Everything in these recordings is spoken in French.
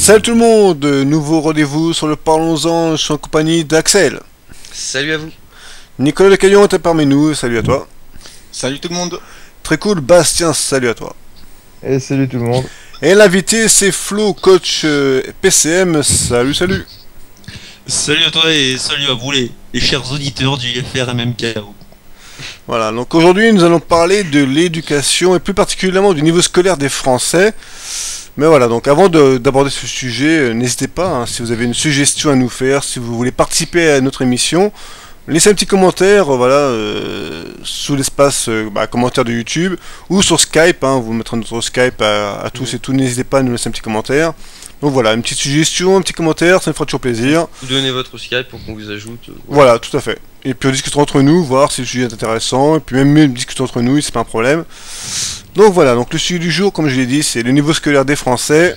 Salut tout le monde, nouveau rendez-vous sur le Parlons-en, je suis en compagnie d'Axel. Salut à vous. Nicolas Lecaillon est parmi nous, salut à toi. Salut tout le monde. Très cool, Bastien, salut à toi. Et salut tout le monde. Et l'invité c'est Flo, coach PCM, salut. Salut à toi et salut à vous les chers auditeurs du FRMMKO. Voilà, donc aujourd'hui nous allons parler de l'éducation et plus particulièrement du niveau scolaire des Français. Mais voilà, donc avant d'aborder ce sujet, n'hésitez pas, hein, si vous avez une suggestion à nous faire, si vous voulez participer à notre émission, laissez un petit commentaire, voilà, sous l'espace commentaire de YouTube, ou sur Skype, hein, vous mettrez notre Skype à tous et tout, n'hésitez pas à nous laisser un petit commentaire. Donc voilà, une petite suggestion, un petit commentaire, ça me fera toujours plaisir. Vous donnez votre Skype pour qu'on vous ajoute. Voilà, tout à fait. Et puis on discutera entre nous, voir si le sujet est intéressant, et puis même mieux discuter entre nous, c'est pas un problème. Donc voilà, donc le sujet du jour, comme je l'ai dit, c'est le niveau scolaire des Français.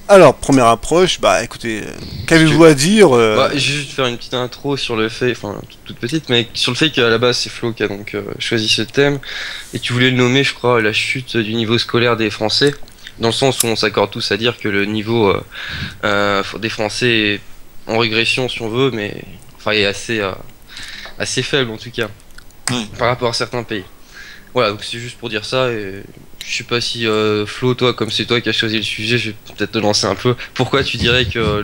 Alors, première approche, écoutez, qu'avez-vous à dire Je vais juste faire une petite intro sur le fait, enfin toute petite, mais sur le fait qu'à la base c'est Flo qui a donc choisi ce thème, et tu voulais le nommer, je crois, la chute du niveau scolaire des Français, dans le sens où on s'accorde tous à dire que le niveau des Français est en régression si on veut, mais enfin est assez faible en tout cas, par rapport à certains pays. Voilà, donc c'est juste pour dire ça, et je sais pas si Flo, toi, comme c'est toi qui as choisi le sujet, je vais peut-être te lancer un peu. Pourquoi tu dirais que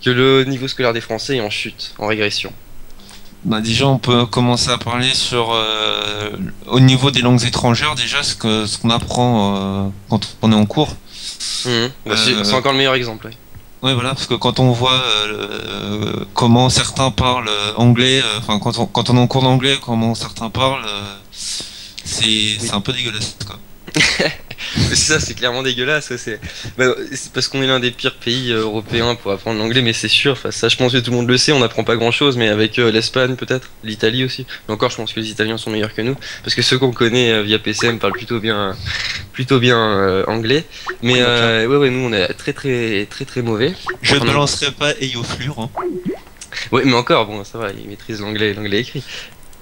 le niveau scolaire des Français est en chute, en régression? Déjà on peut commencer à parler sur au niveau des langues étrangères, déjà ce qu'on apprend quand on est en cours. C'est encore le meilleur exemple. Ouais, voilà, parce que quand on voit comment certains parlent anglais, quand on est en cours d'anglais, comment certains parlent, c'est un peu dégueulasse, quoi. C'est ça, c'est clairement dégueulasse. C'est parce qu'on est l'un des pires pays européens pour apprendre l'anglais, mais c'est sûr. Enfin, ça, je pense que tout le monde le sait. On n'apprend pas grand-chose, mais avec l'Espagne peut-être, l'Italie aussi. Mais encore, je pense que les Italiens sont meilleurs que nous, parce que ceux qu'on connaît via PCM parlent plutôt bien anglais. Mais ouais, nous on est très mauvais. Je ne balancerai pas Eyoflure. Hein. Ouais, mais encore, bon, ça va, ils maîtrisent l'anglais écrit.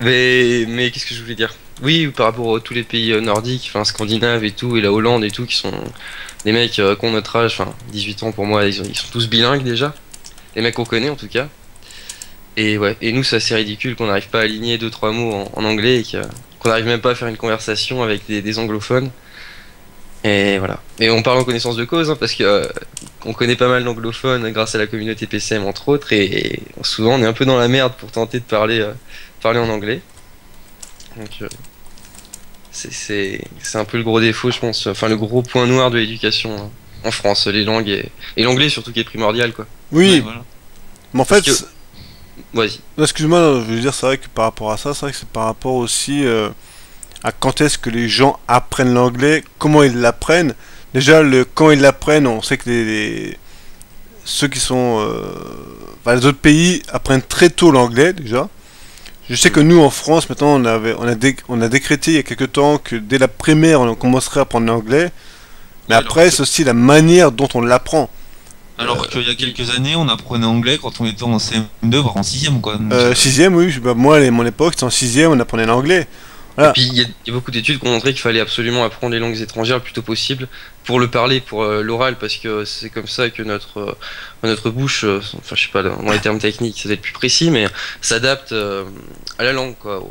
Mais qu'est-ce que je voulais dire? Oui, par rapport à tous les pays nordiques, enfin scandinaves et tout, et la Hollande et tout, qui sont des mecs qui ont notre âge, enfin 18 ans pour moi, ils sont tous bilingues déjà. Les mecs qu'on connaît en tout cas. Et ouais, et nous c'est assez ridicule qu'on n'arrive pas à aligner 2-3 mots en anglais et qu'on n'arrive même pas à faire une conversation avec des anglophones. Et voilà. Et on parle en connaissance de cause, hein, parce que on connaît pas mal d'anglophones grâce à la communauté PCM entre autres, et souvent on est un peu dans la merde pour tenter de parler en anglais. Donc c'est un peu le gros défaut, je pense, enfin le gros point noir de l'éducation en France, les langues et l'anglais surtout qui est primordial, quoi. Oui, Ouais, voilà. mais en fait, vas-y. excuse-moi, je veux dire, c'est vrai que par rapport à ça, c'est vrai que c'est par rapport aussi à quand est-ce que les gens apprennent l'anglais, comment ils l'apprennent. Déjà, quand ils l'apprennent, on sait que ceux qui sont... les autres pays apprennent très tôt l'anglais, déjà. Je sais que nous, en France, maintenant, on a décrété il y a quelque temps que dès la primaire, on commencerait à apprendre l'anglais. Mais Alors après, que- c'est aussi la manière dont on l'apprend. Alors qu'il y a quelques années, on apprenait anglais quand on était en CM2, voire en 6ème, quoi. Donc, Sixième, oui. Moi, à mon époque, c'était en sixième, on apprenait l'anglais. Voilà. Et puis il y a beaucoup d'études qui ont montré qu'il fallait absolument apprendre les langues étrangères le plus tôt possible pour le parler, pour l'oral, parce que c'est comme ça que notre bouche, enfin je sais pas, dans les termes techniques, ça doit être plus précis, mais s'adapte à la langue, quoi,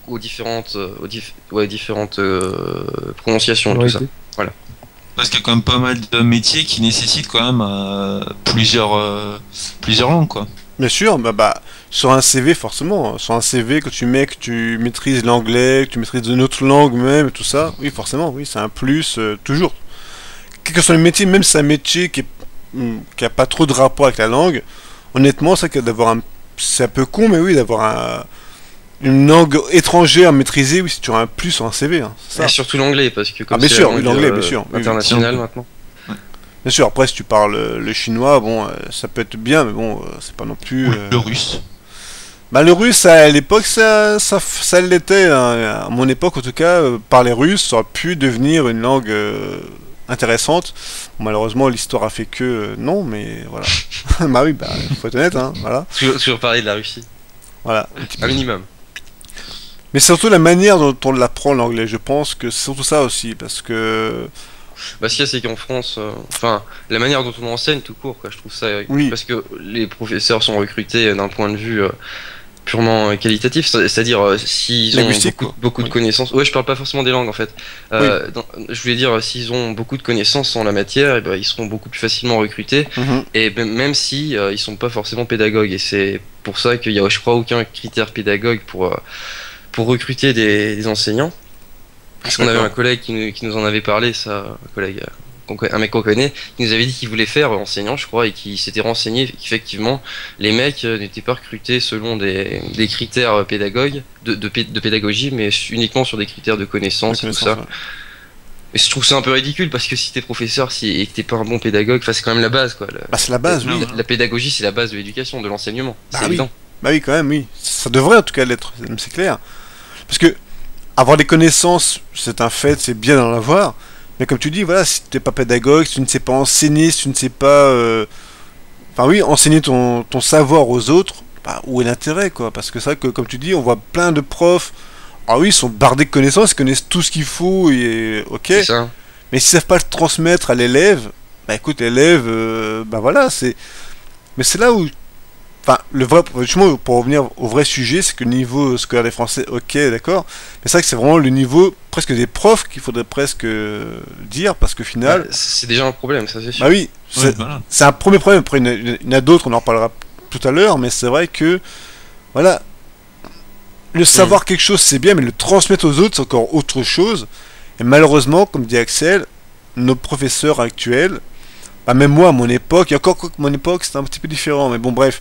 aux différentes, différentes prononciations, tout ça. parce qu'il y a quand même pas mal de métiers qui nécessitent quand même plusieurs langues, quoi. Bien sûr, sur un CV forcément. Sur un CV, quand tu mets que tu maîtrises l'anglais, que tu maîtrises une autre langue même, et tout ça, oui, forcément, oui, c'est un plus, toujours. Quel que soit le métier, même si c'est un métier qui a pas trop de rapport avec la langue, honnêtement, c'est que c'est un peu con, mais oui, d'avoir une langue étrangère maîtrisée, oui, c'est toujours un plus sur un CV, hein, c'est ça. Et surtout l'anglais, parce que comme bien c'est sûr, la oui, langue, l'anglais, bien sûr, oui, internationale oui. maintenant. Bien sûr, après, si tu parles le chinois, bon, ça peut être bien, mais bon, c'est pas non plus... Ou le russe. Le russe, à l'époque, ça l'était. Hein. À mon époque, en tout cas, parler russe, ça aurait pu devenir une langue intéressante. Bon, malheureusement, l'histoire a fait que non, mais voilà. Bah oui, faut être honnête, hein, voilà. Toujours parler de la Russie, Voilà. un minimum. Mais c'est surtout la manière dont on l'apprend l'anglais. Je pense que c'est surtout ça aussi, parce que Bah, ce qu'il y a, c'est qu'en France, enfin, la manière dont on enseigne tout court, quoi, je trouve ça. Oui. Parce que les professeurs sont recrutés d'un point de vue purement qualitatif, c'est-à-dire s'ils ont Linguistique, beaucoup de Oui. connaissances. Ouais, je parle pas forcément des langues en fait. Je voulais dire, s'ils ont beaucoup de connaissances en la matière, et ben, ils seront beaucoup plus facilement recrutés. Mhm. Et même si ils sont pas forcément pédagogues. Et c'est pour ça qu'il y a, je crois, aucun critère pédagogue pour recruter des enseignants. Parce qu'on avait un collègue qui nous en avait parlé, ça, un collègue, un mec qu'on connaît, qui nous avait dit qu'il voulait faire enseignant, je crois, et qui s'était renseigné qu'effectivement, les mecs n'étaient pas recrutés selon des critères pédagogues, de pédagogie, mais uniquement sur des critères de connaissance et tout ça. Ouais. Et je trouve ça un peu ridicule parce que si t'es professeur et que t'es pas un bon pédagogue, c'est quand même la base, quoi. Bah, c'est la base, oui. La pédagogie, c'est la base de l'éducation, de l'enseignement. Bah C'est oui. évident. Bah oui, quand même, oui. Ça devrait en tout cas l'être, c'est clair. Parce que avoir des connaissances, c'est un fait, c'est bien d'en avoir. Mais comme tu dis, voilà, si tu n'es pas pédagogue, si tu ne sais pas enseigner, si tu ne sais pas... Enfin oui, enseigner ton savoir aux autres, bah, où est l'intérêt, quoi? Parce que c'est vrai que, comme tu dis, on voit plein de profs... Ah oui, ils sont bardés de connaissances, ils connaissent tout ce qu'il faut, et ok. C'est ça. Mais s'ils ne savent pas le transmettre à l'élève, bah écoute, l'élève, bah voilà, c'est... Mais c'est là où... Enfin, le vrai, justement, pour revenir au vrai sujet, c'est que le niveau scolaire des Français, ok, d'accord, mais c'est vrai que c'est vraiment le niveau presque des profs qu'il faudrait presque dire, parce qu'au final, C'est déjà un problème, ça c'est sûr. bah oui, Ouais, voilà. c'est un premier problème. Après, il y en a d'autres, on en reparlera tout à l'heure, mais c'est vrai que, voilà, le savoir quelque chose, c'est bien, mais le transmettre aux autres, c'est encore autre chose. Et malheureusement, comme dit Axel, nos professeurs actuels, bah même moi à mon époque, et encore que mon époque c'était un petit peu différent, mais bon bref,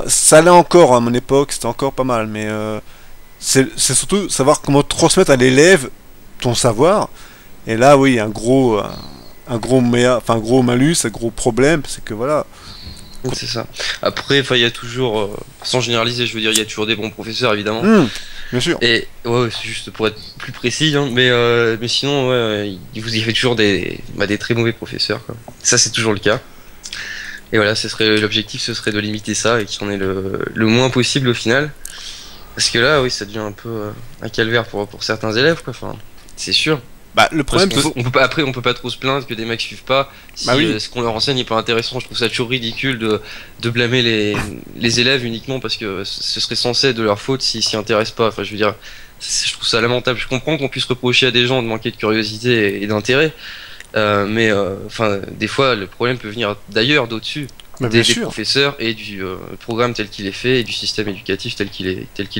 ça allait encore à mon époque, c'était encore pas mal, mais c'est surtout savoir comment transmettre à l'élève ton savoir. Et là oui, un gros malus, un gros problème, c'est que voilà. C'est ça. Après, il y a toujours, sans généraliser, je veux dire, il y a toujours des bons professeurs évidemment. Bien sûr. Et ouais, c'est juste pour être plus précis, hein, mais sinon, ouais, il vous y fait toujours des très mauvais professeurs, quoi. Ça, c'est toujours le cas. Et voilà, l'objectif, ce serait de limiter ça et qu'il y en ait le moins possible au final. Parce que là, oui, ça devient un peu un calvaire pour certains élèves, quoi. Enfin, c'est sûr. Bah le Parce problème, on peut pas, après, on peut pas trop se plaindre que des mecs suivent pas. Si Bah oui. ce qu'on leur enseigne n'est pas intéressant, je trouve ça toujours ridicule de blâmer les élèves uniquement parce que ce serait censé être de leur faute s'ils s'y intéressent pas. Enfin, je veux dire, je trouve ça lamentable. Je comprends qu'on puisse reprocher à des gens de manquer de curiosité et d'intérêt, mais enfin, des fois, le problème peut venir d'ailleurs, d'au-dessus, bah, bien des sûr. professeurs et du programme tel qu'il est fait et du système éducatif tel qu'il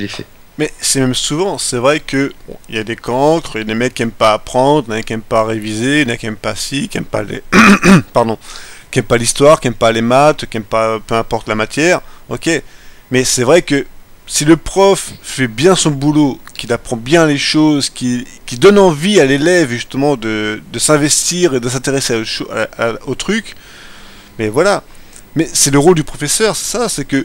est fait. Mais c'est même souvent, c'est vrai que bon, il y a des cancres, il y a des mecs qui aiment pas apprendre, il y en a qui aiment pas réviser, il y en a qui aiment pas ci, qui aiment pas les pardon, qui aiment pas l'histoire, qui aiment pas les maths, qui aiment pas peu importe la matière. OK. Mais c'est vrai que si le prof fait bien son boulot, qu'il apprend bien les choses, qui donne envie à l'élève justement de s'investir et de s'intéresser au truc, mais voilà. Mais c'est le rôle du professeur, c'est ça, c'est que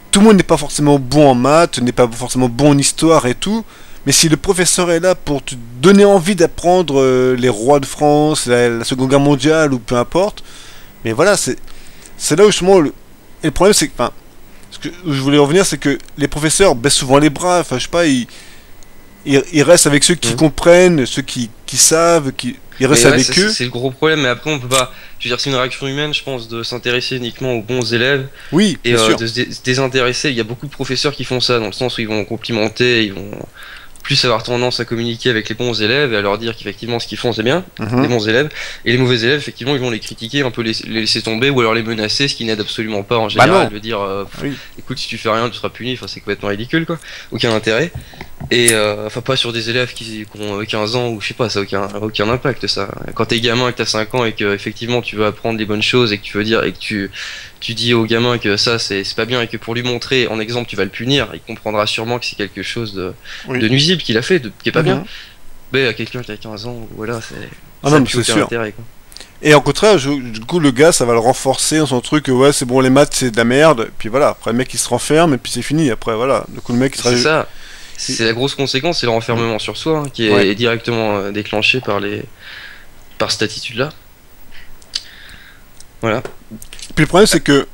tout le monde n'est pas forcément bon en maths, n'est pas forcément bon en histoire et tout, mais si le professeur est là pour te donner envie d'apprendre les rois de France, la Seconde Guerre mondiale ou peu importe, mais voilà, c'est là où justement et le problème c'est que, enfin, ce que je voulais revenir, c'est que les professeurs baissent souvent les bras, enfin je sais pas, ils restent avec ceux qui comprennent, ceux qui savent, ils restent Mais ouais, avec eux. c'est le gros problème, mais après on peut pas. Je veux dire, c'est une réaction humaine, je pense, de s'intéresser uniquement aux bons élèves Oui, et bien sûr. de se désintéresser. Il y a beaucoup de professeurs qui font ça, dans le sens où ils vont complimenter, ils vont plus avoir tendance à communiquer avec les bons élèves et à leur dire qu'effectivement ce qu'ils font c'est bien, les bons élèves, et les mauvais élèves, effectivement, ils vont les critiquer, un peu les laisser tomber ou alors les menacer, ce qui n'aide absolument pas en général. De dire, Oui. écoute, si tu fais rien, tu seras puni, enfin c'est complètement ridicule, quoi, aucun intérêt. Et enfin pas sur des élèves qui ont 15 ans ou je sais pas, ça a aucun impact ça. Quand t'es gamin et que t'as 5 ans et que effectivement tu veux apprendre les bonnes choses et que tu veux dire et que tu dis au gamin que ça c'est pas bien et que pour lui montrer en exemple tu vas le punir, il comprendra sûrement que c'est quelque chose de nuisible qu'il a fait, qui est pas bien. Mais à quelqu'un qui a 15 ans, voilà, ça non, n'a plus c'est aucun sûr. intérêt, quoi. Et en contraire, du coup, le gars, ça va le renforcer dans son truc, ouais, c'est bon, les maths, c'est de la merde, et puis voilà, après le mec, il se renferme, et puis c'est fini, après, voilà, du coup, le mec, il sera... C'est ça, c'est la grosse conséquence, c'est le renfermement sur soi, hein, qui est directement déclenché par cette attitude-là. Voilà. Puis le problème, c'est que,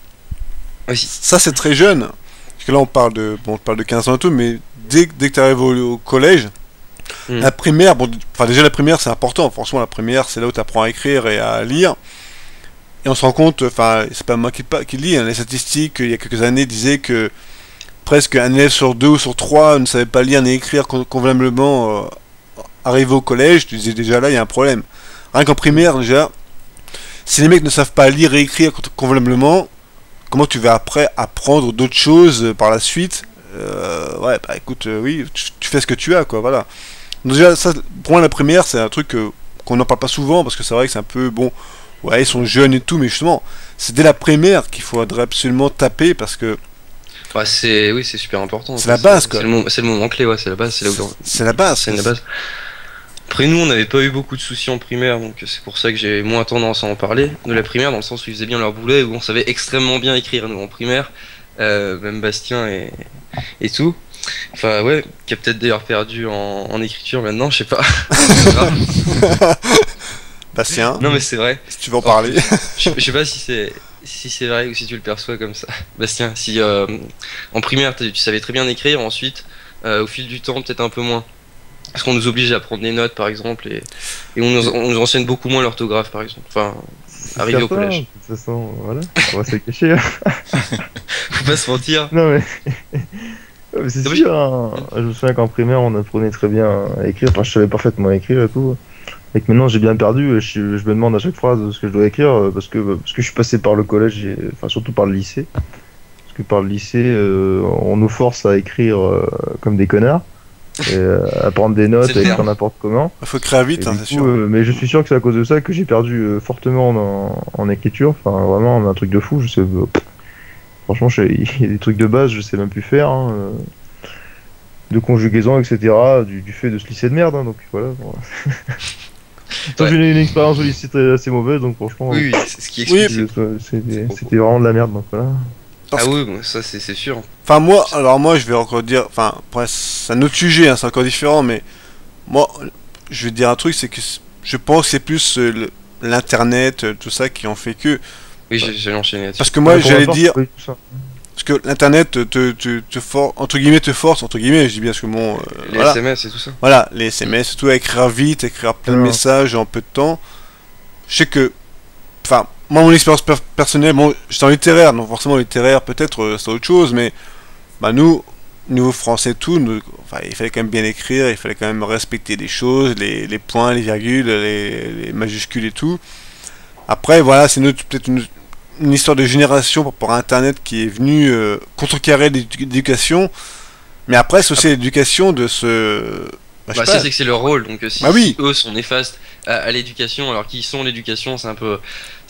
Oui. ça, c'est très jeune, parce que là, on parle de 15 ans et tout, mais dès que tu arrives au collège, La primaire, bon, enfin déjà la primaire c'est important, franchement la primaire c'est là où tu apprends à écrire et à lire. Et on se rend compte, enfin c'est pas moi qui lis, hein, les statistiques il y a quelques années disaient que presque un élève sur deux ou sur trois ne savait pas lire ni écrire convenablement arrivé au collège. Tu disais déjà là il y a un problème. Rien qu'en primaire déjà, si les mecs ne savent pas lire et écrire convenablement, comment tu vas après apprendre d'autres choses par la suite? Ouais, bah écoute, oui, tu fais ce que tu as, quoi, voilà. Donc déjà, ça, pour moi, la primaire, c'est un truc qu'on n'en parle pas souvent, parce que c'est vrai que c'est un peu, bon, ouais, ils sont jeunes et tout, mais justement, c'est dès la primaire qu'il faudrait absolument taper, parce que... Bah, oui, c'est super important. C'est la base, quoi. C'est le moment clé, ouais, c'est la base, c'est là où... C'est la base. C'est la base. Après nous, on n'avait pas eu beaucoup de soucis en primaire, donc c'est pour ça que j'ai moins tendance à en parler de la primaire, dans le sens où ils faisaient bien leur boulot et où on savait extrêmement bien écrire, nous, en primaire, même Bastien et tout. Enfin, ouais, qui a peut-être d'ailleurs perdu en écriture maintenant, je sais pas. Bastien, non mais c'est vrai. si tu veux en parler. Je sais pas si c'est vrai ou si tu le perçois comme ça. Bastien, si en primaire tu savais très bien écrire, ensuite au fil du temps peut-être un peu moins. Parce qu'on nous oblige à prendre des notes par exemple et on nous enseigne beaucoup moins l'orthographe par exemple. Enfin, arrivé au collège. De toute façon, voilà, on va se cacher. Faut pas se mentir. Non mais... mais c'est sûr, hein. Je me souviens qu'en primaire on apprenait très bien à écrire, enfin je savais parfaitement écrire et tout. Et que maintenant j'ai bien perdu, je me demande à chaque phrase ce que je dois écrire parce que je suis passé par le collège, enfin surtout par le lycée. Parce que par le lycée on nous force à écrire comme des connards. Et à prendre des notes, à écrire n'importe comment. Il faut écrire vite, hein, c'est sûr. Mais je suis sûr que c'est à cause de ça que j'ai perdu fortement en écriture. Enfin, vraiment, un truc de fou. Je sais, franchement, il y a des trucs de base, je sais même plus faire. Hein, de conjugaison, etc. Du fait de ce lycée de merde. Hein, donc voilà. Bon. J'ai eu une expérience au lycée assez mauvaise, donc franchement. Oui, c'est ce qui explique. C'était vraiment de la merde, donc voilà. Oui, bon, ça c'est sûr. Enfin moi je vais encore dire, enfin c'est un autre sujet, hein, c'est encore différent, mais moi je vais dire un truc, c'est que je pense que c'est plus l'internet, tout ça qui en fait que. Oui, j'allais enchaîner là-dessus. Parce que moi j'allais dire, parce que l'internet te force, entre guillemets te force, entre guillemets, je dis bien parce que bon. Les voilà. SMS et tout ça. Voilà, les SMS, tout à écrire vite, écrire plein de messages en peu de temps. Je sais que, enfin. Moi, mon expérience personnelle, bon, j'étais en littéraire, donc forcément littéraire, peut-être c'est autre chose, mais bah nous, niveau français, tout, enfin, il fallait quand même bien écrire, il fallait quand même respecter des choses, les points, les virgules, les majuscules et tout. Après, voilà, c'est peut-être une histoire de génération par rapport à Internet qui est venu contrecarrer l'éducation, mais après, c'est aussi l'éducation de ce... Bah, ça c'est que c'est leur rôle, donc si, bah oui. si eux sont néfastes à l'éducation, alors qu'ils sont l'éducation, c'est un peu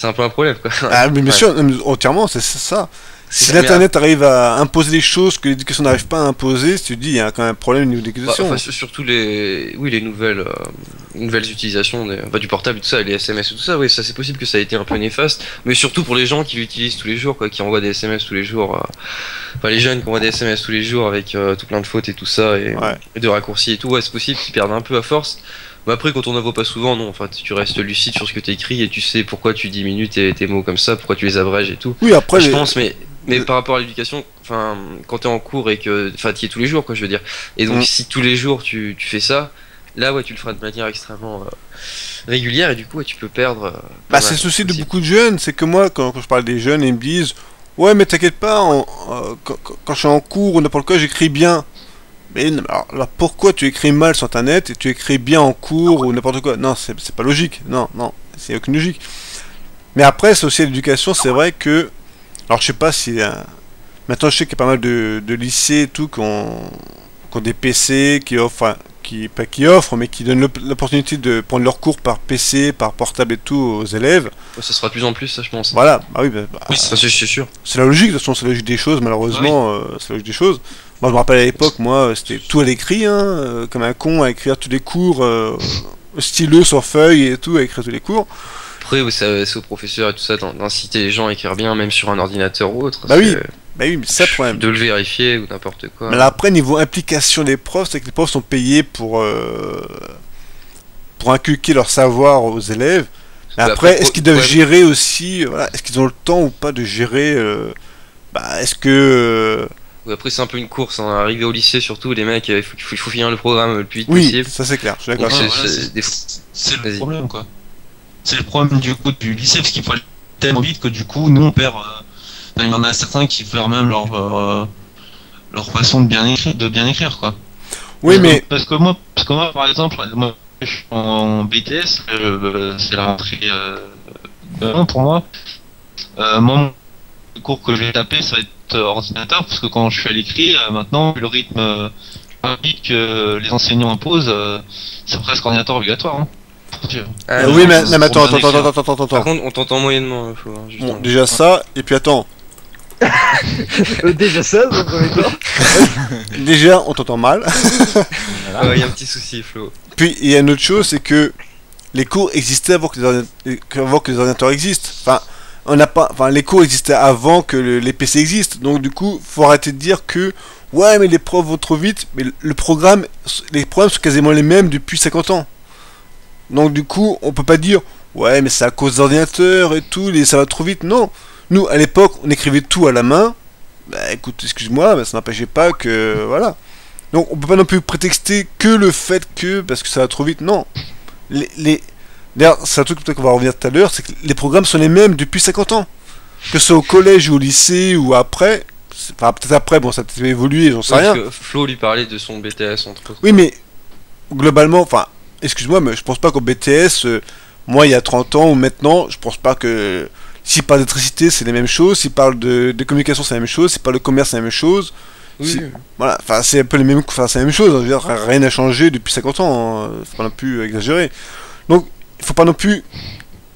un problème quoi. Ah mais bien sûr, entièrement, c'est ça. Si l'internet arrive à imposer des choses que l'éducation n'arrive pas à imposer, si tu dis il y a quand même un problème au niveau de l'éducation. Enfin, surtout les nouvelles utilisations du portable et tout ça, les SMS et tout ça, oui, ça c'est possible que ça a été un peu néfaste, mais surtout pour les gens qui l'utilisent tous les jours, quoi, qui envoient des SMS tous les jours, enfin les jeunes qui envoient des SMS tous les jours avec tout plein de fautes et tout ça, et de raccourcis et tout, ouais, c'est possible qu'ils perdent un peu à force. Mais après, quand on n'en voit pas souvent, non, enfin, tu restes lucide sur ce que tu écris et tu sais pourquoi tu diminues tes mots comme ça, pourquoi tu les abrèges et tout. Oui, après, je pense, mais par rapport à l'éducation, enfin, quand t'es en cours et que, enfin, t'y es tous les jours, quoi, je veux dire. Et donc, si tous les jours tu fais ça, là, ouais, tu le feras de manière extrêmement régulière et du coup, ouais, tu peux perdre. Bah, c'est le souci de beaucoup de jeunes, c'est que moi, quand je parle des jeunes, ils me disent, ouais, mais t'inquiète pas, quand je suis en cours ou n'importe quoi, j'écris bien. Mais alors, pourquoi tu écris mal sur internet et tu écris bien en cours ou n'importe quoi? Non, c'est pas logique. Non, c'est aucune logique. Mais après, c'est aussi l'éducation, c'est vrai que. Alors, je sais pas si. Maintenant, je sais qu'il y a pas mal de lycées et tout qui ont des PC, qui offrent. Enfin, pas qui offrent, mais qui donnent l'opportunité de prendre leurs cours par PC, par portable et tout aux élèves. Ça sera de plus en plus, ça, je pense. Voilà, bah oui, ça, c'est sûr. C'est la logique, de toute façon, c'est la logique des choses, malheureusement, c'est la logique des choses. Moi, je me rappelle à l'époque, moi, c'était tout à l'écrit, hein, comme un con, à écrire tous les cours, stylo sur feuille et tout, à écrire tous les cours. Après, c'est aux professeurs et tout ça d'inciter les gens à écrire bien, même sur un ordinateur ou autre. Bah oui, mais c'est ça le problème. De le vérifier ou n'importe quoi. Mais là, après, niveau implication des profs, c'est que les profs sont payés pour inculquer leur savoir aux élèves. Mais après, est-ce qu'ils doivent gérer aussi, voilà, est-ce qu'ils ont le temps ou pas de gérer, est-ce que Ouais, après, c'est un peu une course, hein. Arrivé au lycée, surtout, les mecs, il faut finir le programme le plus vite Oui, possible. ça c'est clair, je suis Donc, d'accord. Ouais, voilà, c'est le Vas-y. problème, quoi. C'est le problème du coup du lycée, parce qu'il faut aller tellement vite que du coup, nous on perd. Il y en a certains qui perdent même leur façon de bien écrire, quoi. Oui, mais Parce que moi, par exemple, moi, je suis en BTS, c'est la rentrée pour moi. Moi, le cours que je vais taper, ça va être ordinateur, parce que quand je suis à l'écrit, maintenant, le rythme rapide que les enseignants imposent, c'est presque ordinateur obligatoire. Hein. Ah, oui, mais, c'est non, mais pour attends, bien écrire. attends. Par contre, on t'entend moyennement, faut voir, Bon, justement. déjà ça, et puis attends. Déjà ça, dans le premier temps. Déjà, on t'entend mal. Il y a un petit souci, Flo. Puis, il y a une autre chose, c'est que les cours existaient avant que avant que les ordinateurs existent. Enfin, on n'a pas, enfin, les cours existaient avant que les PC existent. Donc, du coup, faut arrêter de dire que ouais, mais les profs vont trop vite. Mais les programmes sont quasiment les mêmes depuis 50 ans. Donc, du coup, on peut pas dire ouais, mais c'est à cause d'ordinateurs et tout, ça va trop vite. Non. Nous, à l'époque, on écrivait tout à la main. Bah, écoute, excuse-moi, mais ça n'empêchait pas que voilà. Donc, on peut pas non plus prétexter que le fait que parce que ça va trop vite. Non. D'ailleurs, c'est un truc peut-être qu'on va revenir tout à l'heure, c'est que les programmes sont les mêmes depuis 50 ans. Que ce soit au collège ou au lycée ou après, enfin peut-être après, bon ça a peut-être évolué, j'en sais Ouais, rien. parce que Flo lui parlait de son BTS, entre autres. Oui, mais globalement, enfin, excuse-moi, mais je pense pas qu'au BTS, moi il y a 30 ans ou maintenant, je pense pas que s'il parle d'électricité c'est les mêmes choses, s'il parle de communication c'est la même chose, s'il parle de commerce c'est la même chose. Oui. Voilà, enfin c'est un peu les mêmes, enfin c'est la même chose, hein, je veux dire, rien n'a changé depuis 50 ans, hein, faut pas non plus exagérer. Donc, il faut pas non plus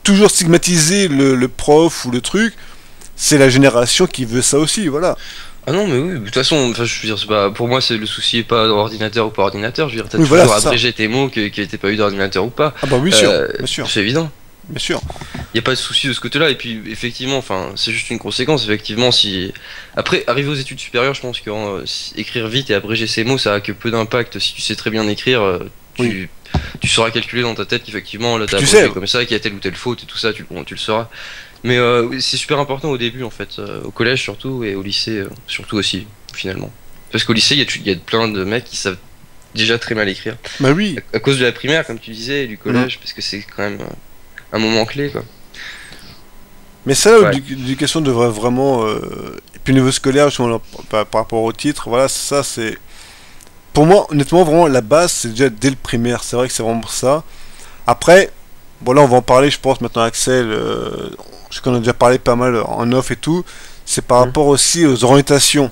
toujours stigmatiser le prof ou le truc, c'est la génération qui veut ça aussi, voilà. Ah non, mais oui, de toute façon, enfin, je veux dire, c'est pas, pour moi, c'est le souci est pas ordinateur ou pas ordinateur. Je veux dire, t'as Oui, toujours voilà, c'est abrégé tes mots qu'il n'y ait pas eu d'ordinateur ou pas. Ah bah oui, bien sûr, C'est évident. bien sûr. Il n'y a pas de souci de ce côté-là. Et puis, effectivement, enfin, c'est juste une conséquence. Effectivement, si. Après, arriver aux études supérieures, je pense que écrire vite et abréger ses mots, ça a que peu d'impact. Si tu sais très bien écrire, Oui. tu sauras calculer dans ta tête qu'effectivement, là, t'as Tu abrégé sais. comme ça, qu'il y a telle ou telle faute et tout ça, tu le sauras. Mais oui, c'est super important au début, en fait, au collège surtout, et au lycée surtout aussi, finalement. Parce qu'au lycée, il y a plein de mecs qui savent déjà très mal écrire. Bah oui. À cause de la primaire, comme tu disais, et du collège, parce que c'est quand même un moment clé, quoi. Mais ça, Ouais. l'éducation devrait vraiment. Et puis, au niveau scolaire, justement, par rapport au titre, voilà, ça c'est. Pour moi, honnêtement, vraiment, la base, c'est déjà dès le primaire. C'est vrai que c'est vraiment ça. Après, bon, là, on va en parler, je pense, maintenant, Axel. Je sais qu'on a déjà parlé pas mal en off et tout. C'est par rapport aussi aux orientations.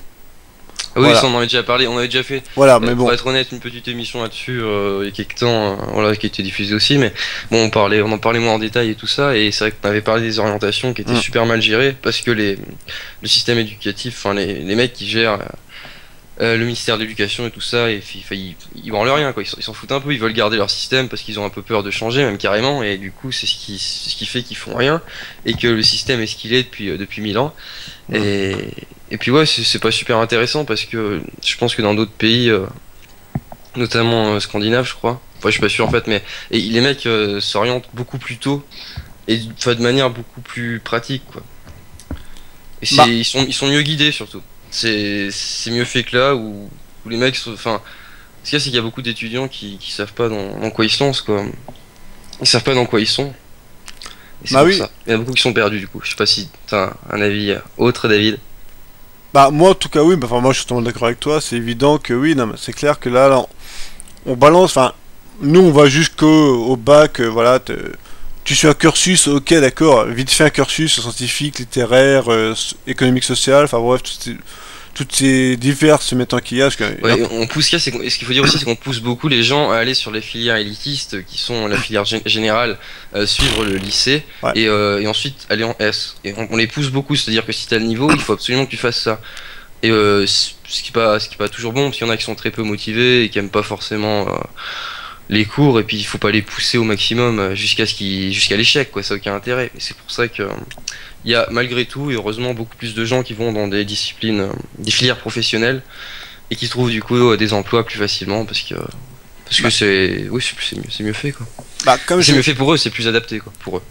Ah oui, Voilà. ça, on en avait déjà parlé, on avait déjà fait, Voilà, mais bon. pour être honnête, une petite émission là-dessus il y a quelques temps, voilà, qui a été diffusée aussi, mais bon, on en parlait moins en détail et tout ça, et c'est vrai qu'on avait parlé des orientations qui étaient super mal gérées, parce que le système éducatif, enfin les mecs qui gèrent le ministère de l'éducation et tout ça, et ils branlent rien, quoi, ils s'en foutent un peu, ils veulent garder leur système parce qu'ils ont un peu peur de changer, même carrément, et du coup c'est ce qui fait qu'ils font rien, et que le système est ce qu'il est depuis 1000 ans. Et puis ouais, c'est pas super intéressant parce que je pense que dans d'autres pays, notamment scandinaves, je crois, enfin je suis pas sûr en fait, mais les mecs s'orientent beaucoup plus tôt et enfin, de manière beaucoup plus pratique, quoi. Et Bah. ils sont mieux guidés surtout. C'est mieux fait que là où les mecs sont, enfin, ce qu'il y a, c'est qu'il y a beaucoup d'étudiants qui savent pas dans quoi ils se lancent, quoi. Ils savent pas dans quoi ils sont. Et c'est Bah pour oui. ça. Il y en a beaucoup qui sont perdus du coup. Je sais pas si t'as un avis autre, David. Bah, moi, en tout cas, oui. Bah, enfin, moi, je suis totalement d'accord avec toi. C'est évident que oui. Non, mais c'est clair que là, on balance. Enfin, nous, on va jusqu'au bac. Voilà. Tu suis un cursus, ok, d'accord. Vite fait un cursus scientifique, littéraire, économique, social. Enfin, bref, toutes ces diverses méthodes qu'il y a. Parce que, Ouais, on pousse, ce qu'il faut dire aussi, c'est qu'on pousse beaucoup les gens à aller sur les filières élitistes, qui sont la filière générale, suivre le lycée, Ouais. et ensuite aller en S. Et on les pousse beaucoup, c'est-à-dire que si t'as le niveau, il faut absolument que tu fasses ça. Et ce qui est pas toujours bon, parce qu'il y en a qui sont très peu motivés et qui aiment pas forcément les cours, et puis il faut pas les pousser au maximum jusqu'à l'échec, quoi. Ça n'a aucun intérêt. Et c'est pour ça que il y a malgré tout, et heureusement, beaucoup plus de gens qui vont dans des disciplines, des filières professionnelles, et qui trouvent du coup des emplois plus facilement parce que c'est mieux fait, quoi. bah, comme C'est je- mieux fait pour eux, c'est plus adapté, quoi, pour eux.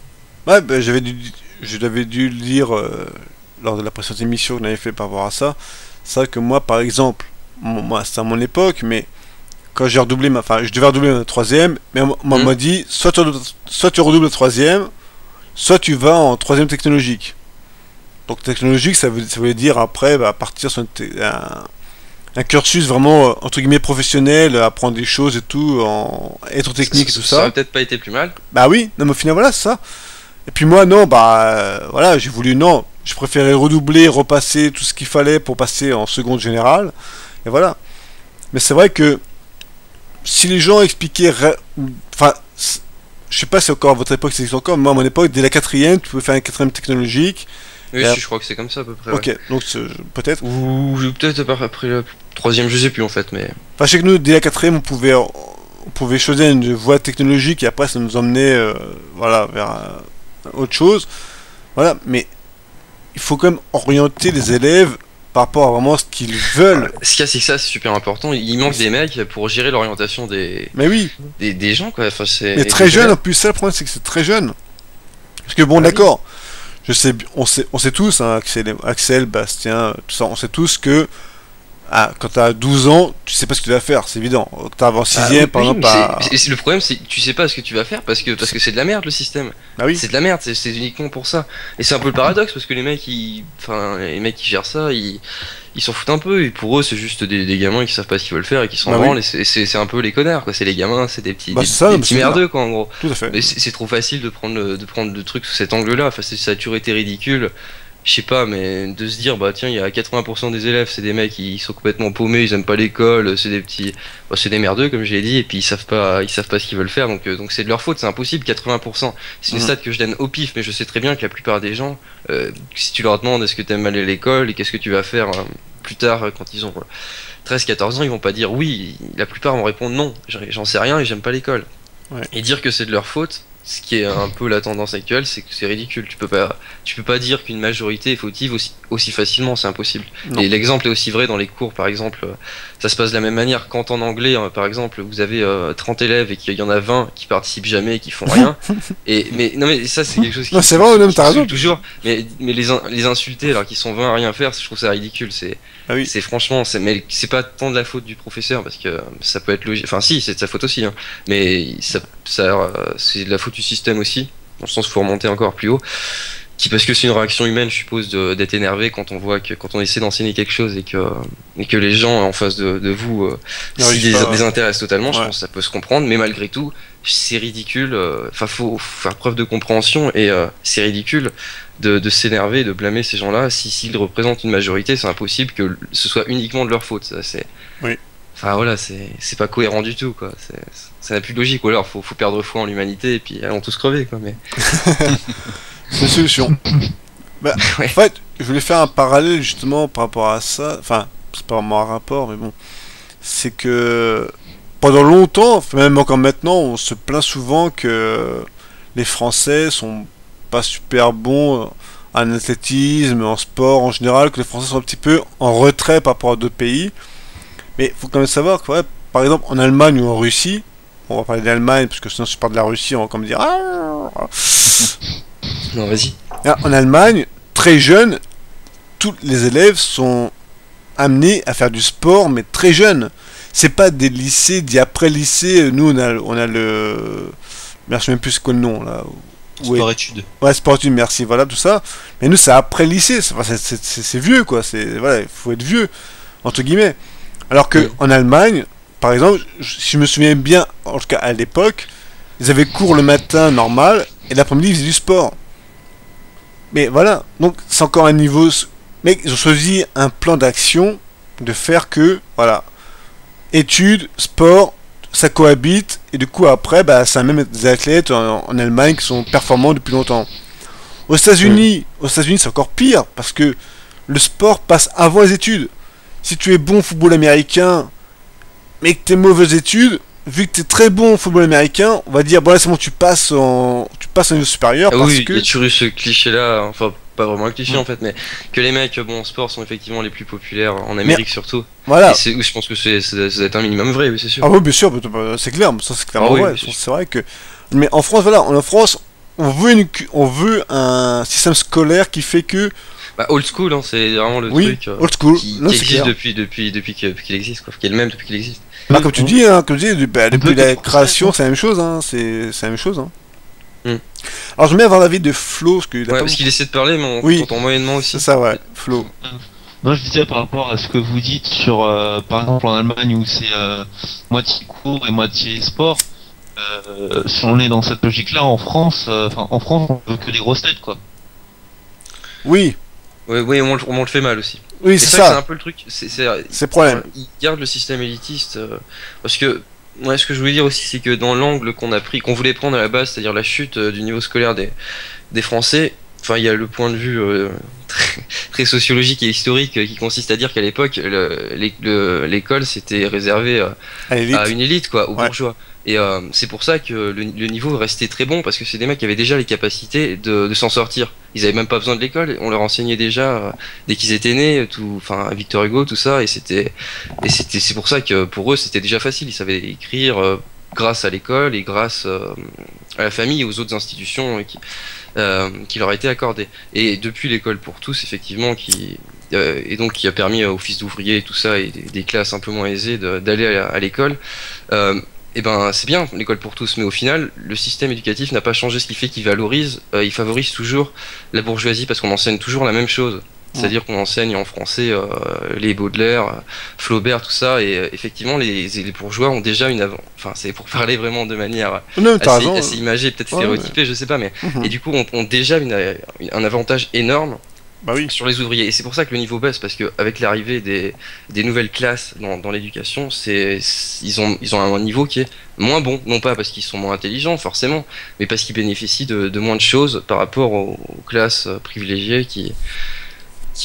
Ouais, bah, je l'avais dû le dire lors de la précédente émission qu'on avait fait par rapport à ça. C'est vrai que moi, par exemple, moi, c'est à mon époque, mais quand j'ai redoublé enfin, je devais redoubler ma troisième, mais on m'a dit, soit tu redoubles la troisième, soit tu vas en troisième technologique. Donc technologique, ça veut dire après, partir sur un cursus vraiment, entre guillemets, professionnel, apprendre des choses et tout, être technique et tout ça. Ça aurait peut-être pas été plus mal. Bah oui, non mais au final, voilà, c'est ça. Et puis moi, non, voilà, j'ai voulu, non, je préférais redoubler, repasser tout ce qu'il fallait pour passer en seconde générale, et voilà. Mais c'est vrai que, si les gens expliquaient, enfin, je sais pas si encore à votre époque c'est encore, mais moi à mon époque, dès la quatrième, tu pouvais faire un quatrième technologique. Oui, je crois que c'est comme ça à peu près. Ok, Ouais. donc peut-être. Ou peut-être après le troisième, je sais plus en fait, mais. Enfin, je sais que nous, dès la quatrième, on pouvait choisir une voie technologique et après ça nous emmenait, voilà, vers autre chose. Voilà, mais il faut quand même orienter les élèves par rapport à vraiment ce qu'ils veulent. Ce qu'il y a, c'est que ça, c'est super important. Il manque des mecs pour gérer l'orientation Mais oui, des gens, quoi. Enfin, mais très jeune en plus, ça le problème c'est que c'est très jeune. Parce que bon, d'accord, on sait tous, hein, Axel, Bastien, tout ça, on sait tous que quand t'as 12 ans, tu sais pas ce que tu vas faire, c'est évident. T'as en 6ème, par exemple, le problème, c'est que tu sais pas ce que tu vas faire parce que c'est de la merde le système. Ah oui. C'est de la merde, c'est uniquement pour ça. Et c'est un peu le paradoxe parce que les mecs, qui gèrent ça, ils s'en foutent un peu. Et pour eux, c'est juste des gamins qui savent pas ce qu'ils veulent faire et qui s'en branlent. Oui. Et c'est un peu les connards, quoi. C'est les gamins, c'est des petits, petits merdeux, quoi, en gros. Tout à fait. Mais c'est trop facile de prendre le truc sous cet angle-là. Enfin, ça a toujours été ridicule. Je sais pas, mais de se dire, bah tiens, il y a 80% des élèves, c'est des mecs qui sont complètement paumés, ils aiment pas l'école, c'est des petits, c'est des merdeux comme je l'ai dit, et puis ils savent pas ce qu'ils veulent faire, donc c'est de leur faute, c'est impossible, 80%. C'est une stat que je donne au pif, mais je sais très bien que la plupart des gens, si tu leur demandes est-ce que t'aimes aller à l'école et qu'est-ce que tu vas faire plus tard quand ils ont 13-14 ans, ils vont pas dire oui, la plupart vont répondre non, j'en sais rien et j'aime pas l'école. Ouais. Et dire que c'est de leur faute, ce qui est un peu la tendance actuelle, c'est que c'est ridicule. Tu peux pas dire qu'une majorité est fautive aussi facilement, c'est impossible. Non. Et l'exemple est aussi vrai dans les cours, par exemple, ça se passe de la même manière. Quand en anglais, par exemple, vous avez 30 élèves et qu'il y en a 20 qui participent jamais et qui font rien, mais ça c'est quelque chose qui... Non, c'est vrai, t'as raison. Toujours, mais les insulter alors qu'ils sont 20 à rien faire, je trouve ça ridicule. Ah oui. C'est franchement, mais c'est pas tant de la faute du professeur parce que ça peut être logique. Enfin, si, c'est de sa faute aussi, hein. Mais c'est de la faute du système aussi. Dans le sens, faut remonter encore plus haut. Parce que c'est une réaction humaine, je suppose, d'être énervé quand on voit quand on essaie d'enseigner quelque chose et que les gens en face de vous s'y désintéressent totalement. Ouais. Je pense que ça peut se comprendre, mais malgré tout, c'est ridicule. Enfin, faut faire preuve de compréhension et c'est ridicule de s'énerver, de blâmer ces gens-là. S'ils représentent une majorité, c'est impossible que ce soit uniquement de leur faute. Ça, oui. Enfin voilà, c'est pas cohérent du tout, quoi. Ça n'a plus de logique. Ou alors faut perdre foi en l'humanité et puis allons tous crever, quoi. Mais c'est une solution. Ouais. En fait, je voulais faire un parallèle justement par rapport à ça. Enfin, c'est pas vraiment un rapport, mais bon, c'est que pendant longtemps, même encore maintenant, on se plaint souvent que les Français sont pas super bons en athlétisme, en sport en général, que les Français sont un petit peu en retrait par rapport à d'autres pays. Mais il faut quand même savoir que, ouais, par exemple, en Allemagne ou en Russie, on va parler d'Allemagne, parce que sinon si je parle de la Russie, on va comme dire... Non, vas-y. En Allemagne, très jeunes, tous les élèves sont amenés à faire du sport, mais très jeunes. C'est pas des lycées, après lycée, nous on a le... Merci, je sais même plus quoi le nom, là. Sport-études. Ouais, sport-études, merci, voilà, tout ça. Mais nous, c'est après lycée, c'est vieux, quoi. Voilà, il faut être vieux, entre guillemets. Alors que en Allemagne, par exemple, si je me souviens bien, en tout cas à l'époque, ils avaient cours le matin normal, et l'après-midi, ils faisaient du sport. Mais voilà, donc c'est encore un niveau... Mais ils ont choisi un plan d'action de faire que, voilà, études, sport, ça cohabite, et du coup après, ça a même des athlètes en Allemagne qui sont performants depuis longtemps. Aux États-Unis, c'est encore pire, parce que le sport passe avant les études. Si tu es bon au football américain, mais que tu es mauvaises études, vu que tu es très bon au football américain, on va dire, bon là c'est bon, tu passes au niveau supérieur. Parce que... il y a toujours eu ce cliché-là, enfin pas vraiment un cliché en fait, mais que les mecs en sport sont effectivement les plus populaires, en Amérique surtout. Voilà. Et je pense que ça doit être un minimum vrai, oui c'est sûr. Ah oui, bien sûr, c'est clair, ça c'est clairement vrai. C'est vrai que... Mais en France, voilà, en France, on veut un système scolaire qui fait que Bah, old school, hein, c'est vraiment le Oui, truc old school. qui Non, c'est existe clair. depuis qu'il existe, quoi. Qui est le même depuis qu'il existe. Bah, comme tu dis, hein, comme je dis, peut depuis être la français, création, non c'est la même chose, hein. C'est la même chose, hein. Hmm. Alors, je mets avoir l'avis de Flo, parce qu'il a Ouais, pas parce qu'il essaie de parler, mais on Oui. t'entend moyennement aussi. C'est ça, ouais. Flo. Non, je disais par rapport à ce que vous dites sur, par exemple, en Allemagne où c'est moitié cours et moitié sport. Si on est dans cette logique-là, en France, on veut que des grosses têtes, quoi. Oui, Ouais, oui, on le fait mal aussi. oui, Et c'est c'est vrai que c'est ça. un peu le truc. C'est le problème. Ils gardent le système élitiste parce que ouais, ce que je voulais dire aussi, c'est que dans l'angle qu'on voulait prendre à la base, c'est-à-dire la chute du niveau scolaire des Français. Enfin, il y a le point de vue très sociologique et historique qui consiste à dire qu'à l'époque, l'école c'était réservé Allez, à vite. une élite, quoi, aux Ouais. bourgeois. Et c'est pour ça que le niveau restait très bon, parce que c'est des mecs qui avaient déjà les capacités de s'en sortir. Ils avaient même pas besoin de l'école, on leur enseignait déjà dès qu'ils étaient nés, tout, enfin Victor Hugo, tout ça, c'est pour ça que pour eux c'était déjà facile. Ils savaient écrire grâce à l'école et grâce à la famille et aux autres institutions qui leur étaient accordées. Et depuis l'école pour tous, effectivement, et donc qui a permis aux fils d'ouvriers et tout ça et des classes un peu moins aisées d'aller à l'école. Et ben c'est bien l'école pour tous, mais au final le système éducatif n'a pas changé, ce qui fait qu'il il favorise toujours la bourgeoisie parce qu'on enseigne toujours la même chose. C'est-à-dire qu'on enseigne en français les Baudelaire, Flaubert, tout ça, et effectivement les bourgeois ont déjà enfin c'est pour parler vraiment de manière Non, t'as raison. assez imagée, peut-être Ouais, stéréotypée, je sais pas, mais Mhm. et du coup ont déjà un avantage énorme Bah oui. sur les ouvriers. Et c'est pour ça que le niveau baisse, parce qu'avec l'arrivée des nouvelles classes dans l'éducation, ils ont un niveau qui est moins bon. Non pas parce qu'ils sont moins intelligents, forcément, mais parce qu'ils bénéficient de moins de choses par rapport aux classes privilégiées qui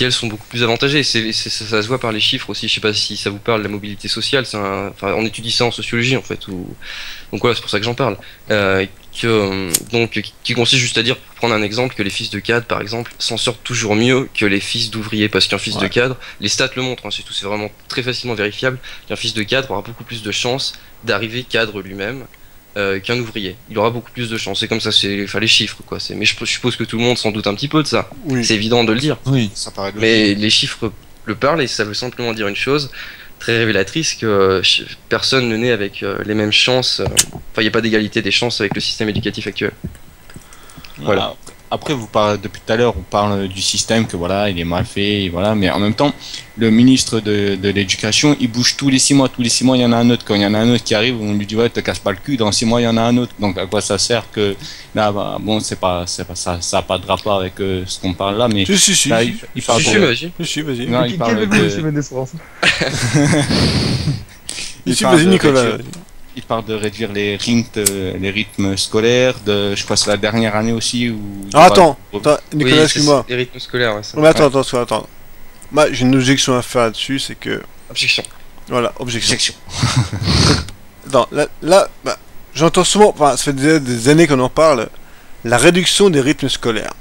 elles sont beaucoup plus avantagées. Ça se voit par les chiffres aussi. Je sais pas si ça vous parle, la mobilité sociale. Enfin, on étudie ça en sociologie en fait. Donc voilà, c'est pour ça que j'en parle. Qui consiste juste à dire, pour prendre un exemple, que les fils de cadre, par exemple, s'en sortent toujours mieux que les fils d'ouvriers, parce qu'un fils de cadre, les stats le montrent, hein, c'est vraiment très facilement vérifiable, qu'un fils de cadre aura beaucoup plus de chances d'arriver cadre lui-même qu'un ouvrier. Il aura beaucoup plus de chances. C'est comme ça, enfin les chiffres, quoi. Mais je suppose que tout le monde s'en doute un petit peu de ça. Oui. C'est évident de le dire. Oui. Ça paraît logique. Mais les chiffres le parlent et ça veut simplement dire une chose très révélatrice, que personne ne naît avec les mêmes chances. Enfin, il n'y a pas d'égalité des chances avec le système éducatif actuel. Voilà. Après, vous parlez depuis tout à l'heure, on parle du système que voilà, il est mal fait, et voilà. Mais en même temps, le ministre de l'éducation, il bouge tous les 6 mois. Tous les 6 mois, il y en a un autre. Quand il y en a un autre qui arrive, on lui dit ouais, te casse pas le cul. Dans 6 mois, il y en a un autre. Donc à quoi ça sert que là, bah, bon, c'est pas ça, a pas de rapport avec ce qu'on parle là, mais Si. là, il parle Si, de- vas-y. Si, vas-y. Non, il parle Monsieur de, Mendes France. il Si, parle vas-y, de Nicolas. réduire- il parle de réduire les rythmes scolaires. Je crois que c'est la dernière année aussi où. Ah, attends, Nicolas, Oui, excuse-moi. c'est les rythmes scolaires. Ouais, ça. Mais attends. Moi, j'ai une objection à faire là-dessus, c'est que. Objection. Voilà, objection. Section. Attends, bah, j'entends souvent, enfin, ça fait des années qu'on en parle, la réduction des rythmes scolaires.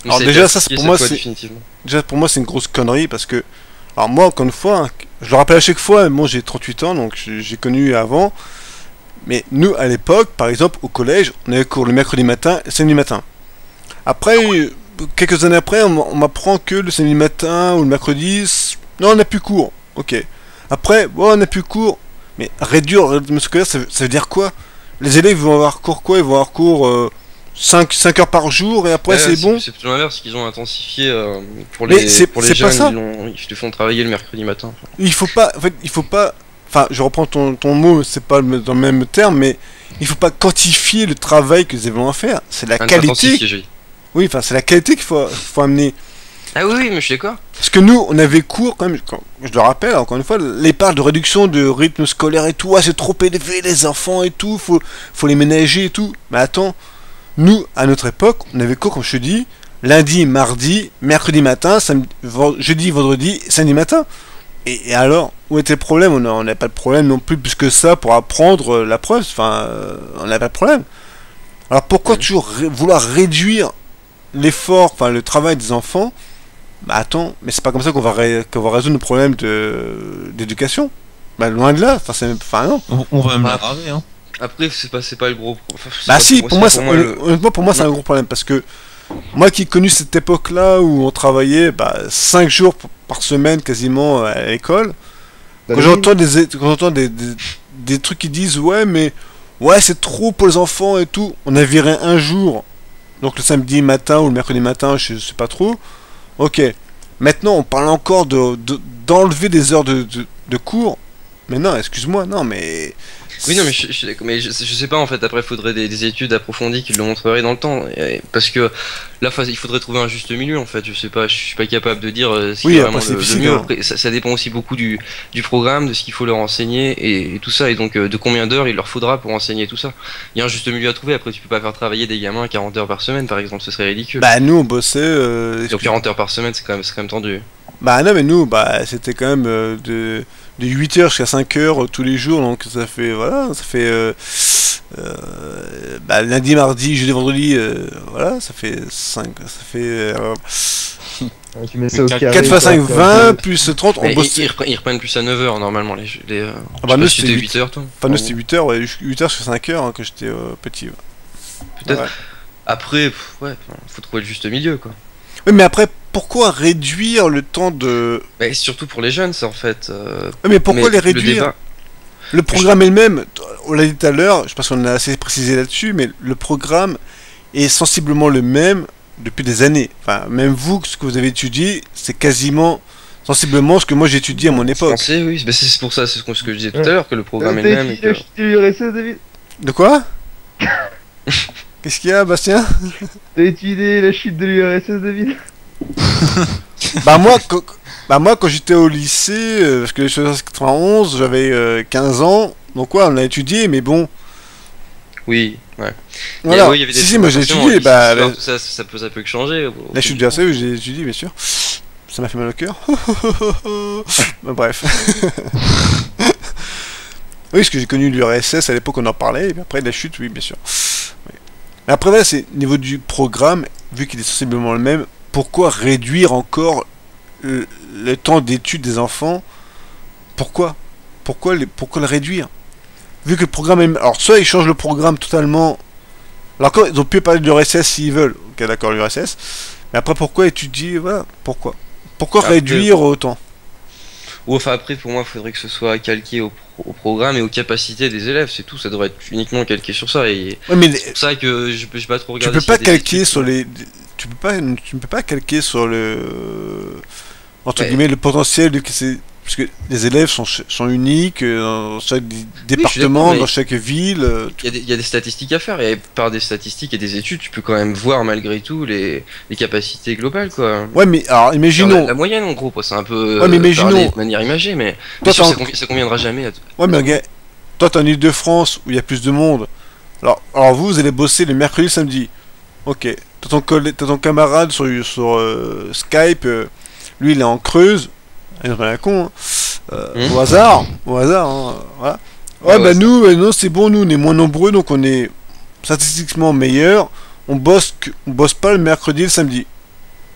Mais Alors a déjà, été ça, c'est appliqué pour moi, cette fois, c'est- définitivement. Déjà, pour moi, c'est une grosse connerie parce que. Alors, moi, encore une fois, hein, je le rappelle à chaque fois, moi j'ai 38 ans, donc j'ai connu avant. Mais nous, à l'époque, par exemple, au collège, on avait cours le mercredi matin et le samedi matin. Après, quelques années après, on m'apprend que le samedi matin ou le mercredi, non, on n'a plus cours. Ok. Après, bon, on n'a plus cours. Mais réduire le rythme scolaire, ça veut dire quoi? Les élèves vont avoir cours quoi? Ils vont avoir cours 5 heures par jour et après c'est bon? C'est plutôt l'inverse, qu'ils ont intensifié pour Mais les, c'est pour les pas jeunes, ça. ils te font travailler le mercredi matin. Il faut pas, en fait, il faut pas. Enfin, je reprends ton mot, c'est pas dans le même terme, mais il faut pas quantifier le travail que les élèves vont faire. C'est la qualité. Intensifié, j'ai dit. Oui, enfin, c'est la qualité qu'il faut amener. Ah oui, mais je suis d'accord. Parce que nous, on avait cours, quand même, je le rappelle, encore une fois, les parles de réduction de rythme scolaire et tout, ah, c'est trop élevé, les enfants et tout, faut les ménager et tout. Mais attends, nous, à notre époque, on avait cours, comme je te dis, lundi, mardi, mercredi matin, jeudi, vendredi, samedi matin. Et alors, où était le problème? On n'avait pas de problème non plus que ça pour apprendre la preuve, enfin, on n'avait pas de problème. Alors pourquoi toujours vouloir réduire l'effort, enfin le travail des enfants? Bah attends, mais c'est pas comme ça qu'on va résoudre nos problèmes d'éducation. Bah loin de là, enfin non. On va même Ah. l'aggraver, hein. Après, c'est pas le gros. Enfin, c'est Bah pas si, pour pour moi, le- honnêtement pour moi c'est un gros problème parce que moi qui ai connu cette époque-là où on travaillait 5 jours par semaine quasiment à l'école, quand j'entends des trucs qui disent ouais mais ouais c'est trop pour les enfants et tout, on a viré un jour, donc le samedi matin ou le mercredi matin, je sais pas trop. Ok, maintenant on parle encore d'enlever des heures de cours, mais non, excuse-moi, non mais... Oui, non, mais je suis d'accord, mais je sais pas en fait. Après, il faudrait des études approfondies qui le montreraient dans le temps, parce que là, il faudrait trouver un juste milieu en fait. Je sais pas, je suis pas capable de dire ce qui Oui, est après, vraiment c'est le difficile, mieux. hein. Après, ça dépend aussi beaucoup du programme, de ce qu'il faut leur enseigner et tout ça, et donc de combien d'heures il leur faudra pour enseigner tout ça. Il y a un juste milieu à trouver. Après, tu peux pas faire travailler des gamins à 40 heures par semaine, par exemple, ce serait ridicule. Bah nous on bossait... Donc 40 heures par semaine, c'est quand même tendu. Bah non mais nous c'était quand même de 8h jusqu'à 5h tous les jours, donc ça fait voilà, ça fait lundi, mardi, jeudi, vendredi, voilà, ça fait 5, ça fait Tu mets ça au carré, 4 x 5, quoi, 20 plus 30, on Mais bosse. ils reprennent plus à 9 heures normalement les Ah bah je nous sais pas si c'était 8 heures toi. Enfin nous c'était 8h, ouais, 8h jusqu'à 5h hein, quand j'étais petit. Ouais. Peut-être. Ouais. Après, ouais, faut trouver le juste milieu quoi. Oui mais après, pourquoi réduire le temps de... Mais surtout pour les jeunes, ça en fait. Oui, mais pourquoi les le réduire? débat- Le programme est le même, on l'a dit tout à l'heure, je pense qu'on a assez précisé là-dessus, mais le programme est sensiblement le même depuis des années. Enfin, même vous, ce que vous avez étudié, c'est quasiment sensiblement ce que moi j'ai étudié à mon Je époque. pensais, oui, bah, c'est pour ça, c'est ce que je disais tout à Ouais. l'heure, que le programme est T'as le même. Et étudié que... le chute de l'URSS, David? De quoi? Qu'est-ce qu'il y a, Bastien? T'as étudié la chute de l'URSS, David? Moi, quand j'étais au lycée, parce que je suis en 91, j'avais 15 ans, donc ouais, on a étudié, mais bon, Oui, ouais. voilà. Ouais, il y avait des Si, trucs, moi j'ai forcément, étudié, l'histoire, tout ça, ça peut que changer. la chute du RC, oui, j'ai étudié, bien sûr. Ça m'a fait mal au cœur. Bah, bref. Oui, parce que j'ai connu l'URSS à l'époque, on en parlait, et puis après la chute, oui, bien sûr. Oui. Mais après, voilà, c'est au niveau du programme, vu qu'il est sensiblement le même, pourquoi réduire encore le temps d'études des enfants? Pourquoi pourquoi le réduire? Vu que le programme est... Alors, soit ils changent le programme totalement... Alors, quand ils ont pu parler de l'URSS s'ils veulent. Ok, d'accord, l'URSS. Mais après, pourquoi étudier? Voilà, pourquoi Après, réduire autant? Ou enfin, après, pour moi, il faudrait que ce soit calqué au programme et aux capacités des élèves, c'est tout, ça devrait être uniquement calqué sur ça. Et Ouais, mais c'est pour ça que je peux pas trop tu regarder. peux s'il y a pas des calquer études. sur les... Tu ne peux pas calquer sur le... Entre Ouais. guillemets, le potentiel de... Parce que les élèves sont uniques dans chaque département, d'accord, mais- dans chaque ville. Il y a des statistiques à faire, et par des statistiques et des études, tu peux quand même voir malgré tout les capacités globales, quoi. Ouais, mais alors, imaginons... La moyenne, en gros, quoi, c'est un peu Ouais, mais imaginons- parlé de manière imagée, mais Toi, bien sûr, t'en- ça conviendra jamais à tout. Ouais, mais regarde, toi, t'es en Ile-de-France où il y a plus de monde. Alors vous allez bosser le mercredi, le samedi. Ok. T'as ton camarade sur Skype. Lui, il est en Creuse. Il est rien con. Hein. Au hasard. Hein, voilà. Ouais, Ouais, ça. nous, non, c'est bon, nous, on est moins nombreux, donc on est statistiquement meilleurs. On bosse pas le mercredi et le samedi.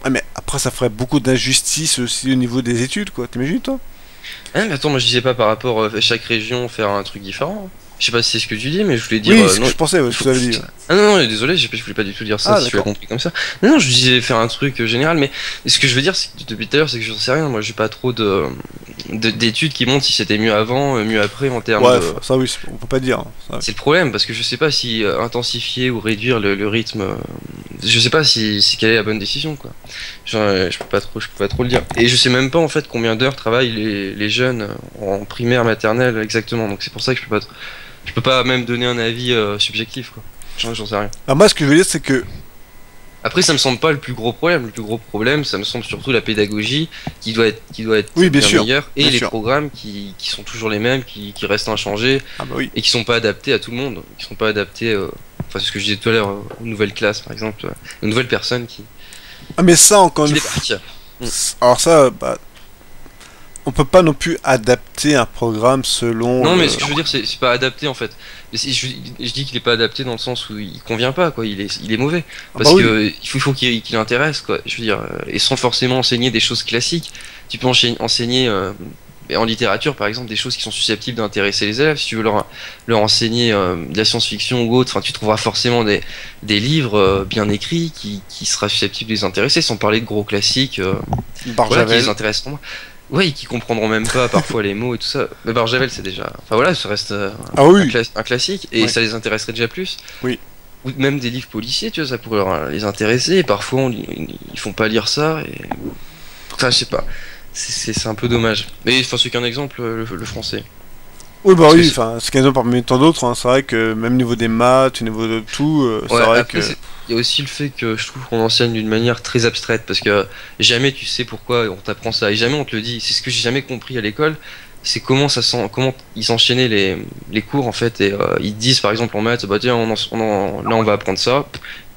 Ah, mais après, ça ferait beaucoup d'injustice aussi au niveau des études, quoi. T'imagines, toi? Ah, mais attends, moi je disais pas par rapport à chaque région faire un truc différent. Je sais pas si c'est ce que tu dis, mais je voulais dire. Oui, c'est ce non, que je pensais, ouais, ce que tu avais dit. Ouais. Ah non, désolé, je voulais pas du tout dire ça Ah, si tu l'as d'accord. compris comme ça. Non, je disais faire un truc général, mais ce que je veux dire, c'est que depuis tout à l'heure, c'est que j'en sais rien. Moi, j'ai pas trop d'études qui montrent si c'était mieux avant, mieux après en termes Ouais, de. ça oui, on peut pas dire. Hein, ça. C'est le problème, parce que je sais pas si intensifier ou réduire le rythme. Je sais pas si quelle est la bonne décision, quoi. Je peux pas trop le dire. Et je sais même pas en fait combien d'heures travaillent les jeunes en primaire, maternelle exactement. Donc c'est pour ça que je peux pas même donner un avis subjectif, quoi. J'en sais rien. Alors moi, ce que je veux dire, c'est que... Après, ça me semble pas le plus gros problème. Le plus gros problème, ça me semble surtout la pédagogie qui doit être Oui, bien sûr, meilleure et bien les sûr. programmes qui sont toujours les mêmes, qui restent inchangés Ah bah oui. et qui sont pas adaptés à tout le monde, qui sont pas adaptés. Enfin, c'est ce que je disais tout à l'heure aux nouvelles classes, par exemple, aux nouvelles personnes qui Ah mais ça, encore une fois... débarquent. Alors ça, on peut pas non plus adapter un programme selon... Non, mais ce que je veux dire, c'est pas adapté en fait. Mais je dis qu'il est pas adapté dans le sens où il convient pas, quoi. Il est mauvais. Ah Parce bah oui. que il faut qu'il intéresse, quoi. Je veux dire, et sans forcément enseigner des choses classiques. Tu peux enseigner en littérature, par exemple, des choses qui sont susceptibles d'intéresser les élèves. Si tu veux leur enseigner de la science-fiction ou autre, enfin, tu trouveras forcément des livres bien écrits qui sera susceptibles de les intéresser, sans parler de gros classiques voilà, qui les intéresseront. Oui, qui comprendront même pas parfois les mots et tout ça. Mais Barjavel, c'est déjà. Enfin voilà, ça reste un classique et ça les intéresserait déjà plus. Oui. Ou même des livres policiers, tu vois, ça pourrait les intéresser. Et parfois, ils font pas lire ça. Et... Enfin, je sais pas. C'est un peu dommage. Mais enfin, c'est qu'un exemple, le français. Oui, bah oui, enfin, c'est qu'un exemple parmi tant d'autres. Hein. C'est vrai que même au niveau des maths, au niveau de tout, c'est vrai après, que. Il y a aussi le fait que je trouve qu'on enseigne d'une manière très abstraite parce que jamais tu sais pourquoi on t'apprend ça et jamais on te le dit. C'est ce que j'ai jamais compris à l'école. C'est comment ils s'enchaînaient les cours en fait et ils disent par exemple en maths bah tiens là on va apprendre ça,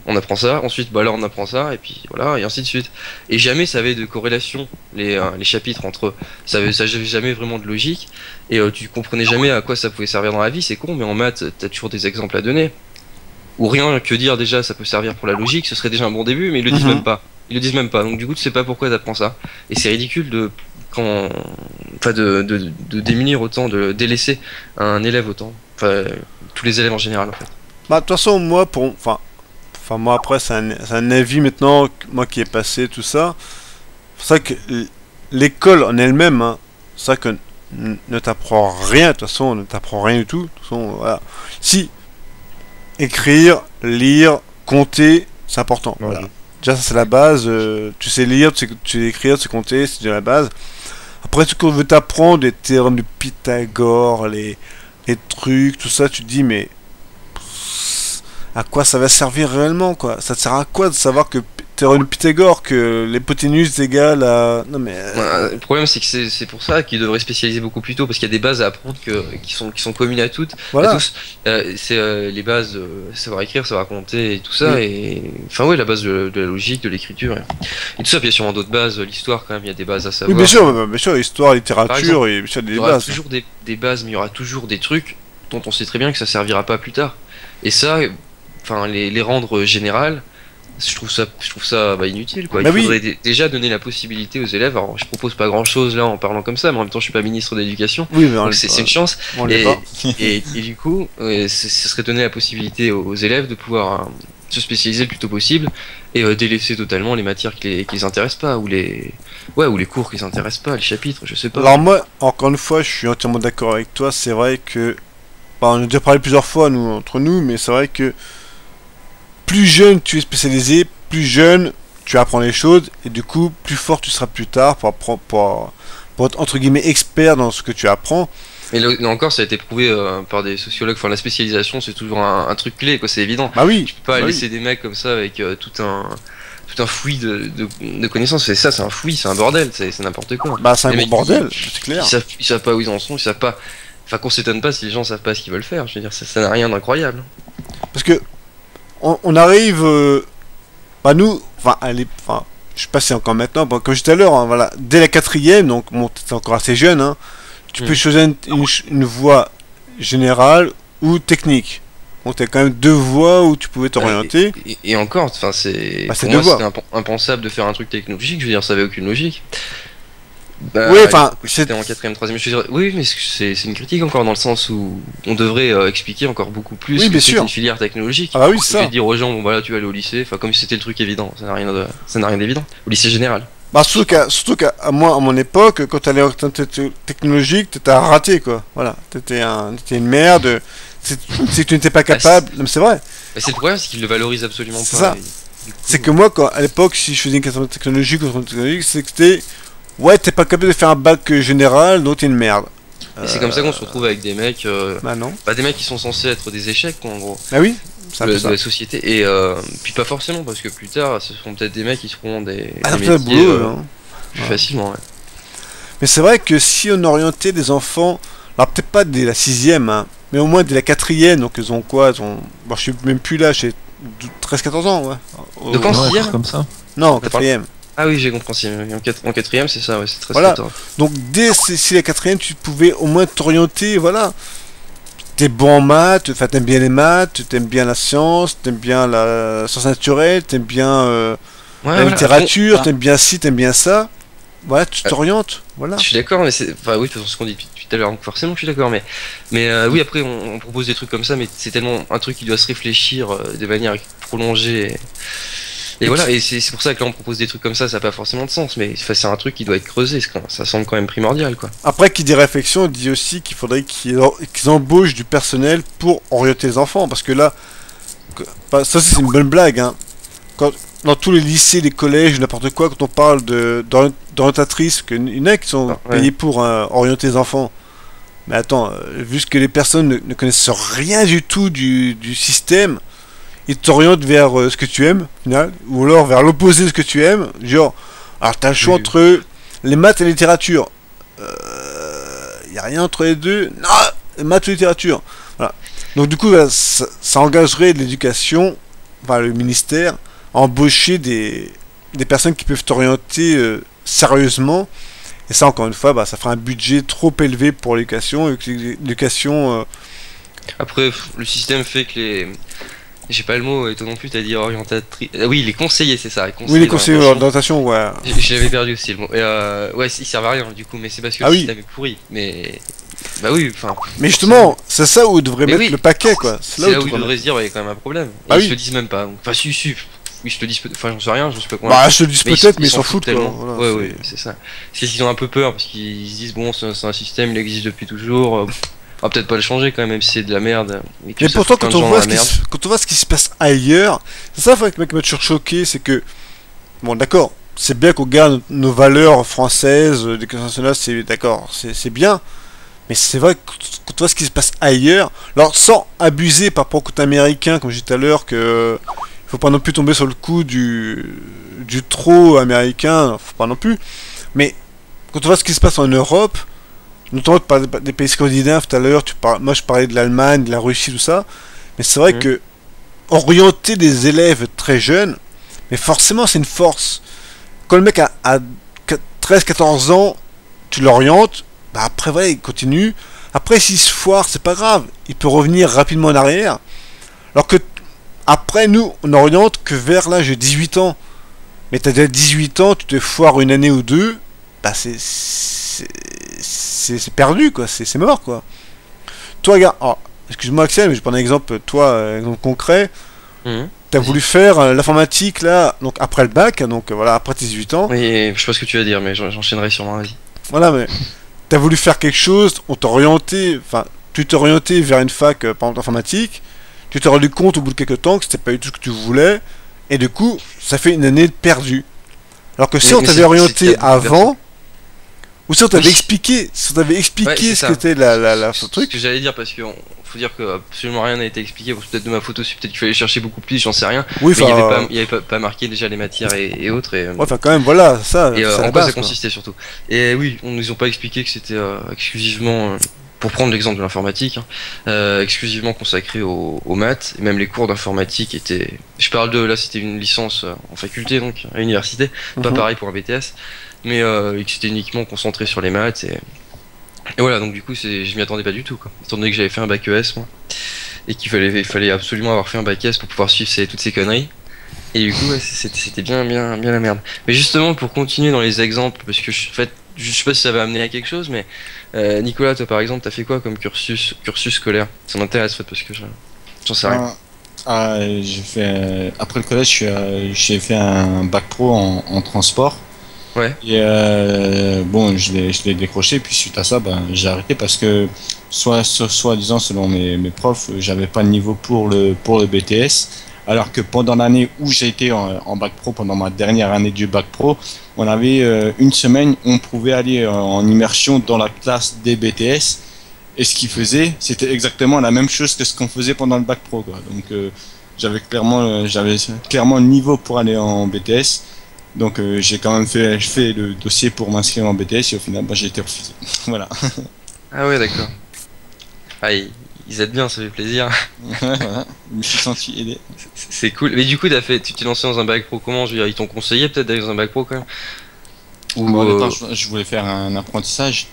on apprend ça, ensuite bah là on apprend ça et puis voilà et ainsi de suite et jamais ça avait de corrélation les chapitres entre eux, ça avait jamais vraiment de logique et tu comprenais jamais à quoi ça pouvait servir dans la vie. C'est con mais en maths t'as toujours des exemples à donner ou rien que dire déjà ça peut servir pour la logique, ce serait déjà un bon début mais ils le disent même pas. Ils le disent même pas, donc du coup tu sais pas pourquoi t'apprends ça et c'est ridicule de démunir autant, de délaisser un élève autant, enfin tous les élèves en général en fait. Bah de toute façon moi moi après c'est un avis maintenant moi qui ai passé tout ça. C'est vrai que l'école en elle-même, hein, c'est vrai que ne t'apprend rien. De toute façon, ne t'apprend rien du tout. De toute façon, voilà. Si écrire, lire, compter, c'est important. Ouais. Voilà. Déjà ça c'est la base. Tu sais lire, tu sais écrire, tu sais compter, c'est déjà la base. Après, ce qu'on veut t'apprendre, les théorèmes de Pythagore, les trucs, tout ça, tu te dis, mais à quoi ça va servir réellement, quoi? Ça te sert à quoi de savoir que théorème de Pythagore, que l'hypoténuse égale à... Non, mais... Le problème, c'est que c'est pour ça qu'ils devraient spécialiser beaucoup plus tôt, parce qu'il y a des bases à apprendre qui sont communes à toutes. Voilà. À tous. C'est les bases, savoir écrire, savoir compter et tout ça, et... Enfin, ouais, la base de la logique, de l'écriture, et tout ça, puis il y a sûrement d'autres bases, l'histoire, quand même, il y a des bases à savoir. Oui, bien sûr, histoire, littérature, et bien sûr, Il des y aura bases. toujours des bases, mais il y aura toujours des trucs dont on sait très bien que ça servira pas plus tard. Et ça, enfin, les rendre générales, je trouve ça inutile quoi. Bah Il faudrait déjà donner la possibilité aux élèves. Alors je propose pas grand chose là en parlant comme ça, mais en même temps je suis pas ministre d'éducation. Oui, mais donc c'est une chance. Et du coup, ce serait donner la possibilité aux élèves de pouvoir se spécialiser le plus tôt possible et délaisser totalement les matières qui les intéressent pas ou les cours qui les intéressent pas, les chapitres, je sais pas. Alors moi, encore une fois, je suis entièrement d'accord avec toi. C'est vrai que... Bah, on a déjà parlé plusieurs fois entre nous, mais c'est vrai que plus jeune tu es spécialisé, plus jeune tu apprends les choses, et du coup, plus fort tu seras plus tard pour être entre guillemets expert dans ce que tu apprends. Mais là encore, ça a été prouvé par des sociologues. Enfin, la spécialisation, c'est toujours un truc clé, quoi. C'est évident. Bah oui. Tu peux pas laisser des mecs comme ça avec tout un fouillis de connaissances. C'est ça, c'est un fouillis, c'est un bordel, c'est n'importe quoi. Bah c'est un gros bordel, c'est clair. Ils savent pas où ils en sont, ils savent pas. Enfin, qu'on s'étonne pas si les gens savent pas ce qu'ils veulent faire. Je veux dire, ça n'a rien d'incroyable. Parce que on arrive, bah nous, je sais pas si c'est encore maintenant, comme je disais tout à l'heure, hein, voilà, dès la 4ème, donc bon, t'es encore assez jeune, hein, tu peux choisir une voie générale ou technique. Donc t'as quand même deux voies où tu pouvais t'orienter. Et encore, enfin c'est pour moi c'était impensable de faire un truc technologique. Je veux dire, ça avait aucune logique. Bah, oui, enfin, c'était en 4ème, 3ème. Je dirais, oui, mais c'est une critique encore dans le sens où on devrait expliquer encore beaucoup plus que c'est une filière technologique. Ah bah oui, c'est ça. Dire aux gens, bon voilà, tu vas aller au lycée, enfin comme si c'était le truc évident. Ça n'a rien d'évident. Au lycée général. Bah surtout qu'à moi, à mon époque, quand t'allais en technologique, t'étais un raté, quoi. Voilà, t'étais une merde. Si tu n'étais pas capable, non, mais c'est vrai. Bah, c'est le problème, c'est qu'ils le valorisent absolument pas. C'est ça. C'est que moi, à l'époque, si je faisais une question technologique ou technologique, c'était ouais, t'es pas capable de faire un bac général, donc t'es une merde. Et c'est comme ça qu'on se retrouve avec des mecs. Bah non. Bah des mecs qui sont censés être des échecs, quoi, en gros. Ah oui. De la société. Et puis pas forcément, parce que plus tard, ce seront peut-être des mecs qui seront des métiers boulot, plus facilement, ouais. Mais c'est vrai que si on orientait des enfants, alors peut-être pas dès la 6ème, hein, mais au moins dès la 4ème, donc ils ont quoi, bon, je suis même plus là, j'ai 13-14 ans, ouais. Donc en 6ème comme ça. Non, 4ème. Ah oui, j'ai compris. En 4ème, c'est ça, ouais, c'est 13-14. Voilà. Donc dès la 4ème, tu pouvais au moins t'orienter, voilà. T'es bon en maths, enfin t'aimes bien les maths, t'aimes bien la science, t'aimes bien la science naturelle, t'aimes bien la littérature, t'aimes bien ci, t'aimes bien ça. voilà, tu t'orientes, voilà. Je suis d'accord, mais c'est. Enfin, oui, de toute façon, ce qu'on dit depuis tout à l'heure, donc forcément, je suis d'accord, mais oui, après, on propose des trucs comme ça, mais c'est tellement un truc qui doit se réfléchir de manière prolongée. Et voilà, et c'est pour ça que là, on propose des trucs comme ça n'a pas forcément de sens, mais enfin, c'est un truc qui doit être creusé, ça semble quand même primordial, quoi. Après, qui dit réflexion, dit aussi qu'il faudrait qu'ils embauchent du personnel pour orienter les enfants, parce que là, ça c'est une bonne blague, hein. Dans tous les lycées, les collèges, n'importe quoi, quand on parle d'orientatrices, qu'il y en a qui sont payées pour orienter les enfants. Mais attends, vu que les personnes ne connaissent rien du tout du système, ils t'orientent vers ce que tu aimes, au final, ou alors vers l'opposé de ce que tu aimes. Genre, alors t'as le choix entre les maths et la littérature. Y a rien entre les deux. Non, les maths et littérature. Voilà. Donc du coup, ça engagerait l'éducation, enfin le ministère, à embaucher des personnes qui peuvent t'orienter sérieusement. Et ça, encore une fois, ça fera un budget trop élevé pour l'éducation. Et que l'éducation... Après, le système fait que les... J'ai pas le mot, et toi non plus, t'as dit orientatrice. Oui, les conseillers, c'est ça. Oui, les conseillers d'orientation, ouais. Je l'avais perdu aussi le mot. Et ouais, ils servent à rien du coup, mais c'est parce que le système est pourri. Mais. Bah oui, enfin. Mais justement, c'est ça où ils devraient mettre le paquet, quoi. C'est là où ils devraient se dire, il y a quand même un problème. Et ils se le disent même pas. Enfin, si. Oui, je te dis, enfin, j'en sais rien, je sais pas quoi. Bah, je te dis peut-être, mais ils s'en foutent, quoi. Voilà, ouais, c'est ça. Parce qu'ils ont un peu peur, parce qu'ils se disent, bon, c'est un système, il existe depuis toujours. On va peut-être pas le changer quand même si c'est de la merde. Mais pourtant, quand on voit ce qui se passe ailleurs, c'est ça qui m'a toujours choqué, c'est que, bon, d'accord, c'est bien qu'on garde nos valeurs françaises, d'éducation nationale, c'est d'accord, c'est bien, mais c'est vrai que quand on voit ce qui se passe ailleurs, alors sans abuser par rapport au côté américain, comme je disais tout à l'heure, que il faut pas non plus tomber sur le coup du trop américain, faut pas non plus, mais quand on voit ce qui se passe en Europe, notamment des pays scandinaves tout à l'heure, moi je parlais de l'Allemagne, de la Russie, tout ça, mais c'est vrai que orienter des élèves très jeunes, mais forcément c'est une force. Quand le mec a 13-14 ans, tu l'orientes, après voilà, il continue. Après s'il se foire, c'est pas grave, il peut revenir rapidement en arrière. Alors que après nous, on oriente que vers l'âge de 18 ans. Mais t'as déjà 18 ans, tu te foires une année ou deux, c'est perdu, quoi, c'est mort, quoi. Toi, regarde, excuse-moi Axel, mais je prends un exemple, toi, un exemple concret. T'as voulu faire l'informatique, là, donc après le bac, donc voilà, après tes 18 ans. Oui, je sais pas ce que tu vas dire, mais j'enchaînerai sûrement, vas-y. Voilà, mais t'as voulu faire quelque chose, on t'a orienté, enfin, tu t'es orienté vers une fac, par exemple, d'informatique, tu t'es rendu compte au bout de quelques temps que c'était pas du tout ce que tu voulais, et du coup, ça fait une année perdue. Alors que si on t'avait orienté avant... Ou si on t'avait expliqué, ce que c'était ce truc. Ce que j'allais dire, parce que faut dire que absolument rien n'a été expliqué. Bon, peut-être de ma photo, peut-être qu'il fallait chercher beaucoup plus, j'en sais rien. Oui, mais il y avait pas marqué déjà les matières et autres. Et, enfin, quand même, voilà, ça. Et en quoi ça consistait surtout. Et oui, on nous ont pas expliqué que c'était exclusivement, pour prendre l'exemple de l'informatique, exclusivement consacré aux maths. Et même les cours d'informatique étaient. Je parle de là, c'était une licence en faculté, donc à l'université. Pas pareil pour un BTS. Mais que c'était uniquement concentré sur les maths et voilà, donc du coup je m'y attendais pas du tout, quoi, étant donné que j'avais fait un bac ES moi et qu'il fallait absolument avoir fait un bac S pour pouvoir suivre toutes ces conneries, et du coup c'était bien la merde. Mais justement, pour continuer dans les exemples, parce que en fait je sais pas si ça va amener à quelque chose, mais Nicolas, toi par exemple, t'as fait quoi comme cursus scolaire? Ça m'intéresse, en fait, parce que j'en sais rien. J'ai fait après le collège, j'ai fait un bac pro en transport. Ouais. Et bon, je l'ai décroché, puis suite à ça, j'ai arrêté parce que soi-disant, selon mes profs, j'avais pas le niveau pour le BTS, alors que pendant l'année où j'ai été en bac pro, pendant ma dernière année du bac pro, on avait une semaine où on pouvait aller en immersion dans la classe des BTS, et ce qu'ils faisaient, c'était exactement la même chose que ce qu'on faisait pendant le bac pro, quoi. Donc j'avais clairement le niveau pour aller en BTS. Donc j'ai quand même fait le dossier pour m'inscrire en BTS, et au final j'ai été refusé. Voilà. Ah ouais, d'accord. Ah, ils aident bien, ça fait plaisir. Voilà. Je me suis senti aidé. C'est cool. Mais du coup, tu t'es lancé dans un bac pro comment? Je veux dire, ils t'ont conseillé peut-être d'aller dans un bac pro quand même? Ou au départ, je voulais faire un apprentissage,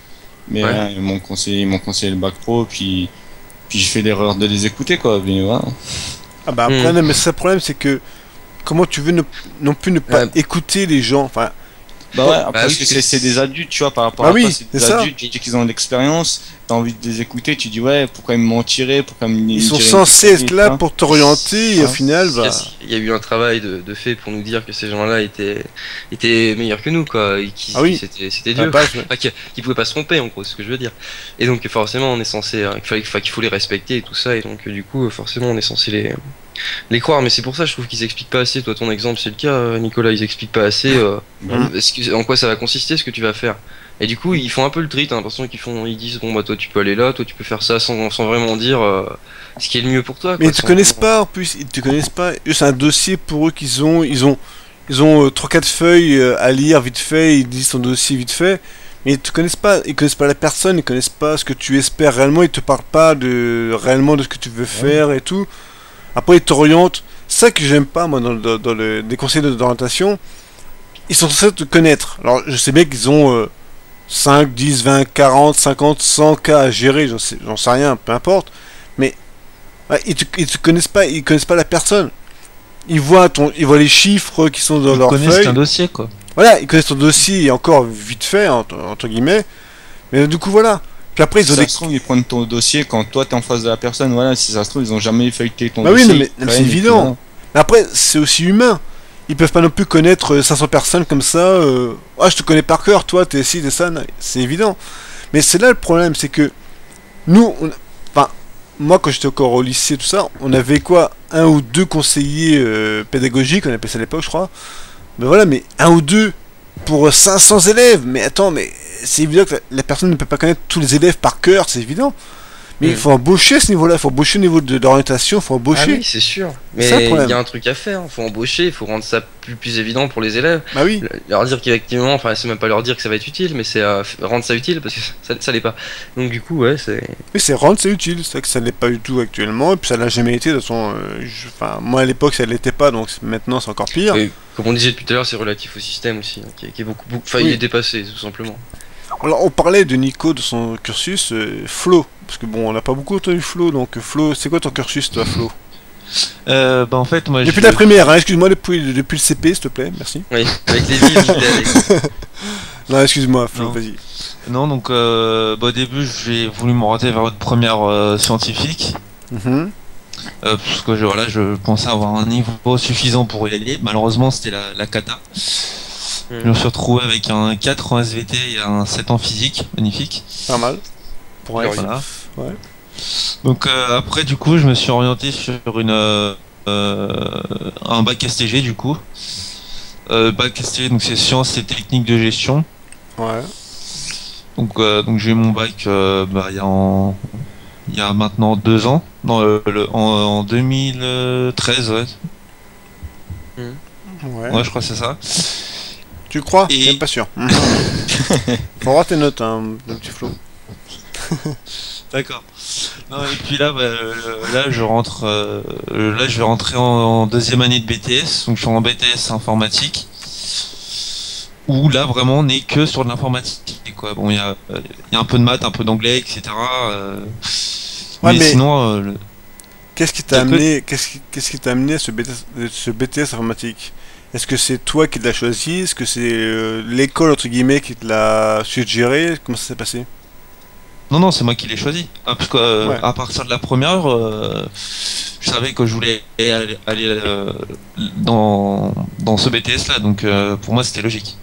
mais ils m'ont conseillé le bac pro, puis j'ai fait l'erreur de les écouter, quoi. Mais voilà. Ah bah après, non, mais le problème c'est que comment tu veux non plus ne pas écouter les gens, enfin, Bah ouais, Bah parce oui, que c'est- c'est des adultes, tu vois, par rapport Bah à oui, toi, c'est des c'est ça. adultes, tu dis qu'ils ont de l'expérience, t'as envie de les écouter, tu dis ouais, pourquoi ils me mentiraient, pourquoi ils me Ils sont diraient une censés connerie, être tu là vois. pour t'orienter et au Ouais. final, bah, Il y a eu un travail de fait pour nous dire que ces gens-là étaient meilleurs que nous, quoi, et Ah oui. c'était à la Dieu. base, ouais. Enfin, qu'ils pouvaient pas se tromper, en gros, c'est ce que je veux dire. Et donc, forcément, on est censé, qu'il faut les respecter et tout ça, et donc, du coup, forcément, on est censé les croire. Mais c'est pour ça, je trouve qu'ils expliquent pas assez. Toi, ton exemple, c'est le cas, Nicolas, ils expliquent pas assez en quoi ça va consister, ce que tu vas faire. Et du coup, ils font un peu le tri, t'as l'impression ils disent, bon, bah, toi, tu peux aller là, toi, tu peux faire ça sans vraiment dire ce qui est le mieux pour toi, Mais quoi, ils te sans- connaissent pas en plus, ils te connaissent pas. Eux, c'est un dossier pour eux qu'ils ont. Ils ont 3-4 feuilles à lire vite fait, ils disent son dossier vite fait. Mais ils te connaissent pas, ils connaissent pas la personne, ils connaissent pas ce que tu espères réellement, ils te parlent pas réellement de ce que tu veux faire et tout. Après, ils t'orientent. C'est ça que j'aime pas, moi, dans des conseils d'orientation. Ils sont censés te connaître. Alors, je sais bien qu'ils ont 5, 10, 20, 40, 50, 100 cas à gérer, j'en sais rien, peu importe. Mais ouais, ils te connaissent pas, ils connaissent pas la personne. Ils voient les chiffres qui sont dans Ils leur connaissent feuille. qu'un dossier, quoi. Voilà, ils connaissent ton dossier et encore vite fait, entre guillemets. Mais du coup, voilà. Puis après, Si ils ont ça des... se trouve, ils prennent ton dossier quand toi t'es en face de la personne, voilà, si ça se trouve, ils ont jamais feuilleté ton Bah oui, dossier. non, mais ils c'est prennent, et puis évident. voilà. Mais après, c'est aussi humain. Ils peuvent pas non plus connaître 500 personnes comme ça. Ah, je te connais par cœur, toi, t'es ci, t'es ça. Non, c'est évident. Mais c'est là le problème, c'est que nous, enfin, moi, quand j'étais encore au lycée, tout ça, on avait quoi, un ou deux conseillers pédagogiques, on appelait ça à l'époque, je crois. Mais voilà, mais un ou deux pour 500 élèves. Mais attends, mais c'est évident que la personne ne peut pas connaître tous les élèves par cœur, c'est évident. Mais il faut embaucher à ce niveau-là, il faut embaucher au niveau de l'orientation, il faut Ah embaucher. oui, c'est sûr. C'est ça le Mais problème. il y a un truc à faire. Faut embaucher, il faut rendre ça plus évident pour les élèves. Bah oui. Leur dire qu'effectivement, enfin, c'est même pas leur dire que ça va être utile, mais c'est rendre ça utile parce que ça l'est pas. Donc du coup, ouais, c'est. Oui, c'est rendre, c'est utile. C'est vrai que ça l'est pas du tout actuellement, et puis ça l'a jamais été. De toute façon, enfin, moi à l'époque ça l'était pas, donc maintenant c'est encore pire. Et comme on disait depuis tout à l'heure, c'est relatif au système aussi, hein, qui est enfin, Oui. il est dépassé, tout simplement. Alors, on parlait de Nico, de son cursus, Flo, parce que bon, on n'a pas beaucoup entendu Flo, donc Flo, c'est quoi ton cursus, toi, Flo? Bah en fait, moi Depuis la primaire, hein, excuse-moi, depuis le CP, s'il te plaît, merci. Oui, avec les villes, j'étais allé. Non, excuse-moi, Flo, Non. vas-y. Non, donc au début, j'ai voulu m'orienter vers une première scientifique. Mhm. Parce que je pensais avoir un niveau suffisant pour y aller. Malheureusement, c'était la cata. Je me suis retrouvé avec un 4 en SVT et un 7 en physique. Magnifique. Pas mal. Pour un Voilà. Ouais. Donc après, du coup, je me suis orienté sur un bac STG, du coup. Bac STG, donc c'est sciences et techniques de gestion. Ouais. Donc j'ai eu mon bac il y a maintenant 2 ans, en 2013, ouais. Ouais. Ouais, je crois que c'est ça. Tu crois? Et- Je suis même pas sûr. Mhm. Faut voir tes notes, hein, mon petit Flo. D'accord. Non, et puis là, là, je rentre, là, je vais rentrer en deuxième année de BTS, donc je suis en BTS informatique, où là, vraiment, on n'est que sur de l'informatique, quoi. Bon, il y a un peu de maths, un peu d'anglais, etc. Ouais, mais- sinon, Qu'est-ce qui t'a Écoute- amené, qu'est-ce qui t'a amené à ce BTS informatique? Est-ce que c'est toi qui l'as choisi? Est-ce que c'est l'école entre guillemets qui te l'a suggéré? Comment ça s'est passé? non, c'est moi qui l'ai choisi. Ah, parce que Ouais. à partir de la première, je savais que je voulais aller dans ce BTS-là, donc pour moi, c'était logique.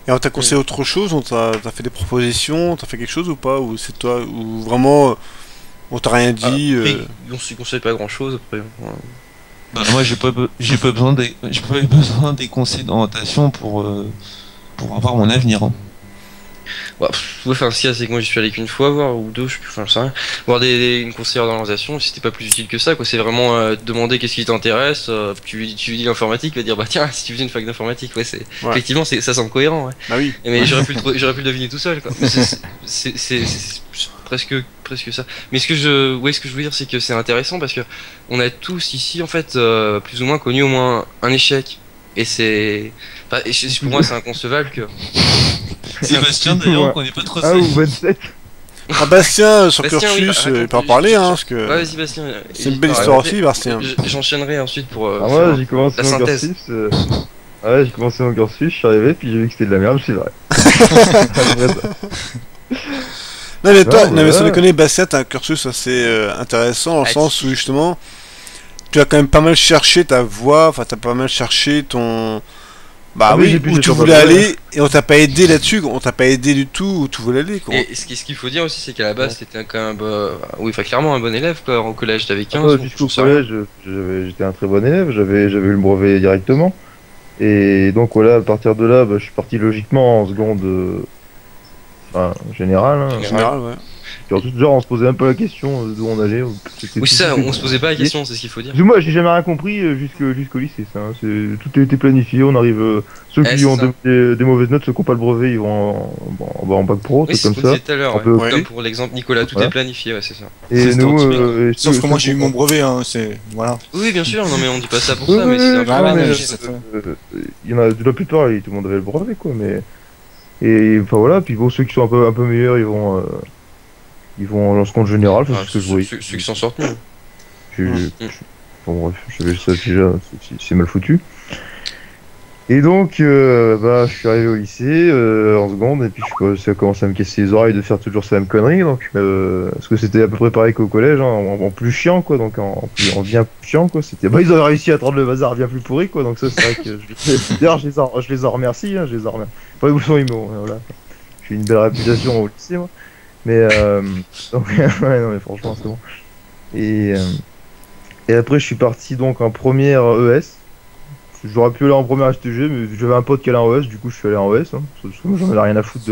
Et on t'a conseillé autre chose? T'as fait des propositions? T'as fait quelque chose ou pas? Ou c'est toi? Ou vraiment on t'a rien dit? Après, on se conseille pas grand chose après. Ouais. Bah, moi, j'ai pas besoin des conseils d'orientation pour avoir mon avenir, hein. Bah, ouais, enfin, ce qu'il y a, c'est que moi j'y suis allé qu'une fois, voir, ou deux, je sais plus, enfin, je sais rien. Voir une conseillère d'orientation, c'était pas plus utile que ça, quoi. C'est vraiment demander qu'est-ce qui t'intéresse, tu lui dis l'informatique, il va dire, bah tiens, si tu faisais une fac d'informatique, ouais, c'est. Ouais. Effectivement, ça semble cohérent, ouais. Bah oui. Mais j'aurais pu le deviner tout seul, quoi. Mais c'est presque ça. Mais ce que je veux dire, c'est que c'est intéressant parce que on a tous ici, en fait, plus ou moins connu au moins un échec. Et c'est. Enfin, pour moi, c'est inconcevable que. Sébastien, Ouais. d'ailleurs, on connaît pas trop ça. Ah, ou 27. Ah, Bastien, sur Bastien, oui, cursus, il peut en raconte-lui. parler, hein, parce que Ouais, vas-y, Bastien. c'est une belle histoire aussi, Bastien. J'enchaînerai ensuite pour. Ah, faire moi, j'ai commencé la mon synthèse. cursus. Ouais, j'ai commencé mon cursus, je suis arrivé, puis j'ai vu que c'était de la merde, je suis vrai. Non mais toi, Non, non, mais sans ouais. déconner, Bastien, t'as un cursus assez intéressant dans le Ah, sens où justement, tu as quand même pas mal cherché ta voie, enfin t'as pas mal cherché ton... Bah Ah oui, oui, j'ai pu où tu sur voulais papier, aller, et on t'a pas aidé là-dessus, on t'a pas aidé du tout où tu voulais aller, quoi. Et ce qu'il faut dire aussi, c'est qu'à la base, t'étais quand même, oui, enfin, clairement un bon élève, quoi. Au collège, t'avais 15 ou Jusqu'au j'en sais rien. collège, j'étais un très bon élève, j'avais eu le brevet directement. Et donc voilà, à partir de là, je suis parti logiquement en seconde, enfin, générale. Hein. En général, ouais. Genre, on se posait un peu la question d'où on allait. C'était Oui, tout c'est ça, fait. on se posait pas la question, c'est ce qu'il faut dire. Parce que moi, j'ai jamais rien compris jusqu'au lycée. Ça, hein. Tout a été planifié. On arrive. Ceux qui c'est ont ça. des mauvaises notes, ceux qui n'ont pas le brevet, ils vont en bac pro, Oui, c'est c'est comme ce qu'on ça. disait tout à l'heure, On ouais. peut Ouais. Comme pour l'exemple Nicolas, tout Voilà. est planifié, ouais, c'est ça. Et C'est nous, trop Sauf que moi ceux j'ai eu qui mon ont- brevet, hein, c'est. Voilà. Oui, bien sûr, non mais on dit pas ça pour Oui, ça, mais oui, c'est un oui, peu Ah ouais, pareil. non, mais, je sais très bien. il y en a de la plupart, tout le monde avait le brevet, quoi. Mais et enfin voilà. Puis bon, ceux qui sont un peu meilleurs, ils vont en seconde générale, Enfin, c'est ce que je voyais. ceux qui s'en sortent mieux. Bon bref, je savais ça déjà, c'est mal foutu. Et donc, je suis arrivé au lycée en seconde, et puis ça a commencé à me casser les oreilles de faire toujours ces mêmes conneries, donc parce que c'était à peu près pareil qu'au collège, hein, en plus chiant, quoi, donc en bien plus chiant, quoi. C'était, ils ont réussi à rendre le bazar bien plus pourri, quoi, donc ça c'est vrai que d'ailleurs je les en remercie, hein, je les en remercie. Pas où sont ils m'ont, voilà. J'ai une belle réputation au lycée, moi. Mais donc, ouais, non mais franchement c'est bon. Et, euh, et après je suis parti donc en première ES. J'aurais pu aller en première STG, mais j'avais un pote qui allait en ES, du coup je suis allé en ES. Hein, parce que moi j'en avais rien à foutre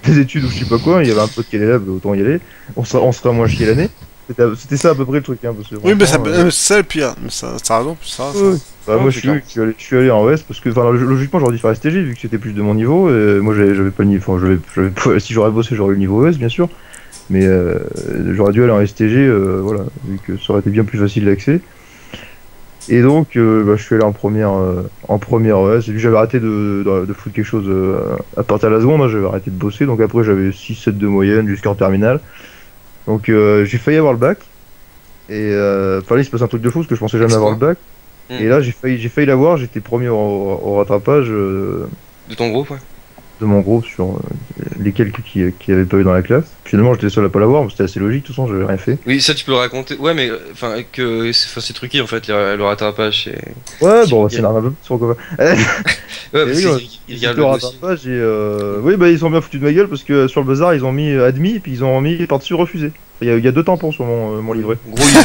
des études ou je sais pas quoi. Il y avait un pote qui allait là, autant y aller. On serait moins chier l'année. C'était ça à peu près le truc. Hein, parce que, Oui, mais franchement, c'est ça le pire. Mais ça, t'as raison, ça. ouais. Bah, Ouais, moi c'est je suis allé en ES parce que logiquement j'aurais dû faire STG vu que c'était plus de mon niveau. Et moi j'avais pas le niveau. Enfin, si j'aurais bossé, j'aurais eu le niveau ES bien sûr. Mais j'aurais dû aller en STG, voilà, vu que ça aurait été bien plus facile d'accès. Et donc, je suis allé en première ES. Et puis j'avais arrêté de foutre quelque chose à partir de la seconde, hein, j'avais arrêté de bosser. Donc après, j'avais 6-7 de moyenne jusqu'en terminale. Donc j'ai failli avoir le bac. Et fallait il se passe un truc de fou parce que je pensais jamais avoir le bac. Hmm. Et là, j'ai failli l'avoir. J'étais premier au rattrapage De ton groupe, ouais. de mon groupe sur les quelques qui avaient pas eu dans la classe. Finalement, j'étais le seul à pas l'avoir, mais c'était assez logique. De toute façon, j'avais rien fait. Oui, ça tu peux le raconter. Ouais, mais enfin c'est truqué en fait le rattrapage. Ouais, Si, bon, ok. c'est un peu sur quoi. Ouais, parce oui, qu'ils regardent J'étais au le dossier. rattrapage et oui, bah ils sont bien foutus de ma gueule parce que sur le bazar ils ont mis admis et puis ils ont mis par-dessus refusé. Il y a deux tampons sur mon livret. En gros, il y a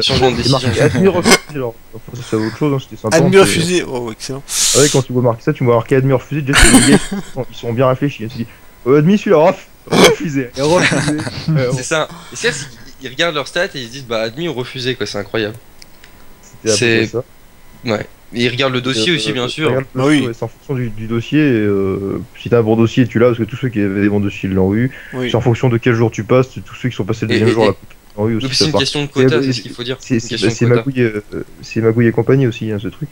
changement de C'est marqué décision. admis refusé. Alors, enfin, c'est autre chose, hein, c'était sympa. Admis c'est- refusé. Oh, excellent. Ouais, quand tu vois marquer ça, tu vois marqué admis refusé. Déjà, ils sont bien réfléchis. Hein, tu dis admis celui-là, refusé. Et refusé. C'est ça. Et c'est ils regardent leur stats et ils se disent bah admis ou refusé quoi, c'est incroyable. C'était à peu près ça. Ouais. Et ils regardent le dossier aussi bien sûr. Regarde le Ah oui. dossier, ouais, c'est en fonction du dossier. Si t'as un bon dossier, tu l'as parce que tous ceux qui avaient des bons dossiers l'ont eu. Oui. C'est en fonction de quel jour tu passes, tous ceux qui sont passés le Et- deuxième jour et- l'ont eu Oui, aussi. c'est ça une part. question de quota, Et- c'est ce qu'il faut dire. C'est Une question de c'est quota. Magouille et compagnie aussi, hein, ce truc.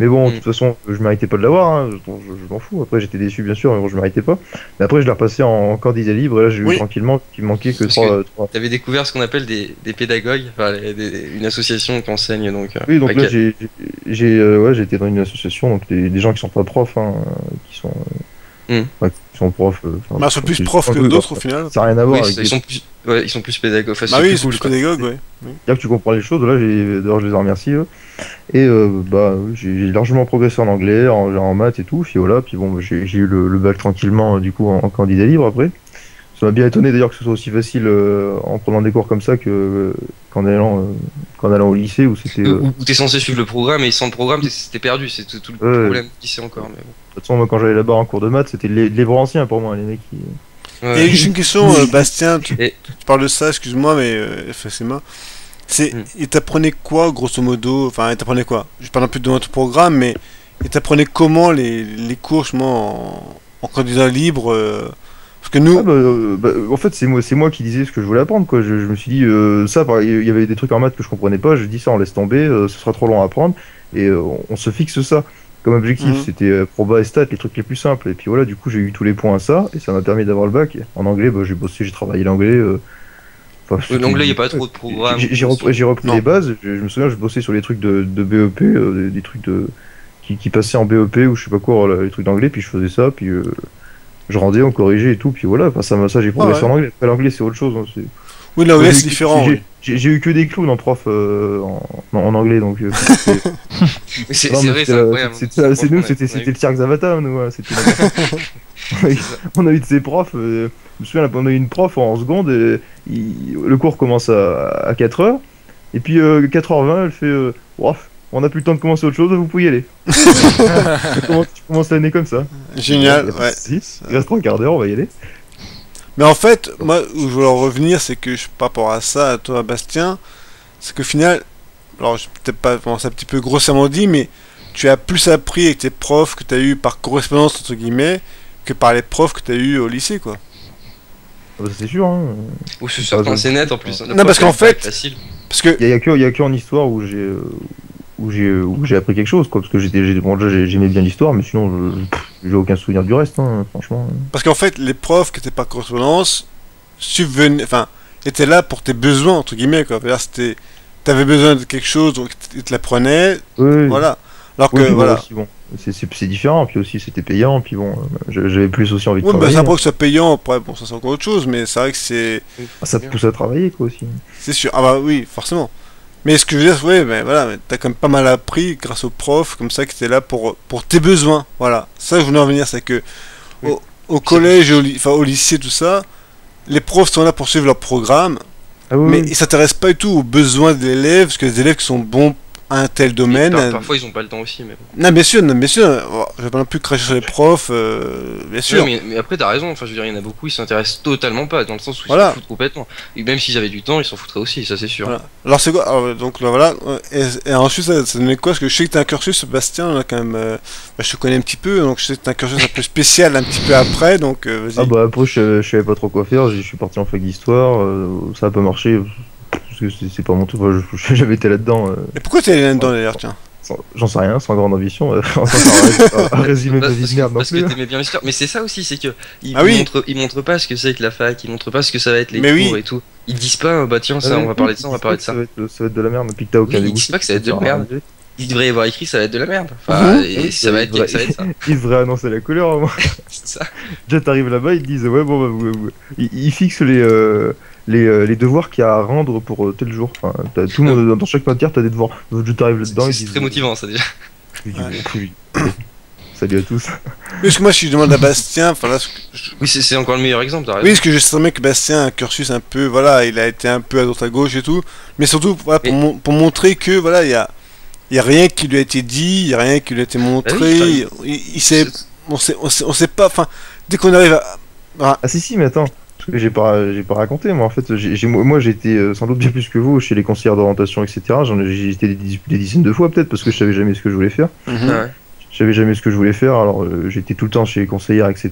Mais bon, de Mm. toute façon, je méritais pas de l'avoir, hein, je m'en fous. Après, j'étais déçu, bien sûr, mais bon, je méritais pas. Mais après, je l'ai repassé en candidat libre, et là, j'ai vu Oui. tranquillement qu'il me manquait que Parce trois. T'avais découvert ce qu'on appelle des pédagogues, enfin une association qui enseigne donc. Oui, donc là, laquelle- j'ai été dans une association, donc des gens qui sont pas profs, hein, qui sont. Mm. Qui sont profs. Bah, ils sont plus profs que d'autres au final. Ça n'a rien à voir Oui, avec ils sont plus, ouais, ils sont plus pédagogues. Enfin, Bah c'est oui, plus ils sont cool, plus quoi. pédagogues, ouais. Là que tu comprends les choses, là, d'ailleurs, je les en remercie, eux. Et oui, j'ai largement progressé en anglais, en maths et tout. Puis voilà, puis bon, j'ai eu le bac tranquillement, du coup, en candidat libre après. Ça m'a bien étonné d'ailleurs que ce soit aussi facile en prenant des cours comme ça que qu'en allant au lycée où c'était. De Où t'es censé suivre le programme et sans le programme t'es perdu, c'est tout le Ouais. problème du lycée encore. Mais bon. toute façon, moi, quand j'allais là-bas en cours de maths, c'était les livres anciens pour moi, les mecs qui. Ouais. Et juste une question, Bastien, tu Et- parles de ça, excuse-moi, mais effectivement. Il t'apprenait quoi, grosso modo? Enfin, il t'apprenait quoi? Je parle un peu de notre programme, mais il t'apprenait comment les cours, justement, en candidat libre parce que nous. En fait, c'est moi qui disais ce que je voulais apprendre, quoi. Je me suis dit, il y avait des trucs en maths que je comprenais pas, je dis ça, on laisse tomber, ce sera trop long à apprendre, et on se fixe ça. Comme objectif, Mhm. c'était proba et stats, les trucs les plus simples. Et puis voilà, du coup, j'ai eu tous les points à ça, et ça m'a permis d'avoir le bac. En anglais, j'ai bossé, j'ai travaillé l'anglais. L'anglais, il n'y a pas trop de programmes. J'ai repris Non. les bases. Je me souviens, je bossais sur les trucs de BEP, des trucs qui passaient en BEP ou je sais pas quoi, les trucs d'anglais, puis je faisais ça, puis je rendais, on corrigeait et tout, puis voilà, enfin, ça j'ai progressé en anglais. Après, l'anglais c'est autre chose. Hein, oui, l'anglais c'est différent. J'ai eu que des clowns en prof en anglais, donc. C'est vrai, c'est incroyable. C'est nous, c'était le cirque Zavata, nous. On a eu de ces profs. Je me souviens, on a eu une prof en seconde, et le cours commence à 4h, et puis 4h20, elle fait on n'a plus le temps de commencer autre chose, vous pouvez y aller. Tu commences l'année comme ça. Génial, ouais. Il reste 3 quarts d'heure, on va y aller. Mais en fait, moi, où je voulais en revenir, c'est que par rapport à ça, à toi, Bastien, c'est qu'au final, alors je peut-être pas, c'est un petit peu grossièrement dit, mais tu as plus appris avec tes profs que tu as eu par correspondance, entre guillemets, que par les profs que tu as eu au lycée, quoi. Ah bah, c'est sûr, hein. Ou sur certains, c'est net en plus. Non, parce qu'en fait, facile. Parce que il y a que en histoire où j'ai appris quelque chose, quoi, parce que j'aimais bien l'histoire, mais sinon j'ai aucun souvenir du reste, hein, franchement. Parce qu'en fait, les profs qui étaient par correspondance étaient là pour tes besoins, entre guillemets, quoi. C'est-à-dire, t'avais besoin de quelque chose, donc ils te l'apprenaient, voilà. Alors que, voilà. Aussi, bon, c'est différent, puis aussi c'était payant, puis bon, j'avais plus aussi envie de travailler. Oui, c'est après que ça payant, après, bon, ça c'est encore autre chose, mais c'est vrai que c'est... Ça te pousse à travailler, quoi, aussi. C'est sûr, ah bah oui, forcément. Mais ce que je veux dire, ouais, mais voilà, t'as quand même pas mal appris grâce aux profs, comme ça, qui étaient là pour tes besoins, voilà. Ça, je voulais en venir, c'est que au collège, au lycée, tout ça, les profs sont là pour suivre leur programme, mais ils s'intéressent pas du tout aux besoins de l'élève, parce que les élèves qui sont bons à un tel domaine... Parfois, ils ont pas le temps aussi, mais bon. Non, bien sûr, je vais pas non plus cracher sur les profs, bien sûr. Mais après, t'as raison, enfin, je veux dire, il y en a beaucoup, ils s'intéressent totalement pas, dans le sens où ils voilà. s'en foutent complètement. Et même s'ils avaient du temps, ils s'en foutraient aussi, ça c'est sûr. Voilà. Alors c'est quoi donc là, voilà, et ensuite ça donnait quoi? Parce que je sais que t'as un cursus, Bastien, là, quand même, je te connais un petit peu, donc je sais que t'as un cursus un peu spécial un petit peu après, donc vas-y. Ah bah après, je savais pas trop quoi faire, je suis parti en fac d'histoire, ça a pas marché. Parce que c'est pas mon truc, j'avais été là-dedans. Et pourquoi t'es allé là-dedans d'ailleurs, tiens? J'en sais rien, sans grande ambition. Un résumé de parce, vie de merde non parce plus. que t'aimais bien l'histoire, mais c'est ça aussi, c'est que ils Ah oui. montrent pas ce que c'est que la fac, ils montrent pas ce que ça va être les Mais cours oui. et tout. Ils disent pas, bah tiens, ça, on va parler de ça, on va parler de ça. Ça va être de la merde, puis que t'as aucun Oui, ils disent pas que ça va être de la merde. Ils devraient y avoir écrit ça va être de la merde. Enfin, et ça va être ça. Ils devraient annoncer la couleur au moins. C'est ça. Déjà t'arrives là-bas, ils te disent ouais bon bah, ils fixent les devoirs qu'il y a à rendre pour tel jour. Enfin, tout le monde dans chaque matière t'as des devoirs. Tu t'arrives là-dedans. C'est très motivant ça déjà. Salut à tous. Parce que moi je demande à Bastien, enfin là, oui c'est encore le meilleur exemple. Oui, parce que je sais que Bastien a un cursus un peu, voilà, il a été un peu à droite à gauche et tout, mais surtout voilà, pour montrer que voilà, il y a rien qui lui a été dit, il y a rien qui lui a été montré, il sait, on sait pas, enfin dès qu'on arrive à... Ah si mais attends. Parce que j'ai pas raconté, moi en fait, moi j'ai été sans doute bien plus que vous chez les conseillères d'orientation, etc. J'ai été des dizaines de fois peut-être parce que je savais jamais ce que je voulais faire. Je savais jamais ce que je voulais faire, alors j'étais tout le temps chez les conseillères, etc.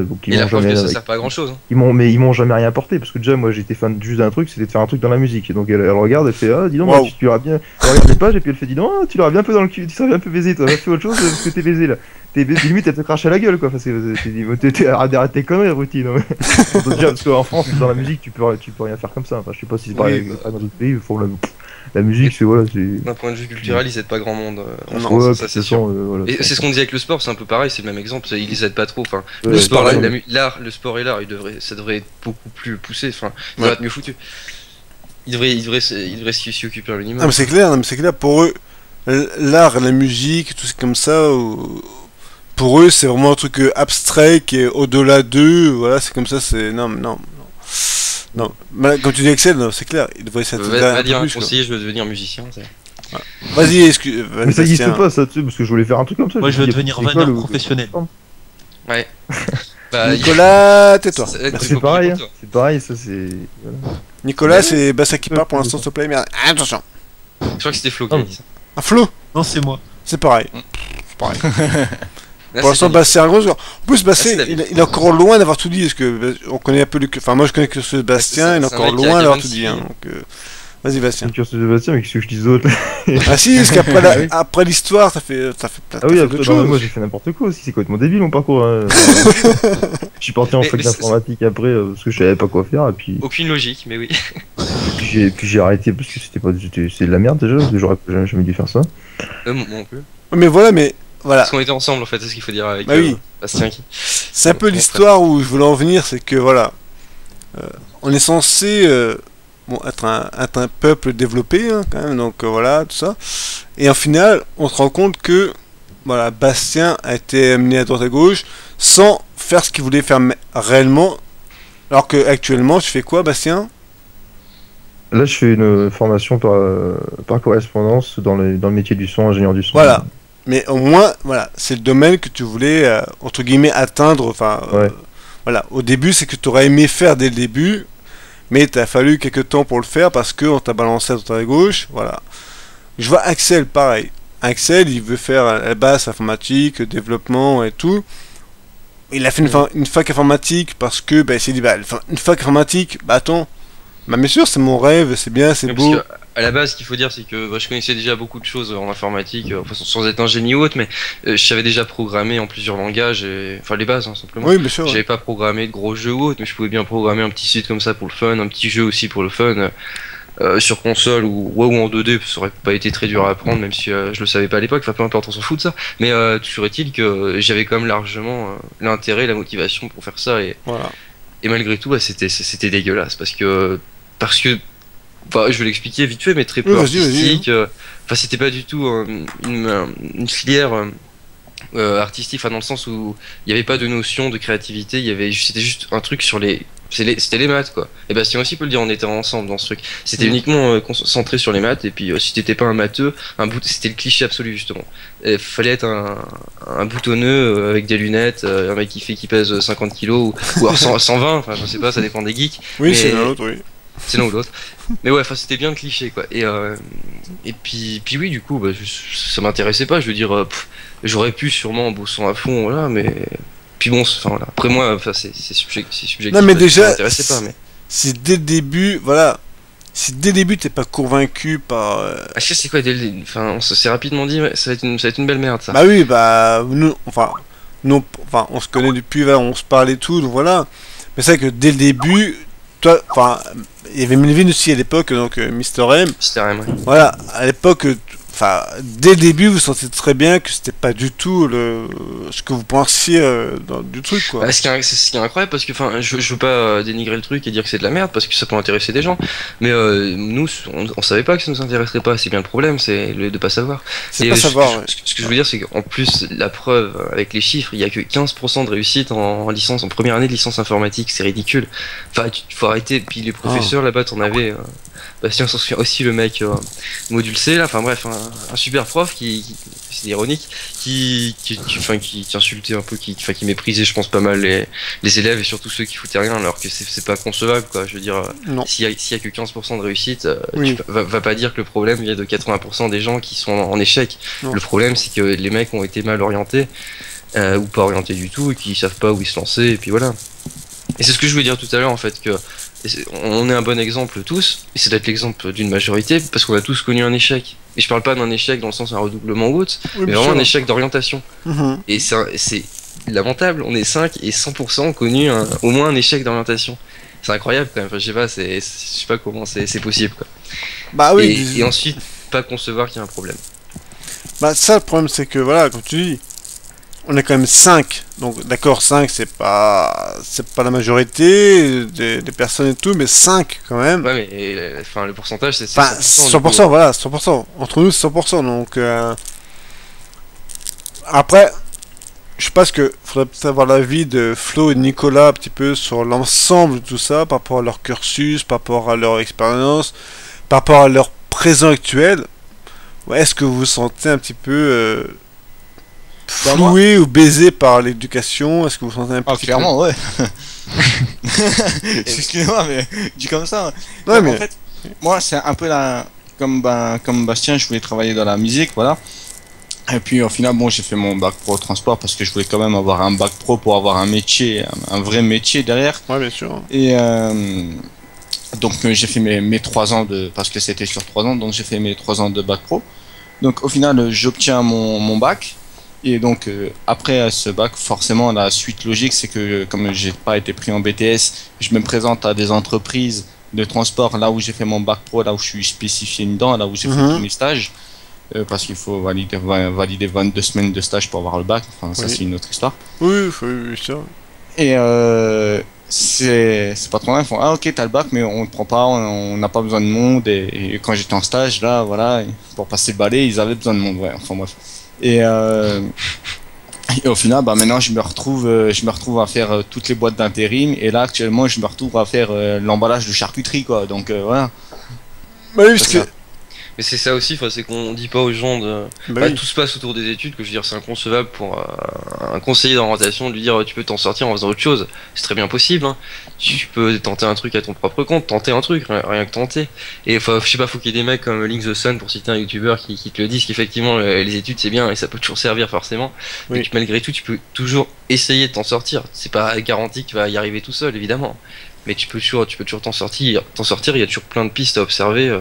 Donc, et la preuve que ça sert pas à grand chose. Hein. Ils m'ont jamais rien apporté parce que déjà moi j'étais fan juste d'un truc, c'était de faire un truc dans la musique. Et donc elle regarde, elle fait ah dis donc tu l'auras bien. Elle regarde les pages et puis elle fait dis donc tu l'auras bien un peu dans le cul, tu serais bien un peu baisé, toi, fais autre chose parce que t'es baisé là. Limite elle te crache à la gueule quoi, parce que arrête tes conneries routine. Déjà parce qu'en France dans la musique tu peux rien faire comme ça. Enfin je sais pas si c'est pareil dans d'autres pays, il faut la musique, c'est voilà, c'est. D'un point de vue culturel, ils aident pas grand monde en France, ouais, ça c'est sûr. Voilà, et c'est ce qu'on disait avec le sport, c'est un peu pareil, c'est le même exemple, ils les aident pas trop. Enfin, ouais, le sport, l'art, le sport et l'art, ça devrait être beaucoup plus poussé. Enfin, il devrait être mieux foutu. Ils devraient s'y occuper un minimum. Ah mais c'est clair, pour eux, l'art, la musique, tout c'est comme ça. Pour eux, c'est vraiment un truc abstrait qui est au-delà d'eux. Voilà, c'est comme ça, c'est non, comme tu dis Axel, c'est clair, il devrait s'intéresser va dire un conseiller, je veux devenir musicien. Ouais. Vas-y, mais ça n'existe pas ça, tu sais, parce que je voulais faire un truc comme ça. Moi je veux devenir vanneur professionnel. Ouais. Nicolas, tais-toi. C'est pareil, ça c'est... Voilà. Nicolas, c'est Bassa qui part pour l'instant, s'il te plaît, mais attention. Je crois que c'était Flo qui a dit ça. Un Flo? Non, c'est moi. C'est pareil. C'est pareil. Pour l'instant, c'est un gros. En plus, il est encore loin d'avoir tout dit. Parce que on connaît un peu le. Enfin, moi, je connais que ce Bastien, il est encore loin d'avoir tout dit. Hein, donc, vas-y, Bastien. Le de Bastien, mais qu'est-ce que je dis d'autre? Ah si, parce qu'après après l'histoire, ça fait plein ah oui, après, moi j'ai fait n'importe quoi aussi. C'est complètement débile mon parcours. Hein. Je suis parti en fac d'informatique après parce que je savais pas quoi faire. Et puis... Aucune logique, mais oui. Puis j'ai arrêté parce que c'est de la merde déjà. Parce que j'aurais jamais dû faire ça. Moi non plus. Mais voilà, mais. voilà. Parce qu'on était ensemble en fait, c'est ce qu'il faut dire avec Bah oui. Bastien. C'est un peu l'histoire où je voulais en venir, c'est que voilà, on est censé être un peuple développé hein, quand même, donc voilà, tout ça. Et en final, on se rend compte que voilà, Bastien a été amené à droite à gauche sans faire ce qu'il voulait faire réellement. Alors que actuellement, tu fais quoi, Bastien? Là, je fais une formation par correspondance dans le métier du son, ingénieur du son. Voilà. Mais au moins, voilà, c'est le domaine que tu voulais, entre guillemets, atteindre. Enfin, Ouais. voilà. Au début, c'est que tu aurais aimé faire dès le début, mais il t'a fallu quelques temps pour le faire parce qu'on t'a balancé à droite à gauche. Voilà. Je vois Axel, pareil. Axel, il veut faire à la base informatique, développement et tout. Il a fait une fac informatique parce que, bah, il s'est dit, bah, une fac informatique, bah attends, bah, bien sûr, c'est mon rêve, c'est bien, c'est beau. Parce que, à la base, ce qu'il faut dire, c'est que bah, je connaissais déjà beaucoup de choses en informatique, enfin, sans être un génie ou autre, mais je savais déjà programmer en plusieurs langages, enfin les bases, hein, simplement. Oui, bien sûr. J'avais pas programmé de gros jeux ou autre, mais je pouvais bien programmer un petit site comme ça pour le fun, un petit jeu aussi pour le fun. Sur console ou en 2D, ça aurait pas été très dur à apprendre, même si je le savais pas à l'époque, enfin peu importe, on s'en fout de ça. Mais toujours est-il que j'avais quand même largement l'intérêt, la motivation pour faire ça, et Voilà. malgré tout, bah, c'était dégueulasse, parce que enfin, je vais l'expliquer vite fait, mais très peu Oui, vas-y, artistique. Enfin, c'était pas du tout une filière artistique, enfin dans le sens où il n'y avait pas de notion de créativité, c'était juste un truc sur c'était les maths quoi. Et Bastien aussi peut le dire, on était ensemble dans ce truc. C'était uniquement concentré sur les maths, et puis si t'étais pas un matheux, c'était le cliché absolu justement. Il fallait être un boutonneux avec des lunettes, un mec qui pèse 50 kilos ou alors 120, enfin je sais pas, ça dépend des geeks. Oui, Mais- c'est l'autre, oui. C'est l'un ou l'autre. Mais ouais, enfin c'était bien le cliché quoi. Et puis oui, du coup, bah, ça m'intéressait pas. Je veux dire, j'aurais pu sûrement en bossant à fond, voilà, mais puis bon, enfin voilà. Après moi, enfin c'est subjectif. Non, mais parce que déjà, ça m'intéressait pas, mais. Si dès le début, voilà, si dès le début t'es pas convaincu par. Ah, je sais c'est quoi dès le début. Enfin, on s'est rapidement dit, ouais, ça va être une belle merde ça. Bah oui, bah nous, enfin, on se connaît depuis, voilà, on se parle et tout, donc voilà. Mais c'est vrai que dès le début, toi, enfin, il y avait Melvin aussi à l'époque, donc Mister M. C'était rien, ouais. Voilà, à l'époque, enfin, dès le début, vous sentez très bien que c'était pas du tout ce que vous pensiez du truc, quoi. Bah, c'est ce qui est incroyable parce que enfin je veux pas dénigrer le truc et dire que c'est de la merde parce que ça peut intéresser des gens, mais nous on savait pas que ça nous intéresserait pas, c'est bien le problème, c'est de pas savoir. C'est Et pas savoir, ouais. ce que je veux dire c'est qu'en plus la preuve avec les chiffres, il y a que 15% de réussite en licence, en première année de licence informatique, c'est ridicule. Enfin faut arrêter, puis les professeurs là-bas t'en avais Bastien s'en souvient aussi, le mec module C là, enfin bref, un super prof c'est ironique, qui insultait un peu, qui méprisait je pense pas mal les élèves et surtout ceux qui foutaient rien, alors que c'est pas concevable quoi. Je veux dire, Non. s'il y a que 15% de réussite, Oui. va pas dire que le problème vient de 80% des gens qui sont en échec. Non. Le problème c'est que les mecs ont été mal orientés ou pas orientés du tout et qui savent pas où ils se lancer, et puis voilà. Et c'est ce que je voulais dire tout à l'heure en fait, que on est un bon exemple tous, et c'est peut-être l'exemple d'une majorité, parce qu'on a tous connu un échec. Et je parle pas d'un échec dans le sens d'un redoublement ou autre, Oui, mais bien vraiment sûr. un échec d'orientation. Mhm. Et c'est lamentable, on est 5 et 100% ont connu au moins un échec d'orientation. C'est incroyable quand même, enfin, je sais pas comment c'est possible quoi. Bah oui. Et ensuite, pas concevoir qu'il y a un problème. Bah ça, le problème, c'est que, voilà, comme tu dis, on est quand même 5. Donc, d'accord, 5, c'est pas la majorité des personnes et tout, mais 5 quand même. Ouais, mais enfin, le pourcentage c'est Enfin, 100%, 100%, voilà, 100%. Entre nous, c'est 100%. Donc, après, je pense que faudrait peut-être avoir l'avis de Flo et de Nicolas un petit peu sur l'ensemble de tout ça, par rapport à leur cursus, par rapport à leur expérience, par rapport à leur présent actuel. Ouais, est-ce que vous vous sentez un petit peu floué ou baisé par l'éducation? Est-ce que vous vous sentez un Ah, petit clairement, ouais. Excusez-moi, mais dit comme ça. peu... Ouais, En mais... fait, moi, c'est un peu comme Bastien, je voulais travailler dans la musique, voilà. Et puis, au final, bon, j'ai fait mon bac pro transport parce que je voulais quand même avoir un bac pro pour avoir un métier, un vrai métier derrière. Ouais, bien sûr. Et donc, j'ai fait mes 3 ans parce que c'était sur 3 ans, donc j'ai fait mes 3 ans de bac pro. Donc, au final, j'obtiens mon bac. Et donc, après ce bac, forcément, la suite logique, c'est que comme j'ai pas été pris en BTS, je me présente à des entreprises de transport, là où j'ai fait mon bac pro, là où je suis spécifié dedans, là où j'ai fait tous mes stages. parce qu'il faut valider 22 semaines de stage pour avoir le bac. Enfin, ça, Oui. c'est une autre histoire. Oui, ça. Et c'est pas trop mal, ils font ah ok t'as le bac mais on le prend pas, on n'a pas besoin de monde et quand j'étais en stage là voilà pour passer le balai ils avaient besoin de monde, ouais, enfin bref. Et au final bah maintenant je me retrouve à faire toutes les boîtes d'intérim et là actuellement je me retrouve à faire l'emballage de charcuterie quoi, donc voilà. Bah oui, parce que... Mais c'est ça aussi, c'est qu'on dit pas aux gens de. Bah Bah, oui. tout se passe autour des études, que je veux dire, c'est inconcevable pour un conseiller d'orientation de lui dire tu peux t'en sortir en faisant autre chose. C'est très bien possible, hein. Tu peux tenter un truc à ton propre compte, tenter un truc, rien que tenter. Et je sais pas, faut qu'il y ait des mecs comme Link the Sun, pour citer un youtubeur, qui te le disent qu'effectivement les études c'est bien et ça peut toujours servir forcément. Oui. Mais que malgré tout, tu peux toujours essayer de t'en sortir. C'est pas garanti que tu vas y arriver tout seul, évidemment. Mais tu peux toujours t'en sortir. Il y a toujours plein de pistes à observer.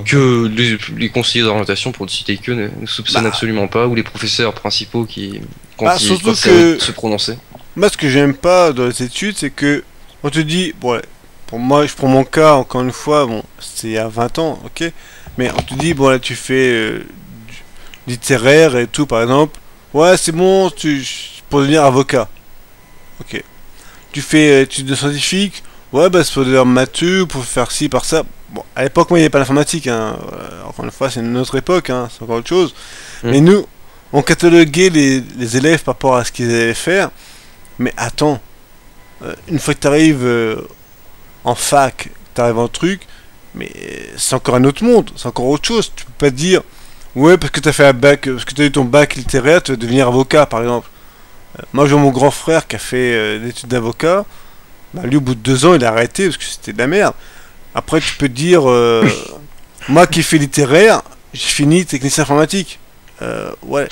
Que les conseillers d'orientation, pour ne citer que, ne soupçonnent absolument pas, ou les professeurs principaux qui, quand ils surtout doivent que- se prononcer. Moi, ce que j'aime pas dans les études, c'est que on te dit, bon, pour moi, je prends mon cas, encore une fois, bon, c'est il y a 20 ans, ok, mais on te dit, bon, là, tu fais du littéraire et tout, par exemple, ouais, c'est bon, pour devenir avocat, ok. Tu fais études de scientifique, ouais, bah, c'est pour devenir matheux, pour faire ci, par ça. Bon, à l'époque, moi, il n'y avait pas l'informatique, hein. Encore une fois, c'est une autre époque, hein, c'est encore autre chose. Mais nous, on cataloguait les élèves par rapport à ce qu'ils allaient faire. Mais attends, une fois que tu arrives en fac, tu arrives en truc, mais c'est encore un autre monde, c'est encore autre chose. Tu peux pas te dire, ouais, parce que tu as fait un bac, parce que tu as eu ton bac littéraire, tu vas devenir avocat, par exemple. Moi, j'ai mon grand frère qui a fait des études d'avocat. Bah, lui, au bout de 2 ans, il a arrêté parce que c'était de la merde. Après, tu peux te dire, moi qui ai fait littéraire, j'ai fini technicien informatique. Ouais.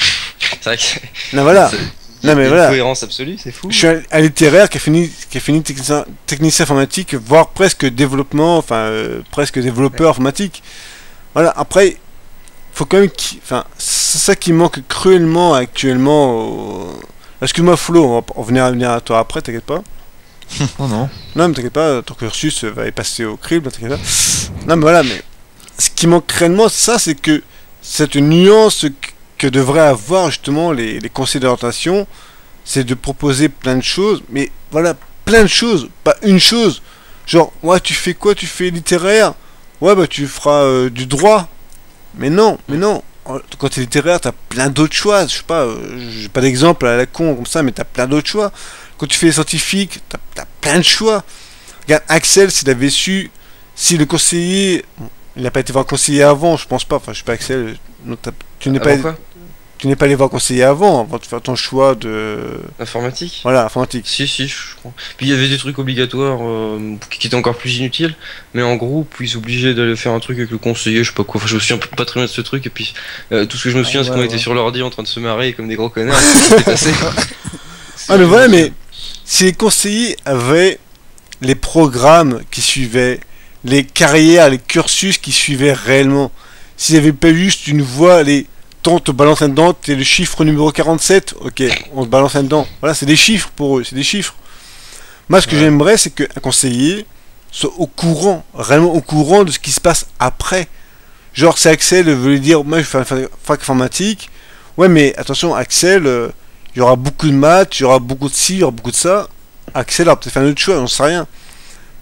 C'est vrai que. Non, voilà. c'est- Non, mais il y a voilà. une cohérence absolue, c'est fou. Je suis un littéraire qui a fini technicien informatique, voire presque développement, enfin presque développeur informatique. Voilà, après, faut quand même enfin, c'est ça qui manque cruellement actuellement. Excuse-moi Flo, on va venir à toi après, t'inquiète pas. Oh non. Non mais t'inquiète pas, ton cursus va y passer au crible, t'inquiète pas. Non mais voilà, mais ce qui manque réellement, ça, c'est que cette nuance que devraient avoir justement les conseillers d'orientation, c'est de proposer plein de choses, mais voilà, plein de choses, pas une chose. Genre, ouais, tu fais quoi? Tu fais littéraire? Ouais, bah tu feras du droit. Mais non, mais non. Quand t'es littéraire, t'as plein d'autres choix. Je sais pas, j'ai pas d'exemple à la con comme ça, mais t'as plein d'autres choix. Quand tu fais les scientifiques, t'as plein de choix. Regarde, Axel, s'il avait su, si le conseiller, bon, il n'a pas été voir conseiller avant, je pense pas. Enfin, je sais pas, Axel, non, tu n'es pas, Avant quoi tu n'es pas allé voir conseiller avant de faire ton choix de, Informatique. voilà, informatique. Si, je crois. Puis il y avait des trucs obligatoires qui étaient encore plus inutiles, mais en gros, puis ils s'obligeaient d'aller faire un truc avec le conseiller, je sais pas quoi. Enfin, je me souviens pas très bien de ce truc, et puis tout ce que je me souviens, c'est qu'on était sur l'ordi en train de se marrer comme des gros connards. C'était assez- Ah, mais voilà, mais si les conseillers avaient les programmes qui suivaient, les carrières, les cursus qui suivaient réellement, s'ils n'avaient pas juste une voie, allez, on te balance là-dedans, t'es le chiffre numéro 47, ok, on te balance là-dedans. Voilà, c'est des chiffres pour eux, c'est des chiffres. Moi, ce que j'aimerais, c'est qu'un conseiller soit au courant, réellement au courant de ce qui se passe après. Genre, si Axel veut lui dire, moi, je fais un fac informatique, ouais, mais attention, Axel, il y aura beaucoup de maths, il y aura beaucoup de ci, il y aura beaucoup de ça. Axel aura peut-être fait un autre choix, on sait rien.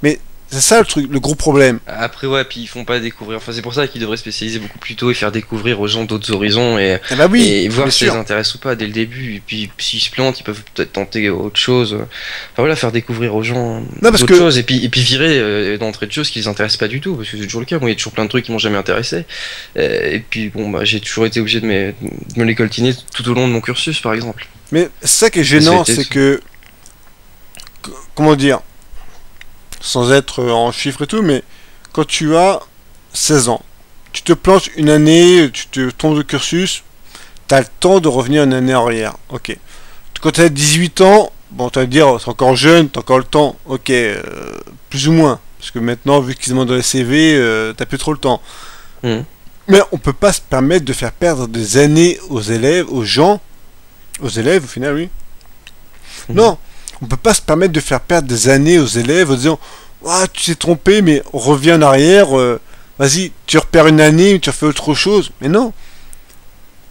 Mais c'est ça le truc, le gros problème. Après, ouais, puis ils font pas découvrir. Enfin, c'est pour ça qu'ils devraient spécialiser beaucoup plus tôt et faire découvrir aux gens d'autres horizons et, Eh bah oui, et voir bien si ça les sûr. intéresse ou pas dès le début. Et puis, s'ils se plantent, ils peuvent peut-être tenter autre chose. Enfin, voilà, faire découvrir aux gens parce d'autres que- choses et puis virer d'entrée de choses qui les intéressent pas du tout. Parce que c'est toujours le cas. Moi, il y a toujours plein de trucs qui m'ont jamais intéressé. Et puis, bon, bah, j'ai toujours été obligé de me les coltiner tout au long de mon cursus, par exemple. Mais c'est ça qui est gênant, Ça a été c'est que... Comment dire? Sans être en chiffres et tout, mais quand tu as 16 ans, tu te plantes une année, tu te trompes de cursus, tu as le temps de revenir une année en arrière. Ok. Quand tu as 18 ans, bon, tu vas te dire, c'est encore jeune, tu as encore le temps. Ok, plus ou moins. Parce que maintenant, vu qu'ils demandent dans les CV, t'as plus trop le temps. Mhm. Mais on peut pas se permettre de faire perdre des années aux élèves, aux gens, aux élèves au final, oui. Mhm. Non, on peut pas se permettre de faire perdre des années aux élèves en disant ah, tu t'es trompé, mais reviens en arrière, vas-y, tu repères une année, tu refais autre chose. Mais non,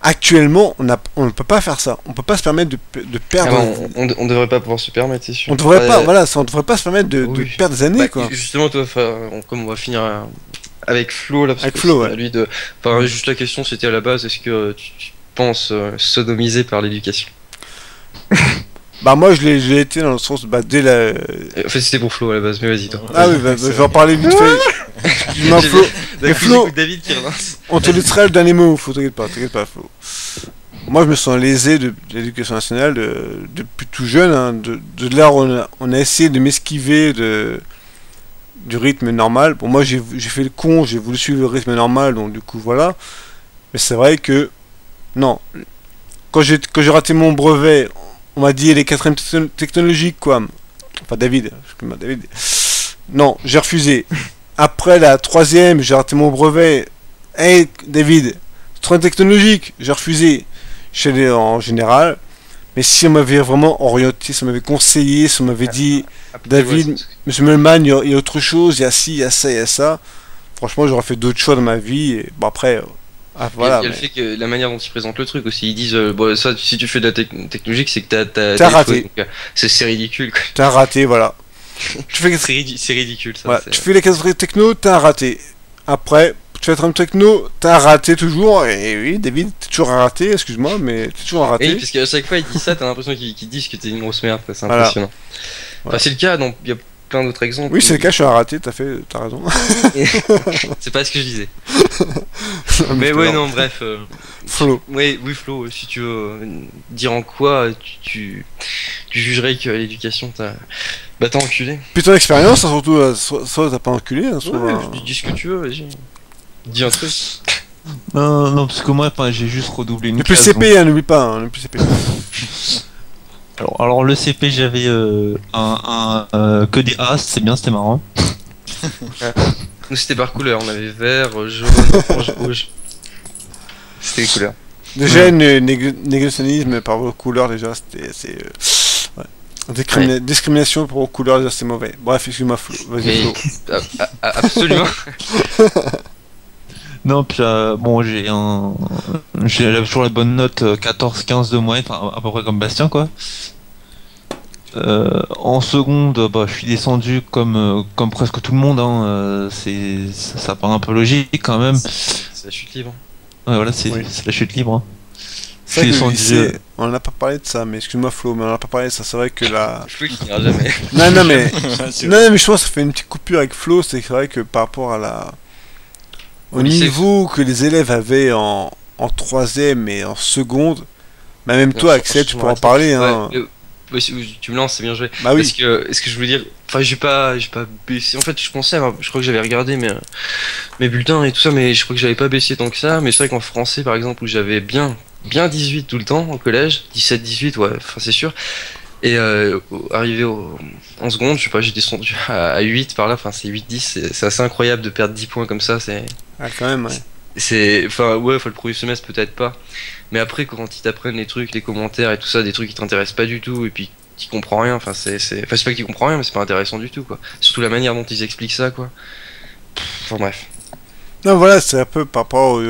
Actuellement, on ne peut pas faire ça. On peut pas se permettre de perdre. On devrait pas pouvoir se permettre, c'est sûr. On devrait pas, voilà, on devrait pas se permettre de perdre des années, quoi. Justement, toi, comme on va finir avec Flo là, parce avec que Flo, à lui de. Enfin, juste la question, c'était à la base, est-ce que tu penses sodomiser par l'éducation? Bah moi je l'ai été dans le sens dès la. En fait c'était pour Flo à la base, mais vas-y toi. Ah oui, je vais en parler vite fait. Excuse-moi Flo. Mais Flo, David qui relance. on te laissera le dernier mot, t'inquiète pas Flo. Moi je me sens lésé de l'éducation nationale depuis tout jeune, hein, de là où on a essayé de m'esquiver du rythme normal. Bon moi j'ai fait le con, j'ai voulu suivre le rythme normal, donc du coup voilà. Mais c'est vrai que non. Quand j'ai raté mon brevet, on m'a dit les 4e technologiques, quoi. Enfin, David. Non, j'ai refusé. Après la 3e, j'ai raté mon brevet. Hey, David, 3 technologiques, j'ai refusé. Je suis allé en général. Mais si on m'avait vraiment orienté, si on m'avait conseillé, si on m'avait dit, David, monsieur Melman, il y a autre chose, il y a ci, il y a ça, il y a ça. Franchement, j'aurais fait d'autres choix dans ma vie. Et bon, après. Voilà, il y a le fait que la manière dont ils présentent le truc aussi, ils disent bon, ça, si tu fais de la technologique, c'est que t'as raté. C'est ridicule, quoi. T'as raté, voilà. C'est ridicule, ça. Voilà. Tu fais les 4 techno, t'as raté. Après, tu fais un techno, t'as raté toujours. Et oui, David, t'es toujours un raté, excuse-moi, mais t'es toujours un raté. Oui, parce qu'à chaque fois, ils disent ça, t'as l'impression qu'ils disent que t'es une grosse merde, c'est impressionnant. Voilà. Enfin, c'est le cas, donc il y a plein d'autres exemples. Oui, c'est le cas, je suis un raté, t'as raison. C'est pas ce que je disais. Mais ouais, non, bref. Flo. Oui, Flo, si tu veux dire en quoi tu jugerais que l'éducation t'a enculé. Puis ton expérience, hein, surtout, soit t'as pas enculé, hein, soit. Ouais, dis ce que tu veux, vas-y. Dis un truc. Non, parce que moi, j'ai juste redoublé une depuis classe. Le CP, hein, n'oublie pas, hein, depuis le CP. Alors le CP, j'avais que des A, c'est bien, c'était marrant. Nous c'était par couleur, on avait vert, jaune, orange, rouge. C'était les couleurs. Déjà, négationnisme par vos couleurs, déjà, c'est. Discrimination pour vos couleurs, déjà, c'est mauvais. Bref, excuse-moi, Flo. Vas-y, Flo. Absolument. Non, puis bon, j'ai toujours la bonne note 14-15 de moyenne, enfin à peu près comme Bastien, quoi. En seconde, je suis descendu comme presque tout le monde, hein. Ça paraît un peu logique quand même. C'est la chute libre. Ouais, voilà, c'est la chute libre. Hein. C'est vrai que le lycée, on n'a pas parlé de ça, mais excuse-moi Flo, mais on n'a pas parlé de ça. C'est vrai que la. Flo qui n'ira jamais. non, mais je pense que ça fait une petite coupure avec Flo. C'est vrai que par rapport à la. Au niveau que les élèves avaient en 3ème et en seconde, bah même toi, Axel, tu pourras en parler. Hein. Ouais, si tu me lances, c'est bien joué. Bah oui. Parce que, est-ce que je voulais dire, enfin, j'ai pas baissé. En fait, je pensais, je crois que j'avais regardé mes bulletins et tout ça, mais je crois que j'avais pas baissé tant que ça. Mais c'est vrai qu'en français, par exemple, où j'avais bien 18 tout le temps au collège, 17-18, ouais, enfin, c'est sûr. Et arrivé en seconde, je sais pas, j'ai descendu à 8 par là, enfin, c'est 8-10, c'est assez incroyable de perdre 10 points comme ça, c'est. Ah, quand même, ouais. Enfin, ouais, le premier semestre, peut-être pas. Mais après, quand ils t'apprennent les trucs, les commentaires et tout ça, des trucs qui t'intéressent pas du tout, et puis tu comprends rien, enfin, c'est pas que tu comprends rien, mais c'est pas intéressant du tout, quoi. Surtout la manière dont ils expliquent ça, quoi. Enfin, bref. Non, voilà, c'est un peu par rapport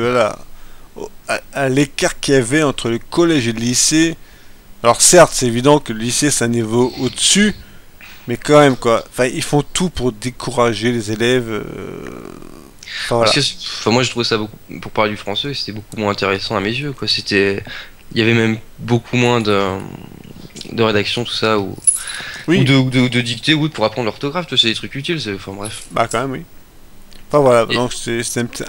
à l'écart qu'il y avait entre le collège et le lycée. Alors, certes, c'est évident que le lycée, c'est un niveau au-dessus, mais quand même, quoi. Enfin, ils font tout pour décourager les élèves. Enfin, voilà. Moi, je trouvais ça pour parler du français, c'était beaucoup moins intéressant à mes yeux, quoi. Il y avait même beaucoup moins de rédaction, tout ça, ou de dictée, ou pour apprendre l'orthographe, c'est des trucs utiles, enfin bref. Bah, quand même, oui. Enfin, voilà, donc c'est un petit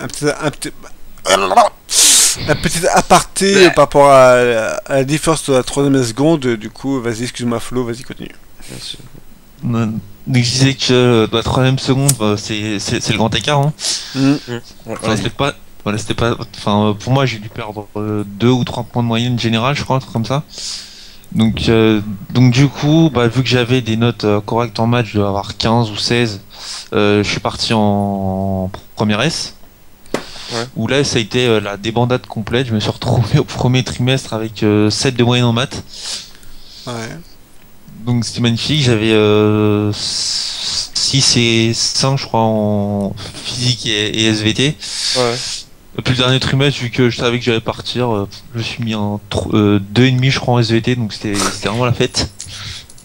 aparté par rapport à la différence de la 3ème et la seconde. Du coup, vas-y, excuse-moi Flo, vas-y, continue. Donc je disais que la 3ème seconde, c'est le grand écart. Hein. Enfin, c'était pas. Enfin, pour moi, j'ai dû perdre 2 ou 3 points de moyenne générale, je crois, un truc comme ça. Donc du coup, vu que j'avais des notes correctes en maths, je devais avoir 15 ou 16. Je suis parti en première S. Ouais. Où là, ça a été la débandade complète. Je me suis retrouvé au premier trimestre avec 7 de moyenne en maths. Ouais. Donc c'était magnifique. J'avais 6 et 5, je crois, en physique et SVT. Ouais. Depuis le dernier trimestre, vu que je savais que j'allais partir, je me suis mis en 2,5 je crois en SVT, donc c'était vraiment la fête.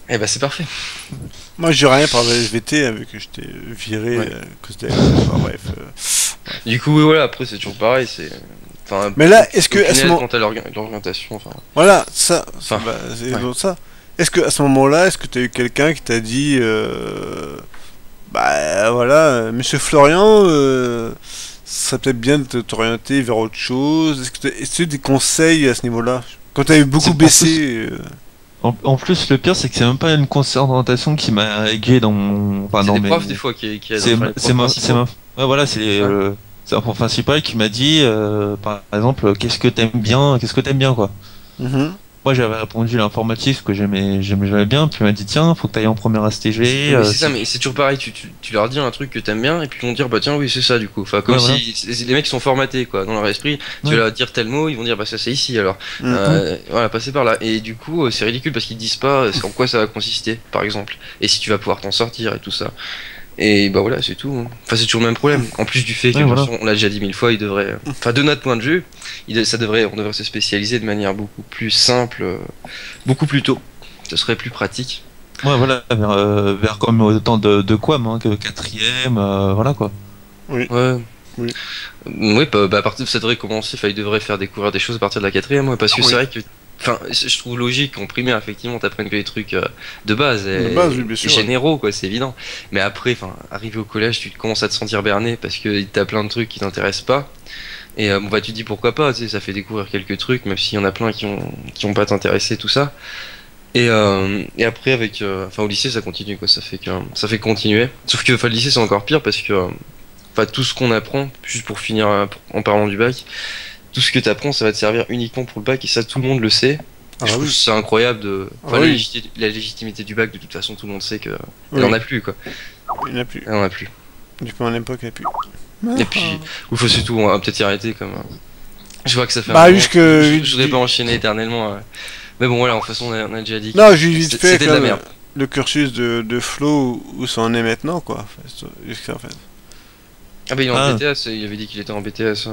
Eh bah c'est parfait. Moi, j'ai rien par le SVT, vu que j'étais viré Ouais. à cause des. Enfin, bref. Du coup, oui, voilà, après c'est toujours pareil, c'est. Enfin, Mais là, est-ce que au à ce final, moment. quant à l'orientation, enfin. Voilà, ça. Enfin, Bah, c'est ouais. donc ça. Est-ce que à ce moment-là, est-ce que tu as eu quelqu'un qui t'a dit. Bah voilà, monsieur Florian, ça serait peut-être bien de t'orienter vers autre chose. Est-ce que tu as des conseils à ce niveau-là? Quand tu as eu beaucoup C'est- en baissé. En plus, le pire, c'est que c'est même pas une conseillère d'orientation qui m'a aigué dans mon. Enfin, C'est dans des mes. profs des fois qui aident. C'est enfin, les c'est profs principaux. Ouais, voilà, c'est un prof principal qui m'a dit, par exemple, qu'est-ce que t'aimes bien, quoi. Mhm. Moi, j'avais répondu l'informatique, ce que j'aimais bien, puis il m'a dit, tiens, faut que t'ailles en première STG. Mais c'est ça, mais c'est toujours pareil, tu leur dis un truc que t'aimes bien, et puis ils vont dire, bah tiens, oui, c'est ça du coup. Enfin, comme Ouais, si les mecs sont formatés, quoi, dans leur esprit. Tu Ouais. vas leur dire tel mot, ils vont dire, bah ça c'est ici alors. Mhm. Voilà, passer par là. Et du coup, c'est ridicule parce qu'ils disent pas en quoi ça va consister, par exemple. Et si tu vas pouvoir t'en sortir et tout ça. Et bah voilà, c'est tout. Hein. Enfin, c'est toujours le même problème. En plus du fait que, Ouais, bien voilà. sûr, on l'a déjà dit 1000 fois, il devrait. Enfin, de notre point de vue, on devrait se spécialiser de manière beaucoup plus simple, beaucoup plus tôt. Ce serait plus pratique. Ouais, voilà, vers comme autant de quoi, moi, que quatrième, voilà, quoi. Ouais. Oui. Oui, à partir de ça devrait commencer, enfin, il devrait faire découvrir des choses à partir de la quatrième, ouais, parce que Oui. c'est vrai que. Enfin, je trouve logique qu'en primaire, effectivement, t'apprennes que des trucs de base De base, oui, bien sûr, et généraux, quoi, c'est évident. Mais après, enfin, arrivé au collège, tu commences à te sentir berné parce que t'as plein de trucs qui t'intéressent pas. Et bon, bah, tu te dis pourquoi pas, tu sais, ça fait découvrir quelques trucs, même s'il y en a plein qui ont pas t'intéresser, tout ça. Et après, enfin, au lycée, ça continue, quoi, ça fait continuer. Sauf que, enfin, le lycée, c'est encore pire parce que, enfin, tout ce qu'on apprend, juste pour finir en parlant du bac, tout ce que tu apprends, ça va te servir uniquement pour le bac, et ça, tout le monde le sait. Ah Je trouve oui. que c'est incroyable de. Enfin, Ah la, oui. la légitimité du bac, de toute façon, tout le monde sait que. Oui. Elle en a plus, quoi. Il n'y en a plus. Elle en a plus. Depuis mon époque, il n'y en a plus. Et puis, ou faut surtout, on va peut-être y arrêter, comme. Je vois que ça fait Bah, un moment. jusque- Je voudrais pas enchaîner éternellement. Mais bon, voilà, en toute façon, on a déjà dit que Non, j'ai vite fait c'était de la comme merde. le cursus de Flo où ça en est maintenant, quoi. Jusqu'à en fait. Ah, bah, il est en Ah. BTS, il avait dit qu'il était en BTS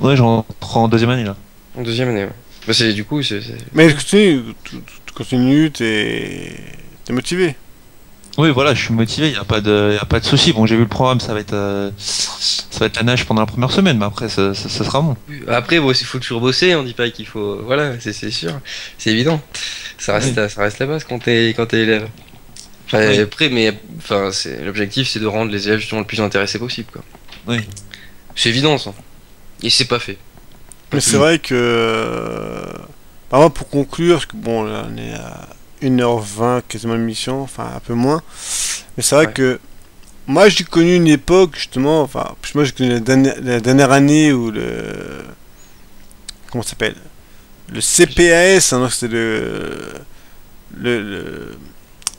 Ouais, j'en prends en deuxième année, là. en deuxième année, ouais. Bah, c'est du coup, c'est. Mais tu continues, t'es motivé. Oui, voilà, je suis motivé, y a pas de souci. Bon, j'ai vu le programme, ça va être la nage pendant la première semaine, mais après, ça sera bon. Après, bon, il faut toujours bosser, on dit pas qu'il faut. Voilà, c'est sûr, c'est évident. Ça reste la base quand t'es élève. Enfin, Oui. après, mais enfin, l'objectif, c'est de rendre les élèves justement le plus intéressés possible, quoi. Oui. C'est évident, ça. Et c'est pas fait. Mais c'est vrai que. Par exemple, pour conclure, parce que bon, là, on est à 1h20 quasiment l'émission, enfin un peu moins. Mais c'est vrai Ouais. que. Moi, j'ai connu une époque, justement, enfin, moi, j'ai connu la dernière année où le. Comment ça s'appelle? Le CPAS, hein, donc c'était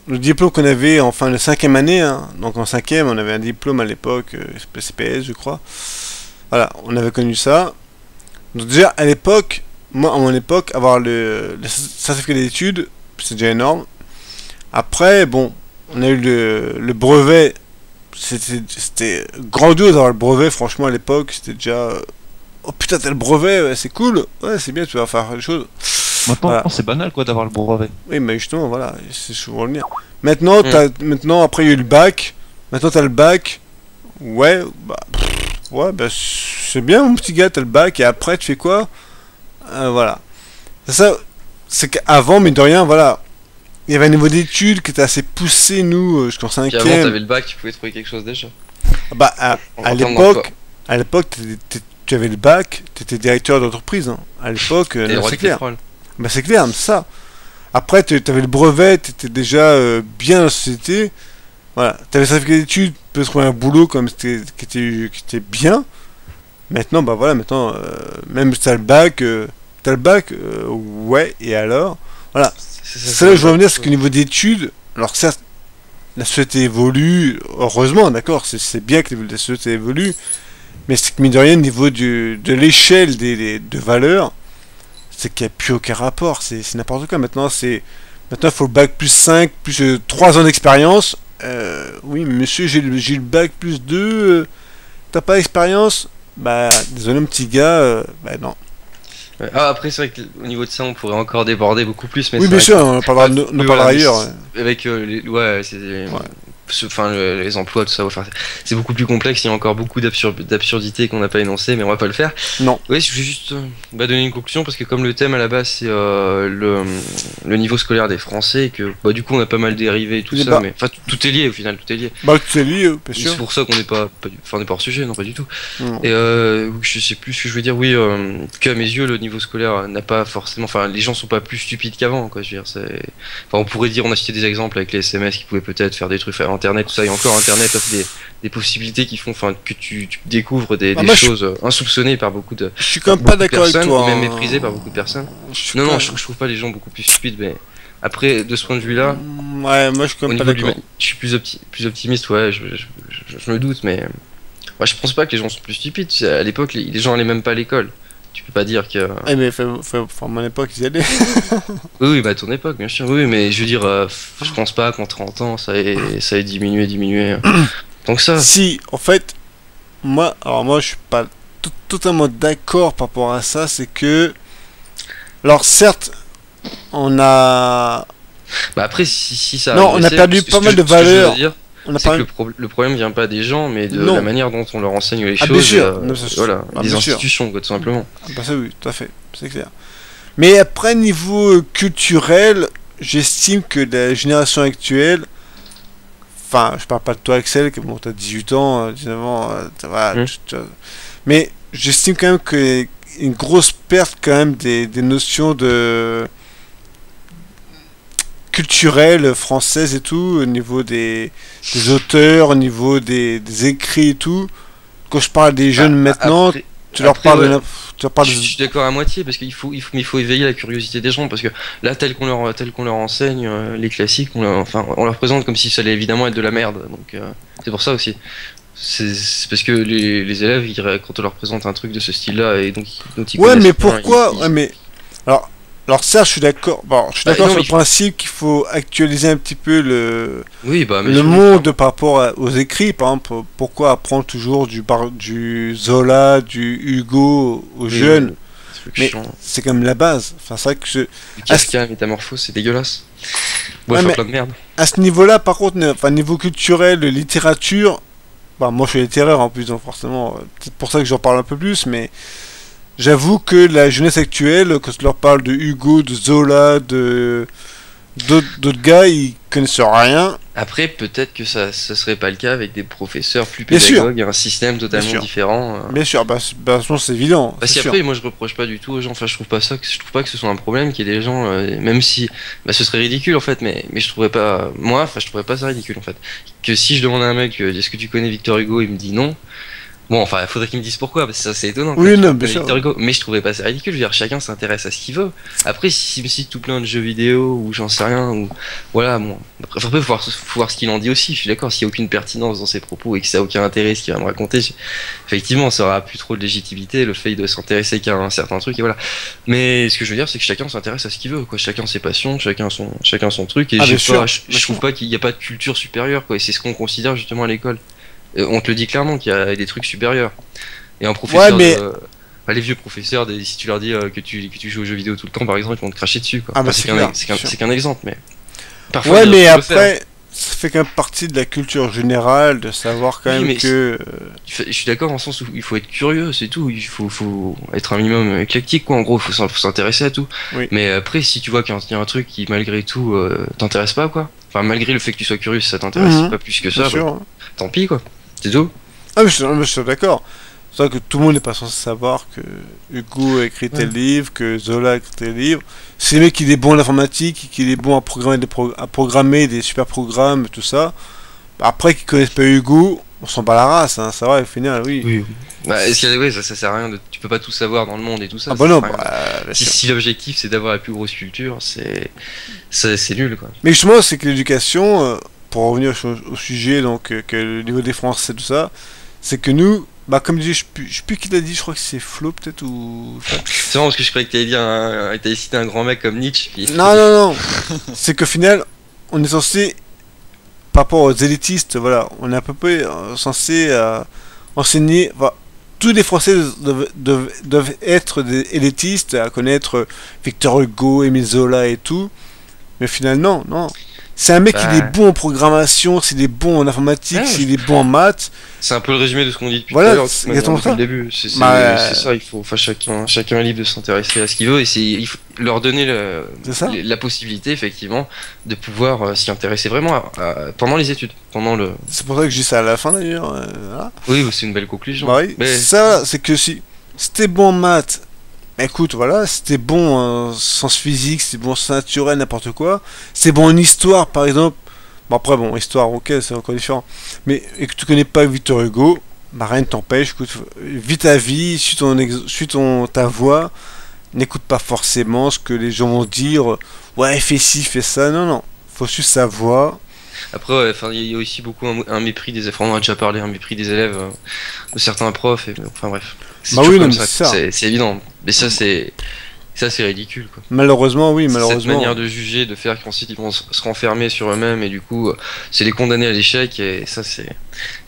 le diplôme qu'on avait en fin de 5e année, hein. Donc en 5e, on avait un diplôme à l'époque, le CPS, je crois. Voilà, on avait connu ça. Donc déjà, à l'époque, moi, à mon époque, avoir le certificat d'études, c'est déjà énorme. Après, bon, on a eu le brevet. C'était grandiose d'avoir le brevet, franchement, à l'époque, c'était déjà... Oh putain, t'as le brevet, ouais, c'est cool. Ouais, c'est bien, tu vas faire des choses. Maintenant, Voilà. c'est banal, quoi, d'avoir le brevet. Oui, mais justement, voilà, c'est souvent le mien. Maintenant, maintenant, après, il y a eu le bac. Maintenant, t'as le bac. Ouais, bah, ouais, bah, c'est bien, mon petit gars, t'as le bac. Et après, tu fais quoi? Voilà. C'est ça, c'est qu'avant, mais de rien, voilà. Il y avait un niveau d'études qui était assez poussé, nous, jusqu'en Puis avant, 5e. t'avais le bac, tu pouvais trouver quelque chose déjà. Bah, En à termes d'emploi. l'époque, tu avais le bac, t'étais directeur d'entreprise. Hein. À l'époque, Et le non, droit c'est de clair. pétrole. Bah c'est clair, mais ça. Après, tu avais le brevet, tu étais déjà bien dans la société. Voilà, tu avais le certificat d'études, tu peux trouver un boulot comme qui était bien. Maintenant, bah voilà, maintenant, même si tu as le bac, ouais, et alors voilà. C'est là que je veux en venir, c'est qu'au niveau d'études, alors certes, la société évolue, heureusement, d'accord, c'est bien que la société évolue, mais c'est que mine de rien, au niveau de l'échelle de valeurs, c'est qu'il n'y a plus aucun rapport, c'est n'importe quoi. Maintenant, il faut le bac plus 5, plus 3 ans d'expérience. Oui, monsieur, j'ai le bac plus 2, t'as pas d'expérience? bah désolé mon petit gars, bah non. Ouais. Ah, après, c'est vrai qu'au niveau de ça, on pourrait encore déborder beaucoup plus. Mais Oui, c'est bien vrai sûr, que- on en parlera, Ouais, on en oui, parlera voilà, ailleurs. mais avec ouais, c'est. Enfin, les emplois, tout ça, enfin, c'est beaucoup plus complexe. Il y a encore beaucoup d'absurdités qu'on n'a pas énoncées, mais on va pas le faire. Non. Oui, je vais juste donner une conclusion parce que comme le thème à la base c'est le niveau scolaire des Français, et que bah, du coup on a pas mal dérivé et tout Eh ça, bah. mais enfin tout est lié au final, tout est lié. Bah, c'est lui, bien C'est sûr. pour ça qu'on n'est enfin, on n'est pas hors sujet, non pas du tout. Non. Et je sais plus ce que je veux dire. Oui, qu'à mes yeux le niveau scolaire n'a pas forcément, enfin les gens sont pas plus stupides qu'avant, quoi. Je veux dire, enfin on pourrait dire, on a cité des exemples avec les SMS qui pouvaient peut-être faire des trucs faire internet, tout ça, et encore internet offre des possibilités qui font, enfin que tu découvres des moi, choses insoupçonnées par beaucoup de Je suis quand même pas d'accord avec personnes, toi. et même hein. méprisées par beaucoup de personnes. Je suis Non, quand non, même- je trouve pas les gens beaucoup plus stupides, mais après, de ce point de vue-là, Ouais, moi je suis quand au même pas niveau du d'accord. je suis plus optimiste, ouais, je me doute, mais moi je pense pas que les gens sont plus stupides. À l'époque, les gens allaient même pas à l'école. Tu peux pas dire que. Eh, mais à mon époque, ils y allaient. Oui, bah à ton époque, bien sûr, oui, mais je veux dire, je pense pas qu'en 30 ans ça ait diminué. Donc ça. Si, en fait, moi je suis pas totalement d'accord par rapport à ça, c'est que. Alors certes, on a. Bah après, si ça. Non, on a régressait, perdu ce pas que mal de ce que je veux valeurs. dire, On a c'est pas que le problème vient pas des gens, mais de Non. la manière dont on leur enseigne les Ah, choses. bien sûr. Non, ça, Voilà, ah, des bien sûr. institutions, quoi, tout simplement. Bah ça oui, tout à fait, c'est clair. Mais après, niveau culturel, j'estime que la génération actuelle, enfin, je parle pas de toi Axel, que bon, t'as 18 ans, 19 ans, voilà, mais j'estime quand même que une grosse perte quand même des notions de culturelles françaises et tout, au niveau des auteurs, au niveau des écrits et tout. Quand je parle des jeunes maintenant, Après- tu leur après, parles ouais. de tu leur parles Je suis d'accord à moitié parce mais il faut éveiller la curiosité des gens parce que là tel qu'on leur enseigne les classiques on leur présente comme si ça allait évidemment être de la merde, donc c'est pour ça aussi. C'est parce que les élèves quand on leur présente un truc de ce style-là et donc dont ils Ouais, connaissent mais rien, pourquoi Ouais, mais alors ça, je suis d'accord. Bon, je suis d'accord non, sur mais le principe qu'il faut actualiser un petit peu oui, bah mais le monde par rapport aux écrits. Par exemple, pourquoi apprendre toujours du Zola, du Hugo aux jeunes? Mais c'est quand même la base. Enfin, c'est vrai que du Kafka, Métamorphose, c'est dégueulasse. Ouais, Ouais, mais- plein de merde. à ce niveau-là, par contre, enfin, niveau culturel, littérature, bah, moi je suis littéraire en plus, donc forcément, c'est pour ça que j'en parle un peu plus, mais j'avoue que la jeunesse actuelle, quand je leur parle de Hugo, de Zola, d'autres gars, ils connaissent rien. Après, peut-être que ça serait pas le cas avec des professeurs plus Bien sûr. pédagogues et un système totalement sûr. différent. Bien sûr, bah, je pense que c'est évident. Parce c'est sûr. qu'après, moi je reproche pas du tout aux gens, enfin je trouve pas que ce soit un problème qu'il y ait des gens, même si bah, ce serait ridicule en fait, mais je trouverais pas, je trouverais pas ça ridicule en fait. Que si je demande à un mec, est-ce que tu connais Victor Hugo, il me dit non. Bon, enfin, il faudrait qu'il me dise pourquoi, parce que ça c'est étonnant. Oui, quoi, non, tu bien connais sûr. Victor Hugo, mais je trouverais pas ça ridicule, je veux dire, chacun s'intéresse à ce qu'il veut. Après, s'il me cite tout plein de jeux vidéo, ou j'en sais rien, ou voilà, bon. Après, faut voir ce qu'il en dit aussi, je suis d'accord, s'il y a aucune pertinence dans ses propos et que ça a aucun intérêt ce qu'il va me raconter, effectivement, ça aura plus trop de légitimité, le fait il doit s'intéresser qu'à un certain truc, et voilà. Mais ce que je veux dire, c'est que chacun s'intéresse à ce qu'il veut, quoi. Chacun ses passions, chacun son truc, et Ah, bien je sûr, bien trouve sûr. pas qu'il n'y a pas de culture supérieure, quoi, et c'est ce qu'on considère justement à l'école. On te le dit clairement qu'il y a des trucs supérieurs. Et un professeur, Ouais, mais- les vieux professeurs, si tu leur dis que tu joues aux jeux vidéo tout le temps, par exemple, ils vont te cracher dessus, quoi. Ah, bah, Enfin, c'est clair, c'est sûr. qu'un exemple, mais. Parfois, Ouais, il mais faut le faire. après, ça fait quand même partie de la culture générale de savoir quand Oui, même mais que. Je suis d'accord en sens où il faut être curieux, c'est tout. Il faut être un minimum éclectique, quoi. En gros, faut s'intéresser à tout. Oui. Mais après, si tu vois qu'il y a un truc qui, malgré tout, t'intéresse pas, quoi. Enfin, malgré le fait que tu sois curieux, si ça t'intéresse Mhm. pas plus que Bien ça, sûr. bah, tant pis, quoi. C'est tout. Ah, mais je suis d'accord. C'est vrai que tout le monde n'est pas censé savoir que Hugo a écrit tel livre, que Zola a écrit tel livre. Si le mec il est bon en informatique, qu'il est bon à programmer des super programmes, tout ça, bah, après qu'ils connaissent pas Hugo, on s'en bat la race, hein, ça va, au final, oui. Oui. Bah, ouais, ça sert à rien tu peux pas tout savoir dans le monde et tout ça. Ah ça bah non, sert à rien. bah, bien sûr. Si l'objectif c'est d'avoir la plus grosse culture, c'est nul, quoi. Mais justement, c'est que l'éducation, pour revenir au sujet, donc que le niveau des Français, tout ça, c'est que nous, bah comme je dis, je sais plus qui l'a dit, je crois que c'est Flo peut-être ou. C'est marrant parce que je croyais que t'allais dire t'allais citer un grand mec comme Nietzsche. Puis... Non, non, non. C'est qu'au final, on est censé, par rapport aux élitistes, voilà, on est à peu près censé enseigner, enfin, tous les Français doivent être des élitistes, à connaître Victor Hugo, Émile Zola et tout. Mais finalement, non. C'est un mec qui est bon en programmation, s'il est bon en informatique, s'il est bon en maths. C'est un peu le résumé de ce qu'on dit depuis voilà, tout à l'heure, depuis le début. C'est ça, il faut, enfin, chacun est libre de s'intéresser à ce qu'il veut et il faut leur donner la possibilité, effectivement, de pouvoir s'y intéresser vraiment pendant les études. C'est pour ça que je dis ça à la fin d'ailleurs. Voilà. Oui, c'est une belle conclusion. Bah oui, mais... Ça, c'est que si c'était bon en maths, écoute, voilà, c'était bon en sciences physiques, c'était bon en sciences naturelles, n'importe quoi. C'est bon en histoire, par exemple. Bon, après, histoire, ok, c'est encore différent. Mais et que tu connais pas Victor Hugo, bah rien ne t'empêche. Écoute, vis ta vie, suis ta voix. N'écoute pas forcément ce que les gens vont dire. Ouais, fais ci, fais ça. Non. Faut suivre sa voix. Après, il y a aussi beaucoup un mépris des élèves. On a déjà parlé, un mépris des élèves de certains profs. Enfin bref. Bah oui, non, c'est évident. Mais ça, c'est ridicule, quoi. Malheureusement, oui, malheureusement. Cette manière de juger, de faire qu'ensuite ils vont se renfermer sur eux-mêmes et du coup, c'est les condamner à l'échec et ça, c'est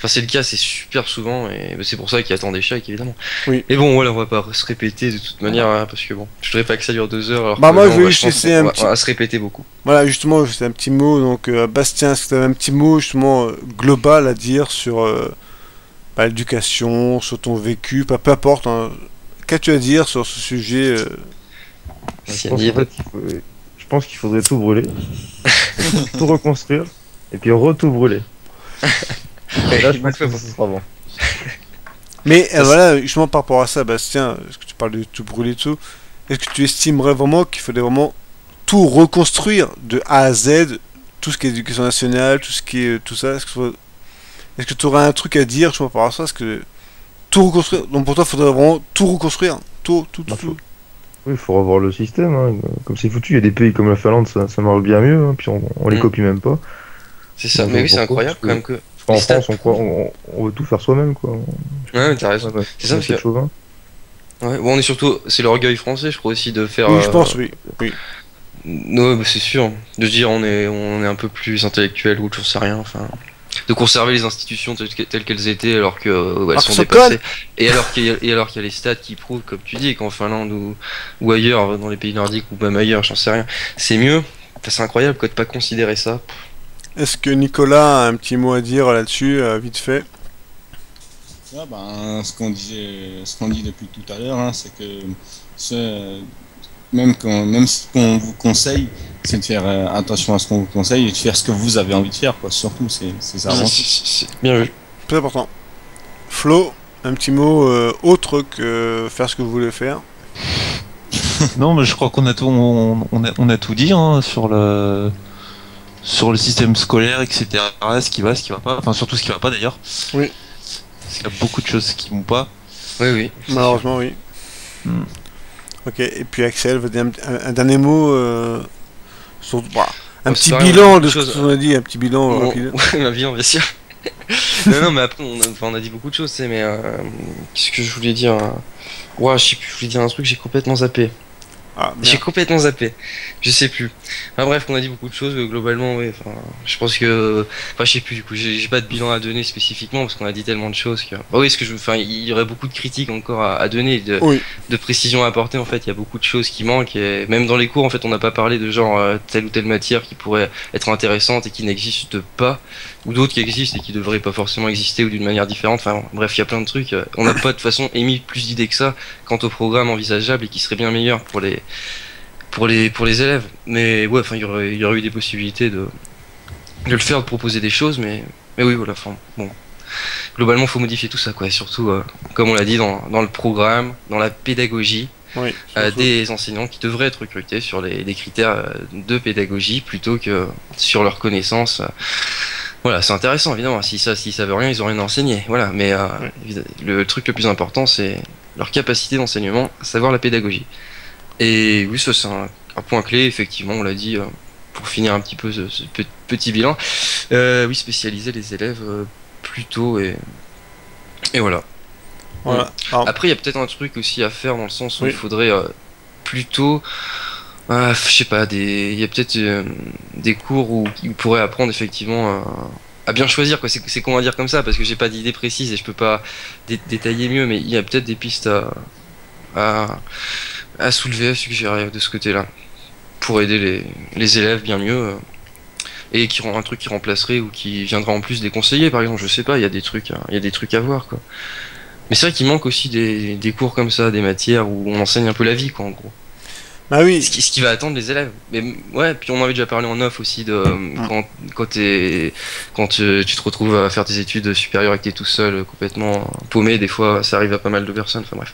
le cas, c'est super souvent et c'est pour ça qu'il y a tant d'échecs, évidemment. Oui. Et bon, voilà, on va pas se répéter de toute manière, hein, parce que bon, je voudrais pas que ça dure 2 heures. Alors moi, je vais juste essayer on va se répéter beaucoup. Voilà, justement, c'est un petit mot. Donc, Bastien, est-ce que tu avais un petit mot, justement, global à dire sur l'éducation, sur ton vécu, peu importe, hein. Qu'as-tu à dire sur ce sujet Je pense qu'il faudrait tout brûler, tout reconstruire, et puis tout brûler. Et là, je pense que ça sera bon. Mais voilà, justement par rapport à ça, Bastien, est-ce que tu parles de tout brûler et tout, est-ce que tu estimerais vraiment qu'il faudrait vraiment tout reconstruire de A à Z, tout ce qui est éducation nationale, tout ce qui est tout ça, est-ce que tu aurais un truc à dire justement par rapport à ça, est-ce que tout reconstruire, donc pour toi il faudrait vraiment tout reconstruire, tout. Oui, il faut revoir le système, hein. Comme c'est foutu, il y a des pays comme la Finlande, ça marche bien mieux, hein, puis on les copie même pas. C'est ça, mais oui, c'est incroyable quand même que... En France, on veut tout faire soi-même, quoi. Ouais, t'as raison. C'est ça, c'est chauvin. Ouais, bon, on est surtout... C'est l'orgueil français, je crois aussi, de faire... Oui, je pense, oui. Ouais, c'est sûr. De dire on est un peu plus intellectuel ou j'en sais rien, enfin... De conserver les institutions telles qu'elles étaient alors qu'elles sont dépassées. Et alors qu'il y a les stats qui prouvent, comme tu dis, qu'en Finlande ou ailleurs, dans les pays nordiques ou même ailleurs, j'en sais rien, c'est mieux. Enfin, c'est incroyable quoi, de pas considérer ça. Est-ce que Nicolas a un petit mot à dire là-dessus, vite fait? Ce qu'on dit depuis tout à l'heure, hein, c'est que même ce qu'on vous conseille, c'est de faire attention à ce qu'on vous conseille et de faire ce que vous avez envie de faire, quoi. Surtout, c'est ça. C'est bien vu. Très important. Flo, un petit mot autre que faire ce que vous voulez faire. Non, mais je crois qu'on a tout, on a tout dit hein, sur le système scolaire, etc. Ce qui va, ce qui va pas. Enfin, surtout ce qui va pas d'ailleurs. Oui. Parce qu'il y a beaucoup de choses qui vont pas. Oui. Malheureusement, oui. Ok, et puis Axel, un dernier mot sur un petit bilan de ce que tu as dit, un petit bilan rapide. Un bilan, bien sûr. non, mais après, on a dit beaucoup de choses, mais qu'est-ce que je voulais dire je sais plus, je voulais dire un truc, j'ai complètement zappé. J'ai complètement zappé. Je sais plus. Enfin bref, on a dit beaucoup de choses, globalement, oui. Enfin, je pense que... Enfin, je sais plus, du coup, j'ai pas de bilan à donner spécifiquement, parce qu'on a dit tellement de choses que... il y aurait beaucoup de critiques encore à donner, de précisions à apporter, en fait. Il y a beaucoup de choses qui manquent, et même dans les cours, en fait, on n'a pas parlé de genre telle ou telle matière qui pourrait être intéressante et qui n'existe pas, ou d'autres qui existent et qui devraient pas forcément exister, ou d'une manière différente. Enfin, bref, il y a plein de trucs. On n'a pas, de toute façon, émis plus d'idées que ça quant au programme envisageable et qui serait bien meilleur pour les élèves. Mais ouais, enfin, il y aurait eu des possibilités de le faire, de proposer des choses, mais oui, voilà, enfin, bon. Globalement, faut modifier tout ça, quoi, et surtout, comme on l'a dit, dans le programme, dans la pédagogie, des enseignants qui devraient être recrutés sur des critères de pédagogie plutôt que sur leurs connaissances. Voilà, c'est intéressant, évidemment, s'ils savent rien, ils ont rien à enseigner, voilà, mais le truc le plus important, c'est leur capacité d'enseignement, à savoir la pédagogie. Et oui, ça c'est un point clé, effectivement, on l'a dit, pour finir un petit peu ce petit bilan. Oui, spécialiser les élèves plus tôt et voilà. Après, il y a peut-être un truc aussi à faire dans le sens où il faudrait plutôt... je sais pas, il y a peut-être des cours où ils pourraient apprendre effectivement à bien choisir, quoi. C'est con à dire comme ça parce que j'ai pas d'idée précise et je peux pas détailler mieux, mais il y a peut-être des pistes à soulever, à suggérer de ce côté-là pour aider les élèves bien mieux. Et qui rend un truc qui remplacerait ou qui viendra en plus des conseillers, par exemple, je sais pas, il y a des trucs à voir, quoi. Mais c'est vrai qu'il manque aussi des cours comme ça, des matières où on enseigne un peu la vie, quoi, en gros. Bah oui. Ce qui va attendre les élèves. Mais ouais, puis on avait déjà parlé en off aussi de quand tu te retrouves à faire tes études supérieures et que t'es tout seul, complètement paumé, des fois ça arrive à pas mal de personnes, enfin bref.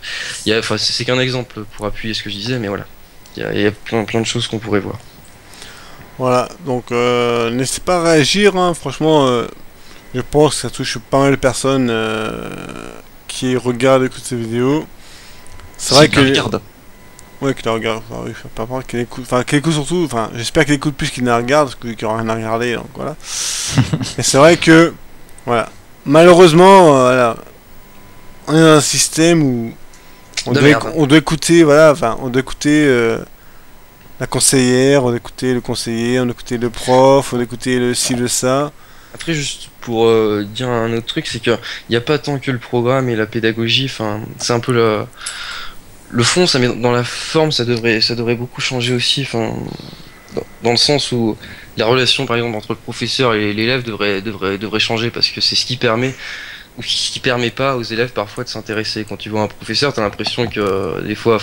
C'est qu'un exemple pour appuyer ce que je disais, mais voilà. Il y a plein de choses qu'on pourrait voir. Voilà, donc n'hésitez pas à réagir, hein. Franchement, je pense que ça touche pas mal de personnes qui regardent et écoutent ces vidéos. C'est vrai que... Ouais, qu'il la regarde, enfin, oui, pas mal, qu'il écoute, enfin, qu'il écoute surtout, enfin, j'espère qu'il écoute plus qu'il ne regarde, parce qu'il n'y aura rien à regarder, donc voilà. Et c'est vrai que, voilà, malheureusement, voilà, on est dans un système où on doit écouter, voilà, enfin, on doit écouter la conseillère, on doit écouter le conseiller, on doit écouter le prof, on doit écouter le ci, le ça. Après, juste pour dire un autre truc, c'est qu'il n'y a pas tant que le programme et la pédagogie, enfin, c'est un peu le fond, ça, mais dans la forme, ça devrait beaucoup changer aussi, enfin, dans le sens où la relation, par exemple, entre le professeur et l'élève devrait changer, parce que c'est ce qui permet, ou ce qui permet pas aux élèves parfois de s'intéresser. Quand tu vois un professeur, t'as l'impression que des fois,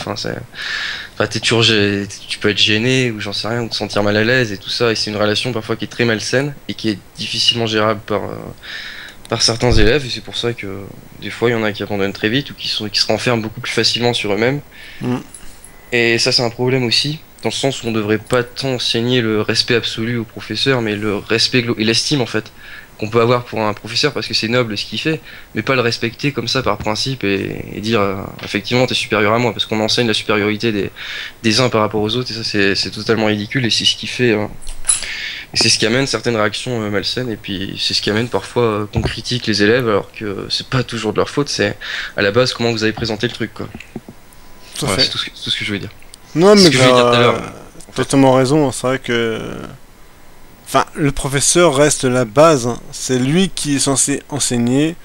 tu peux être gêné, ou j'en sais rien, ou te sentir mal à l'aise et tout ça, et c'est une relation parfois qui est très malsaine, et qui est difficilement gérable par certains élèves, et c'est pour ça que des fois il y en a qui abandonnent très vite ou qui se renferment beaucoup plus facilement sur eux-mêmes. Et ça c'est un problème aussi, dans le sens où on devrait pas tant enseigner le respect absolu au professeur, mais le respect et l'estime en fait qu'on peut avoir pour un professeur, parce que c'est noble ce qu'il fait, mais pas le respecter comme ça par principe et dire effectivement t'es supérieur à moi, parce qu'on enseigne la supériorité des uns par rapport aux autres, et ça c'est totalement ridicule, et c'est ce qui fait et c'est ce qui amène certaines réactions malsaines, et puis c'est ce qui amène parfois qu'on critique les élèves alors que c'est pas toujours de leur faute, c'est à la base comment vous avez présenté le truc, quoi. Voilà, c'est tout ce que je voulais dire. Non, mais totalement raison, c'est vrai que... Enfin, le professeur reste la base, hein. C'est lui qui est censé enseigner.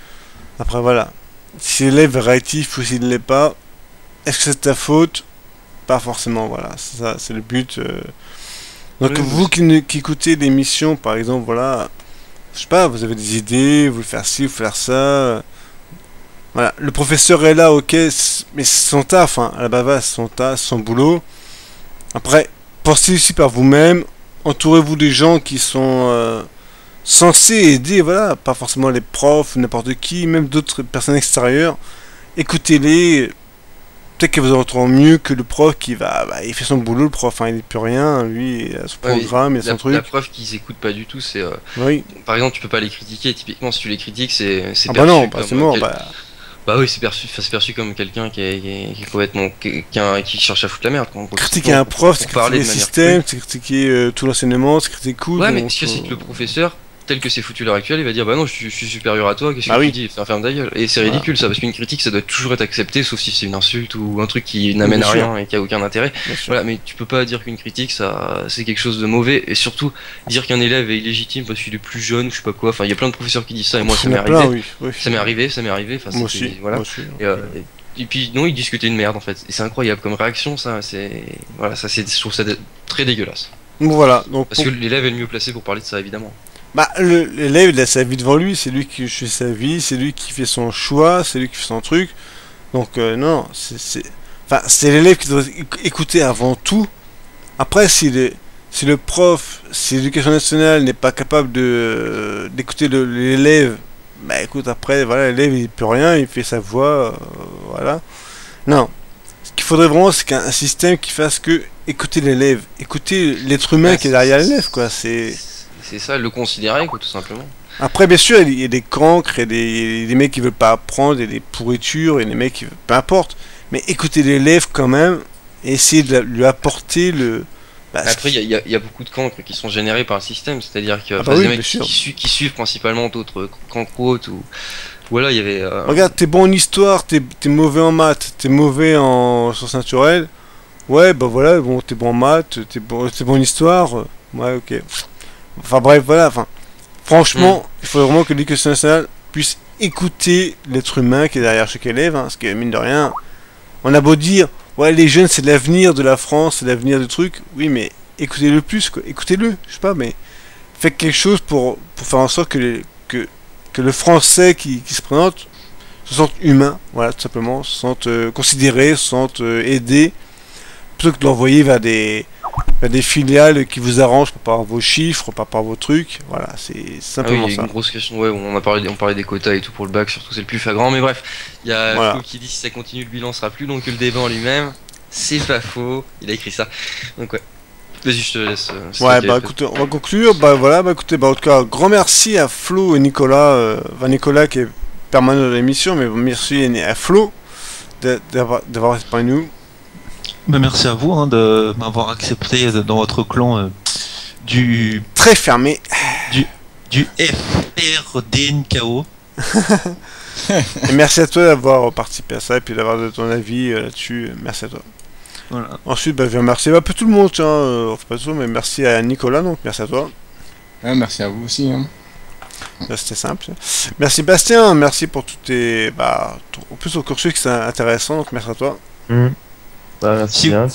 Après, voilà. Si l'élève est réactif ou s'il ne l'est pas, est-ce que c'est ta faute? Pas forcément, voilà. C'est ça, c'est le but. Donc, oui, vous qui écoutez l'émission, par exemple, voilà, je sais pas, vous avez des idées, vous voulez faire ci, vous faire ça. Voilà, le professeur est là, ok, mais c'est son taf, hein, à la base, c'est son taf, son boulot. Après, pensez aussi par vous-même, entourez-vous des gens qui sont censés aider, voilà, pas forcément les profs, n'importe qui, même d'autres personnes extérieures. Écoutez-les. Peut-être que vous entendrez mieux que le prof qui il fait son boulot, le prof, hein, il n'est plus rien, lui, il a son programme, il a son truc. La preuve qu'ils écoutent pas du tout, c'est... Oui. Par exemple, tu peux pas les critiquer, typiquement, si tu les critiques, c'est perçu bah non, c'est mort, Bah oui, c'est perçu comme quelqu'un qui est complètement... qui cherche à foutre la merde. Critiquer un prof, c'est critiquer le système, c'est critiquer tout l'enseignement, c'est critiquer cool. Ouais, mais si c'est que le professeur, tel que c'est foutu à l'heure actuelle, il va dire bah non, je suis supérieur à toi, qu'est-ce que tu dis, ferme ta gueule. Et c'est ridicule ça, parce qu'une critique ça doit toujours être accepté, sauf si c'est une insulte ou un truc qui n'amène à rien et qui a aucun intérêt. Voilà, mais tu peux pas dire qu'une critique ça c'est quelque chose de mauvais, et surtout dire qu'un élève est illégitime parce qu'il est plus jeune ou je sais pas quoi. Enfin, il y a plein de professeurs qui disent ça, et moi ça m'est arrivé. Ça m'est arrivé. Enfin, moi aussi. Voilà. Moi aussi, et puis non, ils disent que t'es une merde en fait. Et c'est incroyable comme réaction, ça. Je trouve ça très dégueulasse. Voilà. Donc parce que l'élève est le mieux placé pour parler de ça, évidemment. Bah, l'élève, il a sa vie devant lui, c'est lui qui fait sa vie, c'est lui qui fait son choix, c'est lui qui fait son truc. Donc, non, c'est l'élève qui doit écouter avant tout. Après, si le prof, si l'éducation nationale n'est pas capable d'écouter l'élève, bah écoute, après, voilà, l'élève, il peut rien, il fait sa voix, voilà. Non. Ce qu'il faudrait vraiment, c'est qu'un système qui fasse que écouter l'élève, écouter l'être humain qui est derrière l'élève, quoi, c'est ça, le considérer, quoi, tout simplement. Après, bien sûr, il y a des cancres, il y a des mecs qui veulent pas apprendre, il y a des pourritures, il y a des mecs qui veulent... Peu importe. Mais écoutez l'élève quand même, et essayer de lui apporter le... Après, il y a beaucoup de cancres qui sont générés par le système, c'est-à-dire que des mecs qui suivent principalement d'autres cancres ou voilà, il y avait... Regarde, t'es bon en histoire, t'es mauvais en maths, t'es mauvais en sciences naturelles. Ouais, bah voilà, bon, t'es bon en maths, t'es bon en histoire. Ouais, ok. Enfin bref, voilà, Franchement, il faut vraiment que l'éducation nationale puisse écouter l'être humain qui est derrière chaque élève, hein, parce que mine de rien, on a beau dire, ouais, les jeunes c'est l'avenir de la France, c'est l'avenir du truc, oui, mais écoutez-le plus, quoi. Écoutez-le, je sais pas, mais faites quelque chose pour faire en sorte que le français qui se présente se sente humain, voilà, tout simplement, se sente considéré, se sente aidé, plutôt que de l'envoyer vers des filiales qui vous arrangent par rapport à vos chiffres, par rapport à vos trucs, voilà, c'est simplement il y a ça. une grosse question, ouais, on parlait des quotas et tout pour le bac, surtout c'est le plus flagrant, mais bref, il y a Flo qui dit si ça continue le bilan sera plus long que le débat en lui-même, c'est pas faux, il a écrit ça, donc ouais. Vas-y, je te laisse. Ouais, bah écoutez, on va conclure. Bah voilà, bah écoutez, bah en tout cas, grand merci à Flo et Nicolas. Nicolas qui est permanent de l'émission, mais merci à Flo d'avoir été parmi nous. Bah, merci à vous de m'avoir accepté dans votre clan du très fermé. Du FRDNKO. Et merci à toi d'avoir participé à ça et puis d'avoir donné ton avis là-dessus. Merci à toi. Voilà. Ensuite, bah, je vais remercier un peu tout le monde, tiens, enfin pas tout, mais merci à Nicolas, donc merci à toi. Ouais, merci à vous aussi. Hein. C'était simple. Merci Bastien, merci pour toutes tes. Bah, en plus, au cursus qui c'est intéressant, donc merci à toi. Bah, merci bien.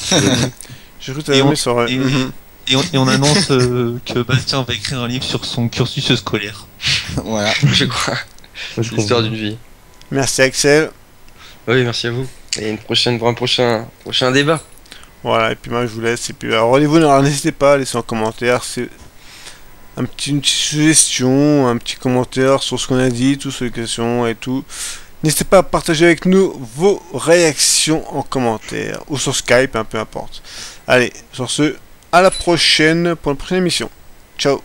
J'ai cru que tu avais sur. Et on annonce que Bastien va écrire un livre sur son cursus scolaire. Voilà, je crois. C'est l'histoire d'une vie. Merci Axel. Oui, merci à vous. Et pour un prochain débat. Voilà, et puis moi je vous laisse. Et puis rendez-vous, n'hésitez pas à laisser en commentaire une petite suggestion, un petit commentaire sur ce qu'on a dit, toutes les questions et tout. N'hésitez pas à partager avec nous vos réactions en commentaire ou sur Skype, peu importe. Allez, sur ce, à la prochaine pour une prochaine émission. Ciao.